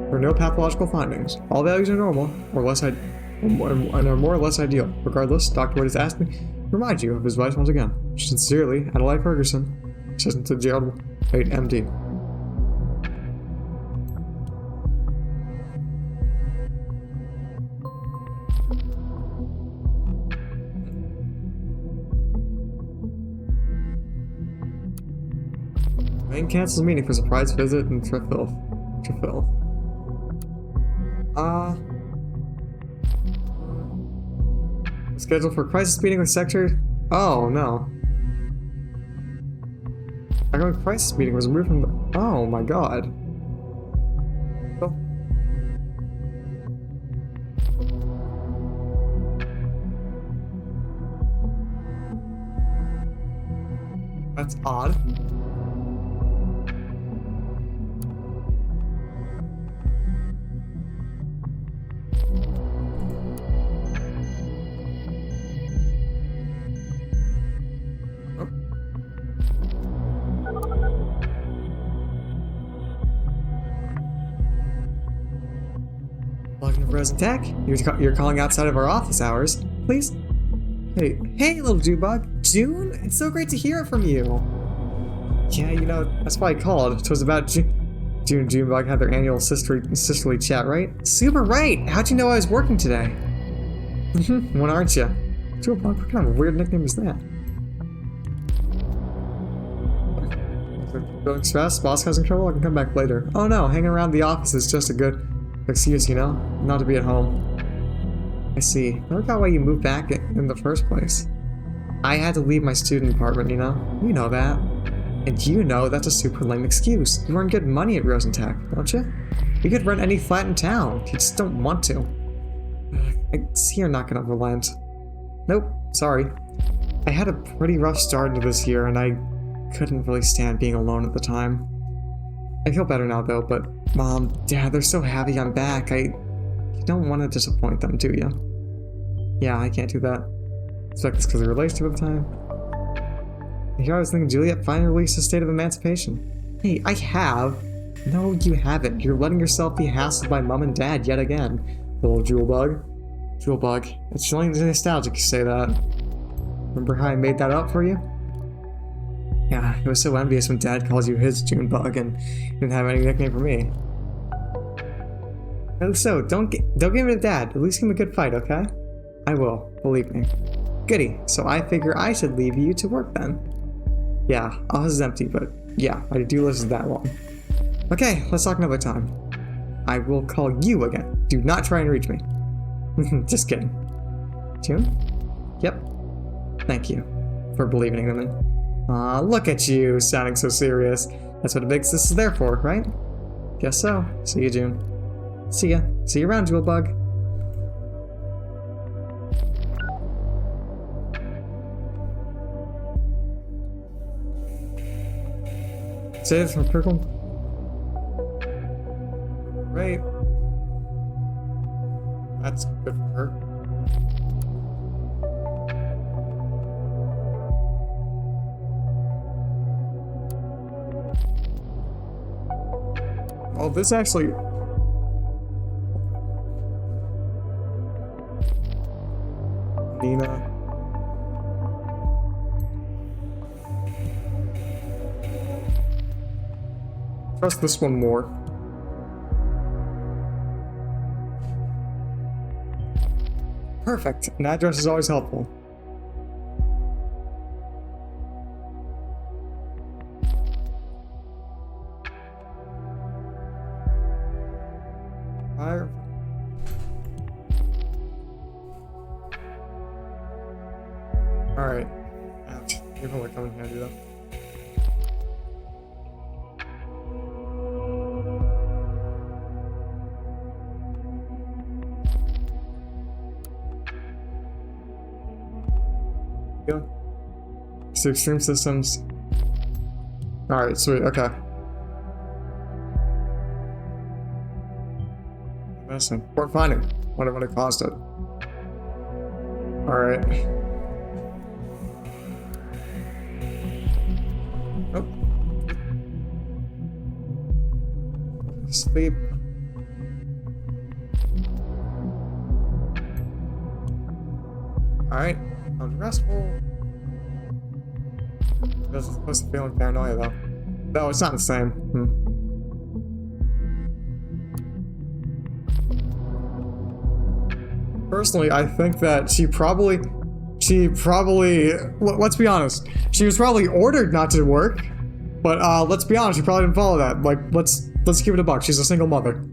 There are no pathological findings. All values are normal, or less and are more or less ideal. Regardless, Dr. White has asked me to remind you of his advice once again. Sincerely, Adelaide Ferguson, Assistant to Gerald White, MD. Main cancels meeting for surprise visit in Trifil. Scheduled for crisis meeting with Secretary. Oh no. Our crisis meeting was removed from the. Oh my God. Oh. That's odd. Tech, you're calling outside of our office hours, please? Hey, little Junebug. June? It's so great to hear it from you. Yeah, you know, that's why I called. It was about June and Junebug had their annual sisterly chat, right? Super right! How'd you know I was working today? When aren't you? Junebug, what kind of weird nickname is that? Feeling stressed? Boss causing trouble? I can come back later. Oh no, hanging around the office is just a good excuse, you know? Not to be at home. I see. Never got why you moved back in the first place. I had to leave my student apartment, you know? You know that. And you know that's a super lame excuse. You earn good money at Rosentech, don't you? You could rent any flat in town. You just don't want to. I see you're not gonna relent. Nope, sorry. I had a pretty rough start into this year, and I couldn't really stand being alone at the time. I feel better now though, but Mom, Dad, they're so happy I'm back. You don't want to disappoint them, do you? Yeah, I can't do that. It's like it's because of the relationship at the time. Here I was thinking Juliet finally released a state of emancipation. Hey, I have. No, you haven't. You're letting yourself be hassled by Mom and Dad yet again. Little jewel bug. Jewel bug. It's showing nostalgic you say that. Remember how I made that up for you? Yeah, it was so envious when Dad calls you his June bug and didn't have any nickname for me. So, don't give it to Dad. At least give him a good fight, okay? I will, believe me. Goody. So I figure I should leave you to work then. Yeah, office is empty, but yeah, I do listen that long. Okay, let's talk another time. I will call you again. Do not try and reach me. Just kidding. June? Yep. Thank you for believing in me. Aw, look at you, sounding so serious. That's what a big sis is there for, right? Guess so. See you, June. See ya. See you around, Jewel Bug. Say this from Pirkle. Right. That's good for her. Oh, this actually... Nina. Trust this one more. Perfect. An address is always helpful. Fire. Alright. Ouch. People are coming here to do that. So extreme systems. Alright, sweet, okay. Medicine. We're finding. Wonder what it caused it. Alright. Oh. Sleep. Alright. Unrestful. That's supposed to feel like paranoia though. No, it's not the same. Personally, I think that she probably, let's be honest, she was probably ordered not to work, but let's be honest, she probably didn't follow that. Like, let's give it a buck. She's a single mother.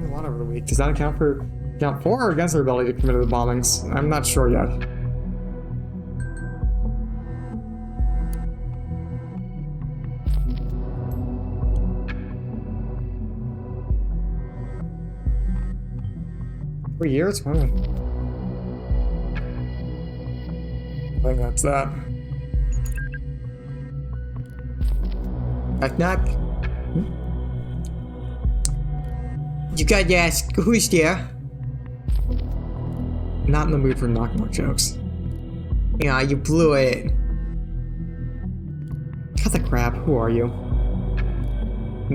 A lot over the week. Does that account for or against her ability to commit the bombings? I'm not sure yet. For years? I think that's that. Knock knock. You gotta ask, who's there? Not in the mood for knock-knock jokes. Yeah, you blew it. Cut the crap, who are you?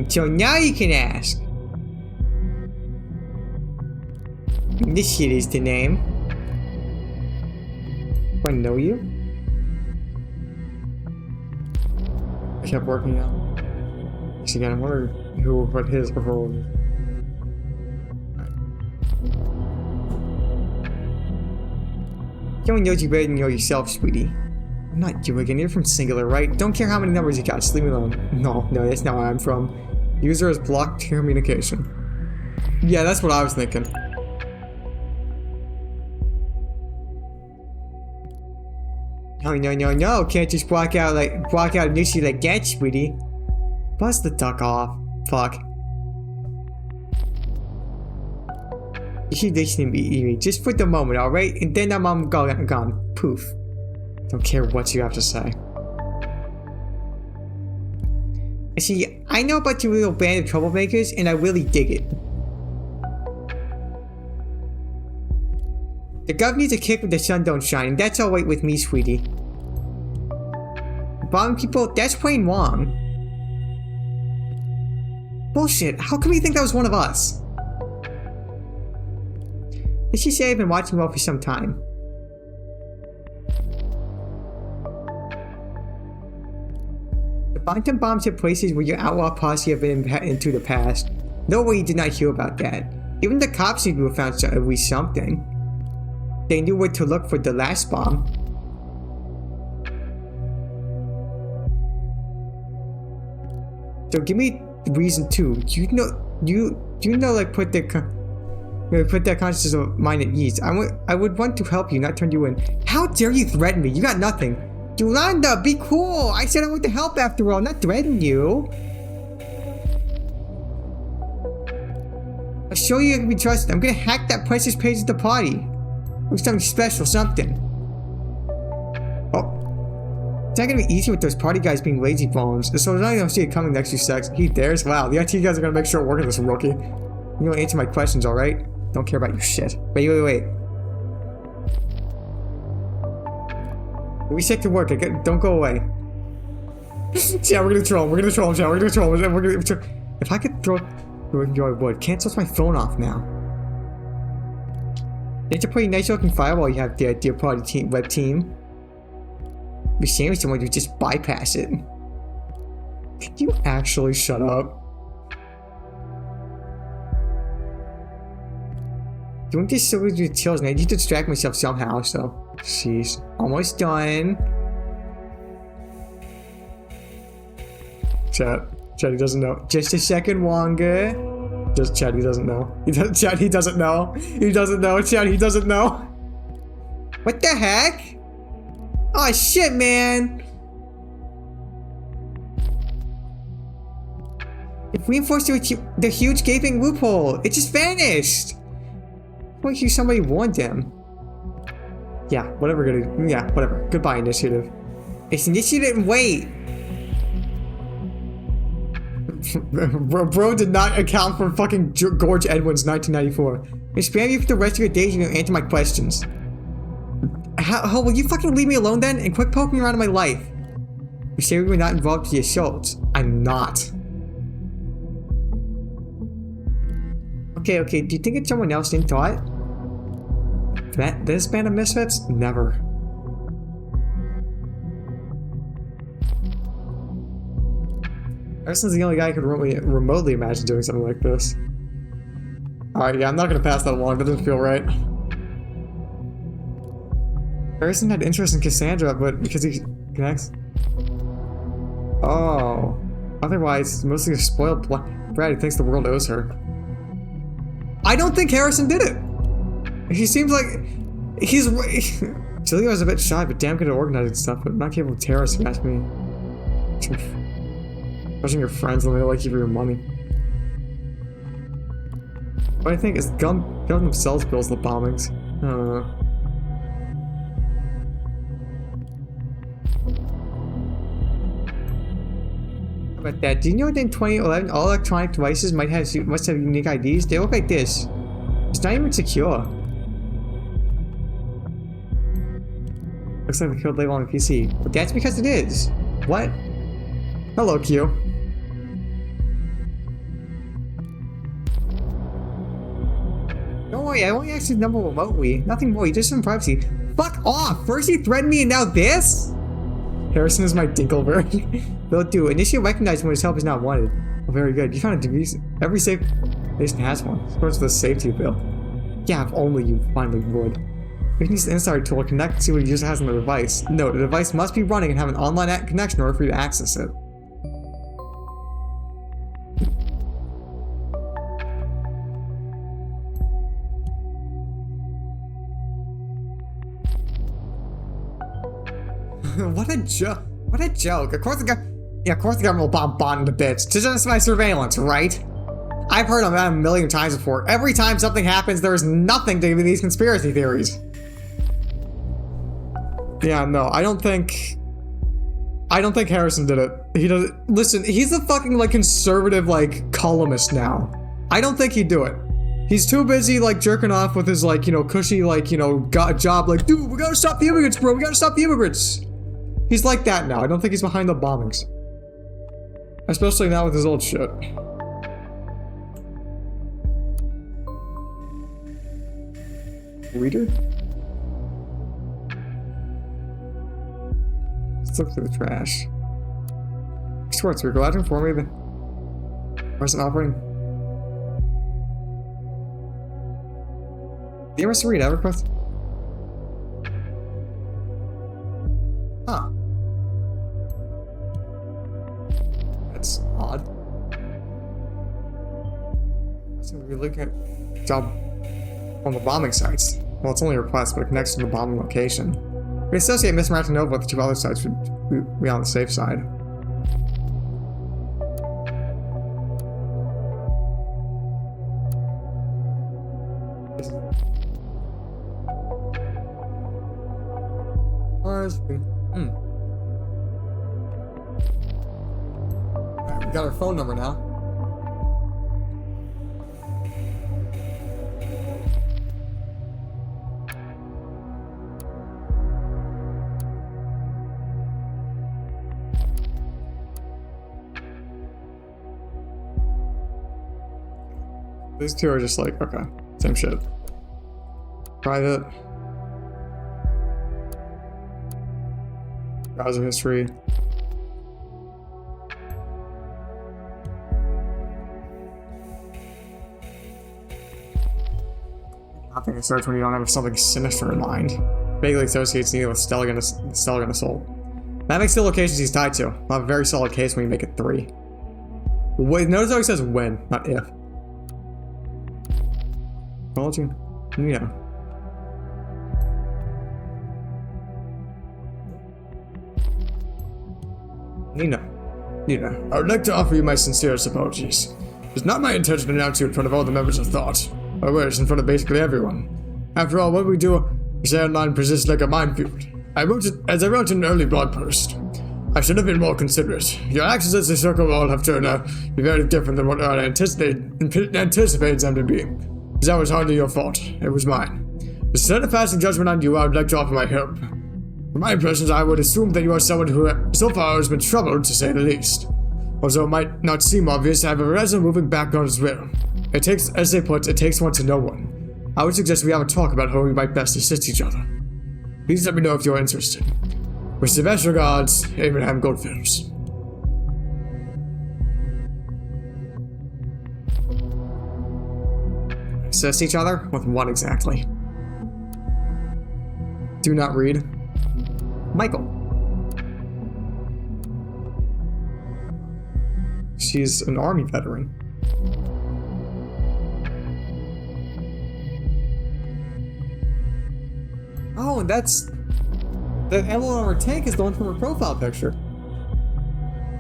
So now you can ask. This shit is the name. Do I know you? I kept working out. Actually, again, I wonder what his or her was. No one knows you better than you know yourself, sweetie. I'm not you again. You're from Singular, right? Don't care how many numbers you got. Just leave me alone. No, that's not where I'm from. User has blocked communication. Yeah, that's what I was thinking. No. Can't just block out an issue like that, sweetie. Bust the duck off. Fuck. You should listen to me just for the moment, alright? And then I'm gone. Poof. Don't care what you have to say. See, I know about you little band of troublemakers, and I really dig it. The gov needs a kick when the sun don't shine, and that's alright with me, sweetie. Bombing people, that's plain wrong. Bullshit, how come you think that was one of us? Let's just say I've been watching well for some time. The Bantam bombs hit places where your outlaw posse have been into the past. No way you did not hear about that. Even the cops seem to have found at least something. They knew where to look for the last bomb. So give me reason too. Do you know like put that consciousness of mine at ease. I would want to help you, not turn you in. How dare you threaten me? You got nothing. Yolanda, be cool. I said I want to help after all, not threaten you. I'll show you I can be trusted. I'm gonna hack that precious page at the party. Or something special, something. Oh. It's not gonna be easy with those party guys being lazy bones. So I don't see it coming next few seconds. He dares? Wow, the IT guys are gonna make sure we're working this rookie. You don't answer my questions, alright? Don't care about your shit. Wait. We stick to work. Don't go away. Yeah, we're gonna troll him. We're gonna troll him. If I could throw I would. Can't switch my phone off now. It's a pretty nice looking firewall you have there, dear party team, web team. Be shame if someone would just bypass it. Can you actually shut up? Doing this so with your chills, and I need to distract myself somehow, so. Jeez. Almost done. Chat, he doesn't know. Just a second longer. Just Chad, he doesn't know. Chad, he doesn't know. Chad, he doesn't know. What the heck? Oh shit, man. If we enforced the huge gaping loophole, it just vanished. Like somebody warned them. Yeah, whatever. Whatever. Goodbye, initiative. It's initiative and wait. Bro did not account for fucking Gorge Edwin's 1994. I spam you for the rest of your days and you'll answer my questions. How will you fucking leave me alone then and quit poking around in my life? You say we were not involved in the assault. I'm not. Okay, do you think it's someone else in thought? This band of misfits? Never. Harrison's the only guy who could remotely imagine doing something like this. Alright, yeah, I'm not gonna pass that along. That doesn't feel right. Harrison had interest in Cassandra, but because he connects. Oh. Otherwise, mostly a spoiled brat who thinks the world owes her. I don't think Harrison did it! He seems like he's. Julia was a bit shy, but damn good at organizing stuff, but not capable of terrorists, if you ask me. Pushing your friends when they like you for your money. What I think is gun themselves builds the bombings. I don't know. How about that? Do you know that in 2011 all electronic devices must have unique IDs? They look like this. It's not even secure. Looks like the code label on the PC. But that's because it is. What? Hello, Q. Don't worry, I only access the number remotely. Nothing more, just some privacy. Fuck off! First he threatened me and now this? Harrison is my Dinkleberg. Will do. Initially recognize when his help is not wanted. Oh, very good. You found a device. Every safe nation has one. Supports the safety bill. Yeah, if only you finally would. We can use the insider tool to connect and see what the user has on the device. Note, the device must be running and have an online connection in order for you to access it. What a joke. What a joke. Of course the government will bomb Bond into bits. To justify surveillance, right? I've heard of that a million times before. Every time something happens, there is nothing to these conspiracy theories. Yeah, no, I don't think I don't think Harrison did it. He does. Listen, he's a fucking like conservative like columnist now. I don't think he'd do it. He's too busy like jerking off with his like, you know, cushy like, you know, job like, dude, we gotta stop the immigrants, bro. We gotta stop the immigrants. He's like that now. I don't think he's behind the bombings. Especially now with his old shit. Reader? Let's look through the trash. Schwartz, we're glad to inform you that wasn't operating. Do you ever read EverQuest? Huh. That's odd. So we're looking at job on the bombing sites. Well, it's only a request, but it connects to the bombing location. We associate Miss Martinova with the two other sites to be on the safe side. Alright, we got our phone number now. These two are just like, okay, same shit. Private. Browser history. Nothing starts when you don't have something sinister in mind. Vaguely associates Neil with Stellar assault. That makes the locations he's tied to. I'll have a very solid case when you make it 3. Wait, notice how he says when, not if. Told you. Yeah. Nina, I would like to offer you my sincerest apologies. It's not my intention to announce you in front of all the members of Thought, or worse, in front of basically everyone. After all, what we do, we say online persists like a minefield. As I wrote in an early blog post, I should have been more considerate. Your actions as a circle all have turned out to be very different than what I anticipated them to be. That was hardly your fault. It was mine. Instead of passing judgment on you, I would like to offer my help. From my impressions, I would assume that you are someone who so far has been troubled, to say the least. Although it might not seem obvious, I have a rather moving background as well. It takes, as they put, it takes one to know one. I would suggest we have a talk about how we might best assist each other. Please let me know if you're interested. With the best regards, Abraham Goldfields. Assist each other? With what exactly? Do not read. Michael. She's an army veteran. Oh, and that's... The emblem on her tank is the one from her profile picture.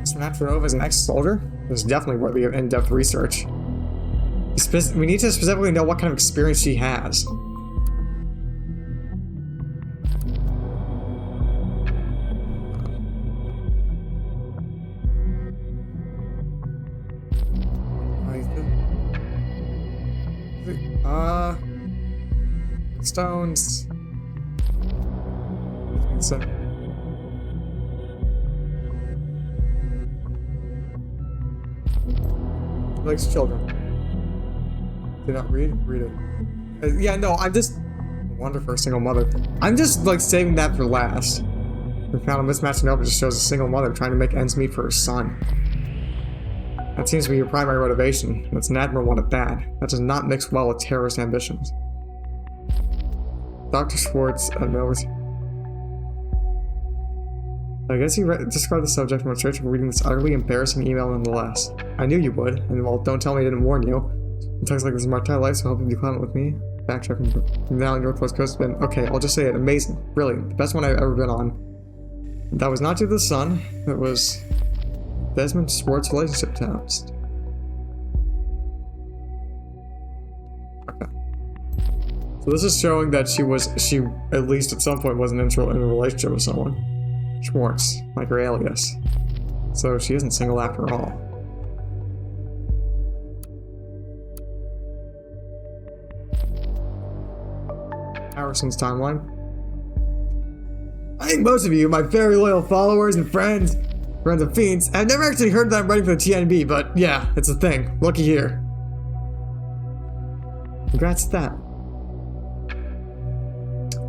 Smatronova is an ex-soldier? This is definitely worthy of in-depth research. We need to specifically know what kind of experience she has. Stones. So. Likes children. Do not read? Read it. Yeah, no, I'm just... Wonder for a single mother. I'm just, like, saving that for last. We found a mismatch in just shows a single mother trying to make ends meet for her son. That seems to be your primary motivation, and it's an admirable one at that. That does not mix well with terrorist ambitions. Dr. Schwartz at Miller's. I guess you described the subject from a straight from reading this utterly embarrassing email nonetheless. I knew you would, and well, don't tell me I didn't warn you. It talks like this is my entire life, so hoping you comment with me. Backtrack from now on Northwest Coast has been, okay, I'll just say it, amazing, brilliant, the best one I've ever been on. That was not due to the sun, it was Desmond Schwartz relationship test. Okay. So this is showing that she at least at some point, was in a relationship with someone. Schwartz, like her alias. So she isn't single after all. Harrison's timeline. I think most of you, my very loyal followers and friends of Fiends, have never actually heard that I'm running for the TNB, but yeah, it's a thing. Looky here. Congrats to that.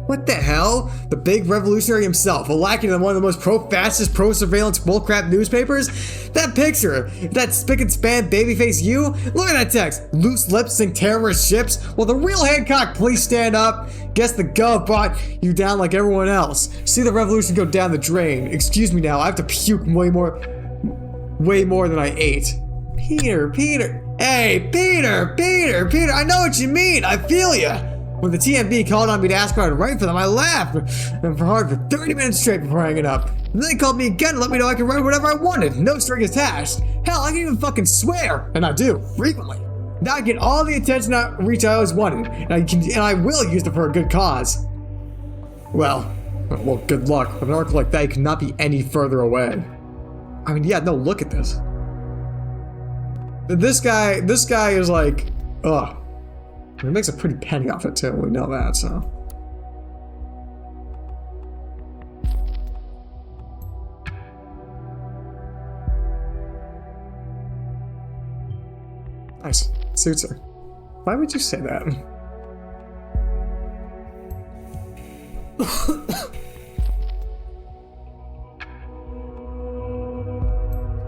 What the hell? The big revolutionary himself, lacking in one of the most pro-fascist, pro-surveillance bullcrap newspapers? That picture, that spick and span babyface you? Look at that text. Loose lips sink terrorist ships? Well, the real Hancock, please stand up. Guess the gov brought you down like everyone else. See the revolution go down the drain. Excuse me now, I have to puke way more than I ate. Peter. Hey, Peter, I know what you mean. I feel ya. When the TMB called on me to ask if I'd write for them, I laughed and for hard for 30 minutes straight before hanging up. And then they called me again and let me know I could write whatever I wanted, no string attached. Hell, I can even fucking swear, and I do, frequently. Now I get all the attention outreach I always wanted, and I will use it for a good cause. Well, good luck. With an article like that, you cannot be any further away. I mean, yeah, no, look at this. This guy is like, ugh. He makes a pretty penny off it too, we know that, so. Nice. Suits her. Why would you say that?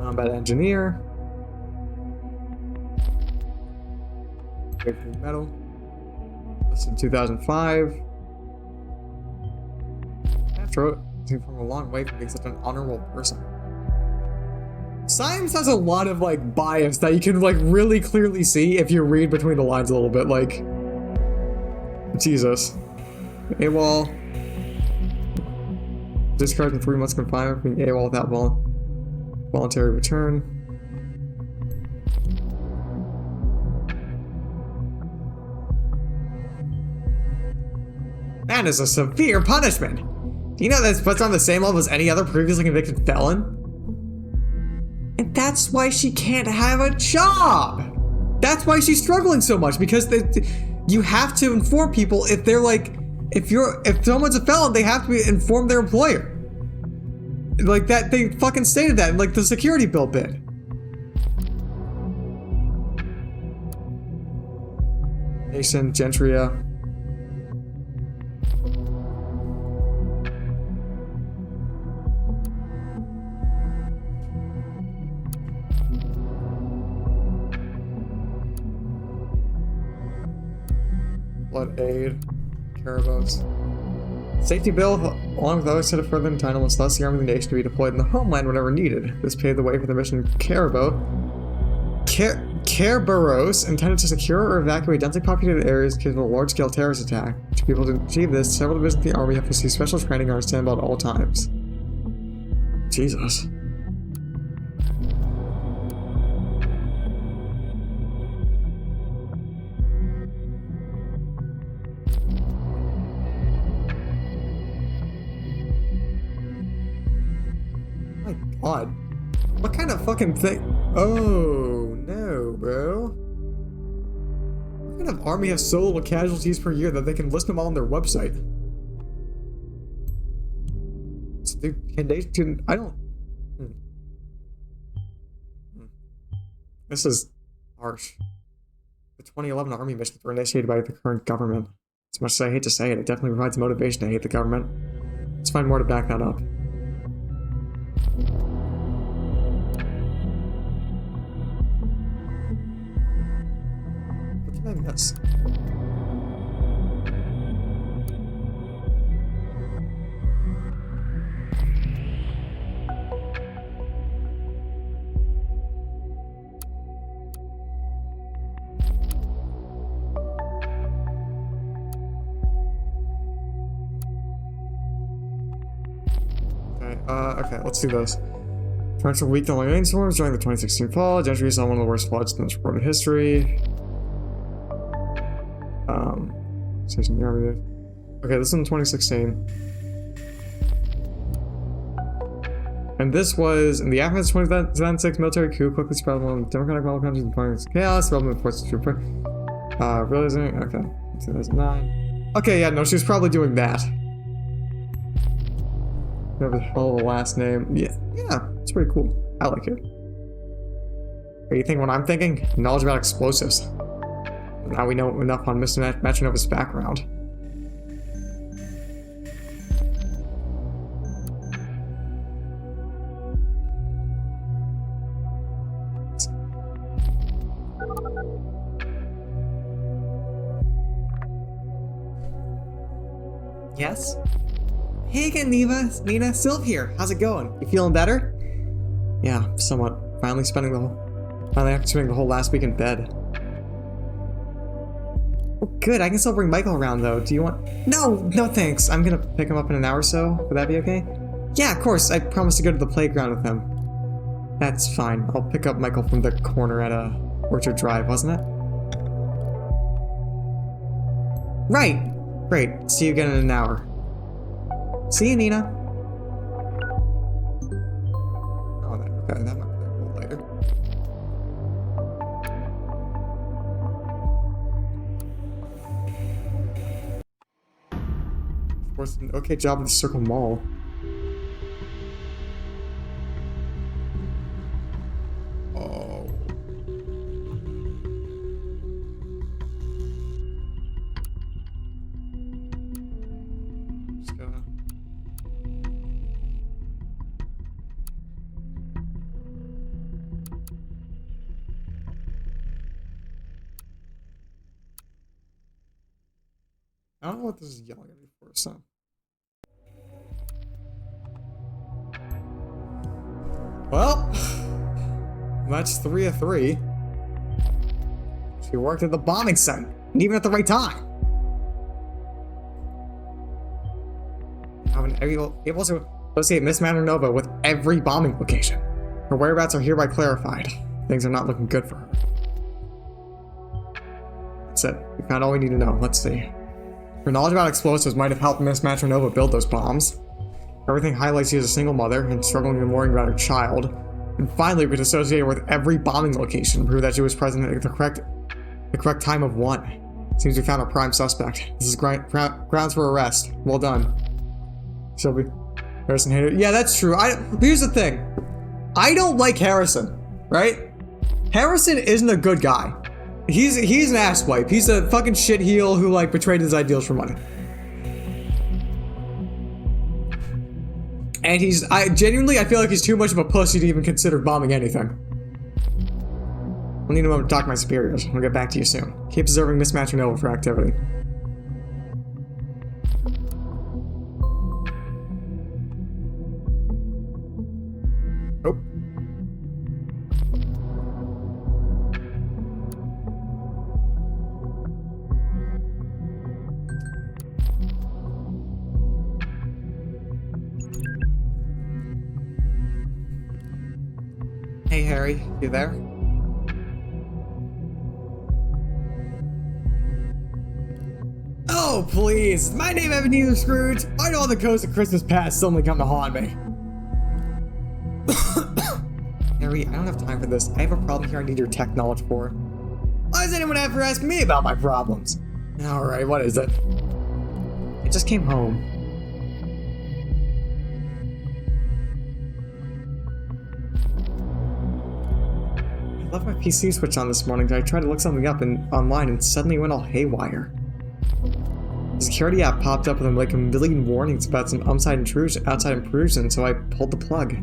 Combat engineer. Metal. This in 2005. After it, from a long way from being such an honorable person. Science has a lot of like bias that you can like really clearly see if you read between the lines a little bit. Like, Jesus. AWOL. Discharged in 3 months confinement, being AWOL without voluntary return. That is a severe punishment. Do you know that puts her on the same level as any other previously convicted felon? And that's why she can't have a job. That's why she's struggling so much, because you have to inform people if they're like, if someone's a felon, they have to inform their employer. Like that, they fucking stated that in like the security bill bid. Nation, Gentria. Blood aid, Carabos. Safety bill, along with other set of further entitlements, thus the army of the nation to be deployed in the homeland whenever needed. This paved the way for the mission Kerberos, intended to secure or evacuate densely populated areas capable of a large-scale terrorist attack. To be able to achieve this, several divisions of the army have received special training and are on standby at all times. Jesus. God. What kind of fucking thing? Oh, no, bro. What kind of army has so little casualties per year that they can list them all on their website? So I don't... This is harsh. The 2011 army missions were initiated by the current government. As much as I hate to say it, it definitely provides motivation to hate the government. Let's find more to back that up. What did I miss? Okay, let's do this. Torrential weak to rainstorms during the 2016 fall. Gentry saw one of the worst floods in recorded history. Okay, this is in 2016. And this was in the aftermath of 2006 military coup, quickly spread among democratic model countries and parties. Chaos, relevant forces to realizing, okay, 2009. Okay, yeah, no, she was probably doing that. Whatever the hell the last name. Yeah, it's pretty cool. I like it. Are you thinking what I'm thinking? Knowledge about explosives. Now we know enough on Mr. Matronova's background. Yes? Hey again, Nina, Sylv here. How's it going? You feeling better? Yeah, somewhat. Finally after spending the whole last week in bed. Oh, good. I can still bring Michael around, though. Do you want... No thanks. I'm gonna pick him up in an hour or so. Would that be okay? Yeah, of course. I promised to go to the playground with him. That's fine. I'll pick up Michael from the corner at Orchard Drive, wasn't it? Right. Great. See you again in an hour. See you, Nina. Oh, okay, that might be a little later. Of course, an okay job in the Circle Mall. Oh. Just gonna... I don't know what this is yelling at me for, so. Well, that's 3 of 3. She worked at the bombing site, and even at the right time. I'm able to associate Miss Maternova with every bombing location. Her whereabouts are hereby clarified. Things are not looking good for her. That's it. We found all we need to know. Let's see. Her knowledge about explosives might have helped Miss Maternova build those bombs. Everything highlights she is a single mother and struggling and worrying about her child. And finally, we could associate her with every bombing location and prove that she was present at the correct time of one. Seems we found a prime suspect. This is grounds for arrest. Well done. Sylvie. Harrison hated it. Yeah, that's true. Here's the thing. I don't like Harrison, right? Harrison isn't a good guy. He's an asswipe. He's a fucking shitheel who like betrayed his ideals for money. And I genuinely feel like he's too much of a pussy to even consider bombing anything. I'll need a moment to talk to my superiors. I'll get back to you soon. Keep observing Miss Maternova for activity. Oh. Hey, Harry, you there? Oh, please. My name Ebenezer Scrooge. I know all the ghosts of Christmas past suddenly come to haunt me. Harry, I don't have time for this. I have a problem here I need your tech knowledge for. Why does anyone ever ask me about my problems? Alright, what is it? I just came home. I left my PC switch on this morning. I tried to look something up online and suddenly it went all haywire. The security app popped up with like a million warnings about some outside intrusion, so I pulled the plug.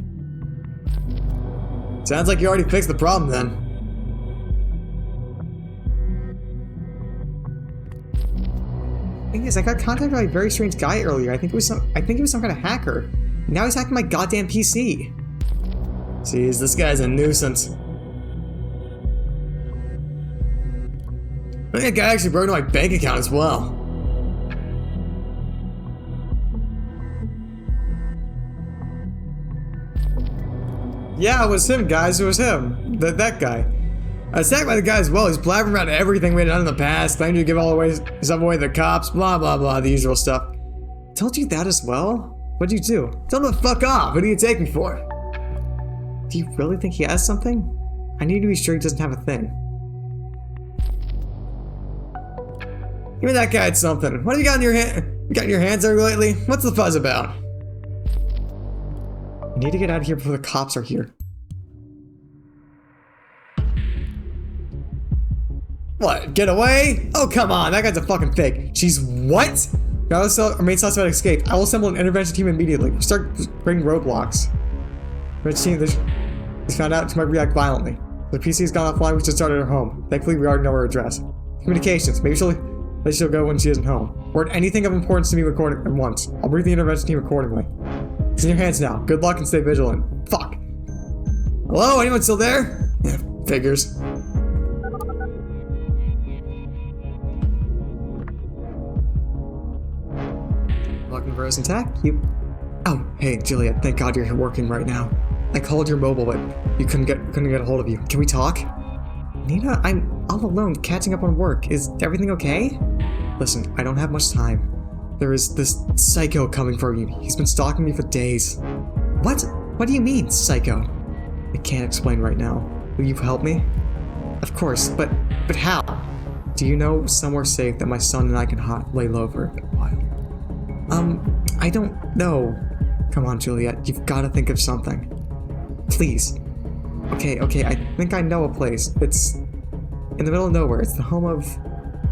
Sounds like you already fixed the problem then. Thing is, I got contacted by a very strange guy earlier. I think he was some kind of hacker. Now he's hacking my goddamn PC. Jeez, this guy's a nuisance. I think that guy actually broke into my bank account as well. Yeah, it was him, guys. It was him. That guy. I was attacked by the guy as well. He's blabbering about everything we had done in the past, claiming to give all stuff away to the cops, blah, blah, blah, the usual stuff. Told you that as well? What'd you do? Tell him to fuck off. What do you take me for? Do you really think he has something? I need to be sure he doesn't have a thing. Give me that guy something. What have you got in your hand? You got in your hands there lately? What's the fuzz about? I need to get out of here before the cops are here. What? Get away? Oh, come on. That guy's a fucking fake. She's what? Our main suspect escaped. I will assemble an intervention team immediately. Start bringing roadblocks. Intervention team is found out she might react violently. The PC has gone offline. We just started her home. Thankfully, we already know her address. Communications. Maybe she'll go when she isn't home. Or anything of importance to me recording at once. I'll brief the intervention team accordingly. It's in your hands now. Good luck and stay vigilant. Fuck. Hello? Anyone still there? Yeah, figures. Locking Rose intact. Oh, hey, Juliet. Thank God you're working right now. I called your mobile, but you couldn't get a hold of you. Can we talk? Nina, I'm all alone, catching up on work. Is everything okay? Listen, I don't have much time. There is this psycho coming for you. He's been stalking me for days. What? What do you mean, psycho? I can't explain right now. Will you help me? Of course, but how? Do you know somewhere safe that my son and I can lay low for a while? I don't know. Come on, Juliet, you've got to think of something. Please. Okay, I think I know a place. It's in the middle of nowhere. It's the home of...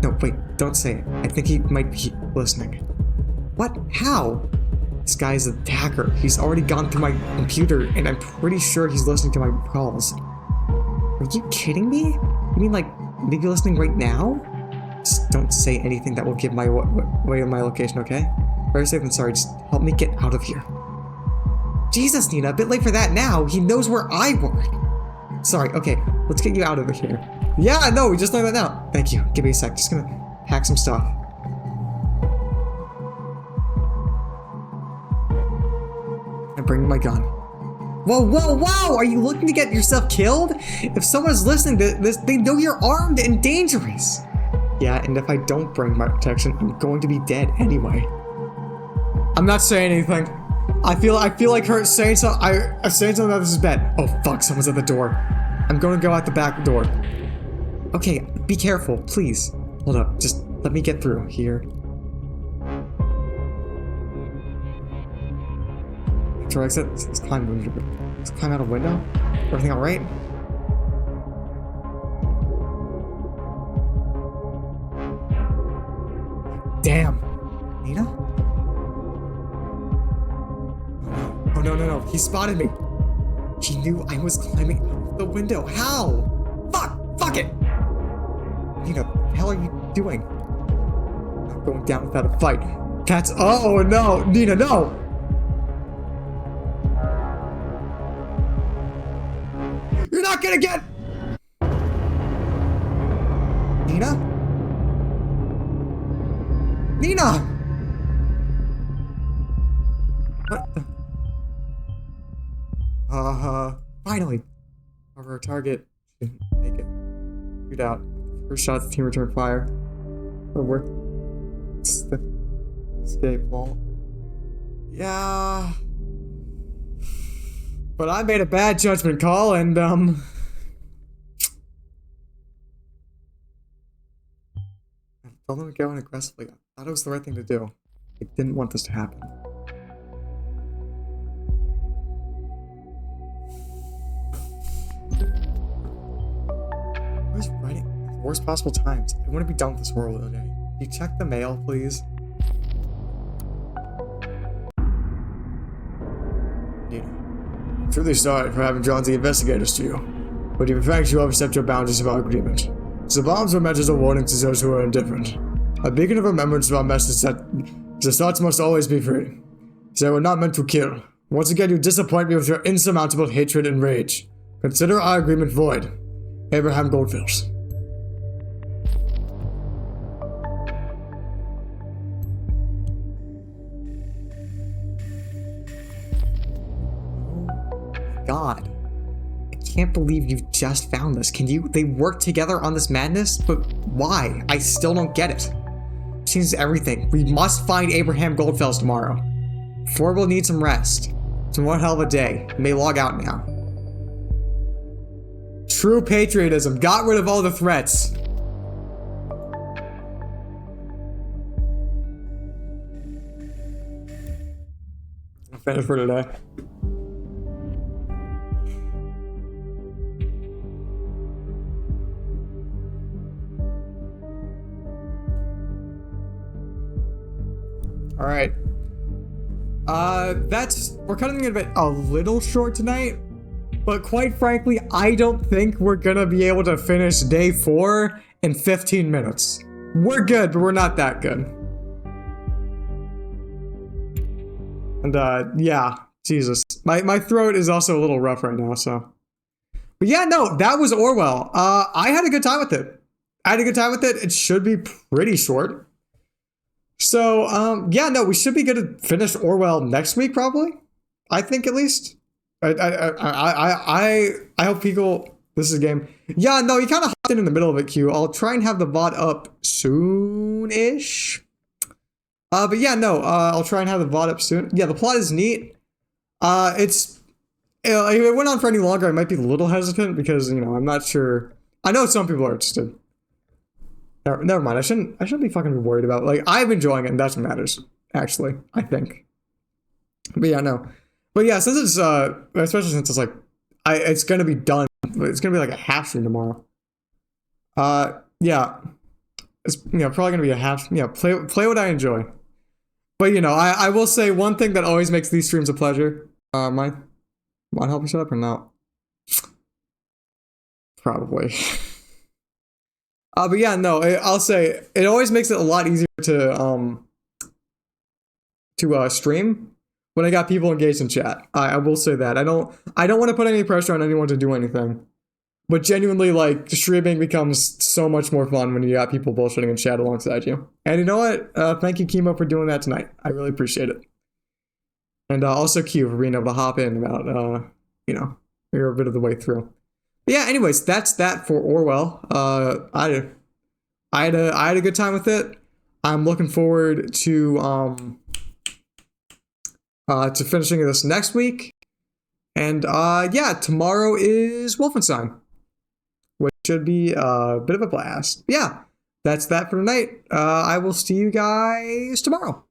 No, wait, don't say it. I think he might be listening. What? How? This guy's a hacker. He's already gone through my computer, and I'm pretty sure he's listening to my calls. Are you kidding me? You mean like, maybe listening right now? Just don't say anything that will give my away my location, okay? Very safe and sorry, just help me get out of here. Jesus, Nina, a bit late for that now. He knows where I work. Sorry, okay, let's get you out of here. Yeah, no, we just learned that now. Thank you, give me a sec, just gonna hack some stuff. I'm bringing my gun. Whoa, are you looking to get yourself killed? If someone's listening to this, they know you're armed and dangerous. Yeah, and if I don't bring my protection, I'm going to be dead anyway. I'm not saying anything. I feel like her saying something. I'm saying something about this is bad. Oh fuck, someone's at the door. I'm gonna go out the back door. Okay, be careful, please. Hold up, just let me get through here. After exit, let's climb out a window. Everything all right? Damn, Nina? Oh no, he spotted me. He knew I was climbing out of the window. How? Fuck it! Nina, what the hell are you doing? I'm not going down without a fight. Cats, oh no, Nina, no! You're not gonna get... Nina? Nina! What the... Finally! However, our target didn't make it. Shoot out. First shot, the team returned fire. But we're... It's the escape vault. Yeah... But I made a bad judgment call, and, I told them to go in aggressively. I thought it was the right thing to do. I didn't want this to happen. I was writing at the worst possible times. I want to be done with this horrible day. Can you check the mail, please? Yeah. I'm truly sorry for having drawn the investigators to you, but in fact you overstepped your boundaries of our agreement. The bombs were meant as a warning to those who are indifferent. A beacon of remembrance of our message that the thoughts must always be free. They were not meant to kill. Once again you disappoint me with your insurmountable hatred and rage. Consider our agreement void. Abraham Goldfields. God. I can't believe you've just found this. They work together on this madness? But why? I still don't get it. Changes everything. We must find Abraham Goldfields tomorrow. Ford will need some rest. It's one hell of a day. You may log out now. True patriotism. Got rid of all the threats. I'm finished for today. All right. We're cutting it a little short tonight, but quite frankly, I don't think we're gonna be able to finish day 4 in 15 minutes. We're good, but we're not that good. And yeah, Jesus. My throat is also a little rough right now, so. But yeah, no, that was Orwell. I had a good time with it. It should be pretty short. So, yeah, no, we should be good to finish Orwell next week, probably. I think, at least. I hope people. This is a game. Yeah, no, you kind of hopped in the middle of it, Q. I'll try and have the VOD up soon-ish. But yeah, no, I'll try and have the VOD up soon. Yeah, the plot is neat. If it went on for any longer, I might be a little hesitant because, you know, I'm not sure. I know some people are interested. Never mind. I shouldn't be fucking worried about it. Like, I'm enjoying it, and that's what matters. Actually, I think. But yeah, no. But yeah, since it's especially since it's like, it's gonna be done. It's gonna be like a half stream tomorrow. Yeah, it's probably gonna be a half. Yeah, play what I enjoy. But you know, I will say one thing that always makes these streams a pleasure. Mine, want to help me shut up or not? Probably. But yeah, no, I'll say it always makes it a lot easier to stream when I got people engaged in chat. I will say that. I don't want to put any pressure on anyone to do anything. But genuinely, like, streaming becomes so much more fun when you got people bullshitting in chat alongside you. And you know what? Thank you, Chemo, for doing that tonight. I really appreciate it. And also Q for being able to hop in about, you're a bit of the way through. But yeah, anyways, that's that for Orwell. I had a good time with it. I'm looking forward to finishing this next week. And yeah, tomorrow is Wolfenstein, which should be a bit of a blast. Yeah, that's that for tonight. I will see you guys tomorrow.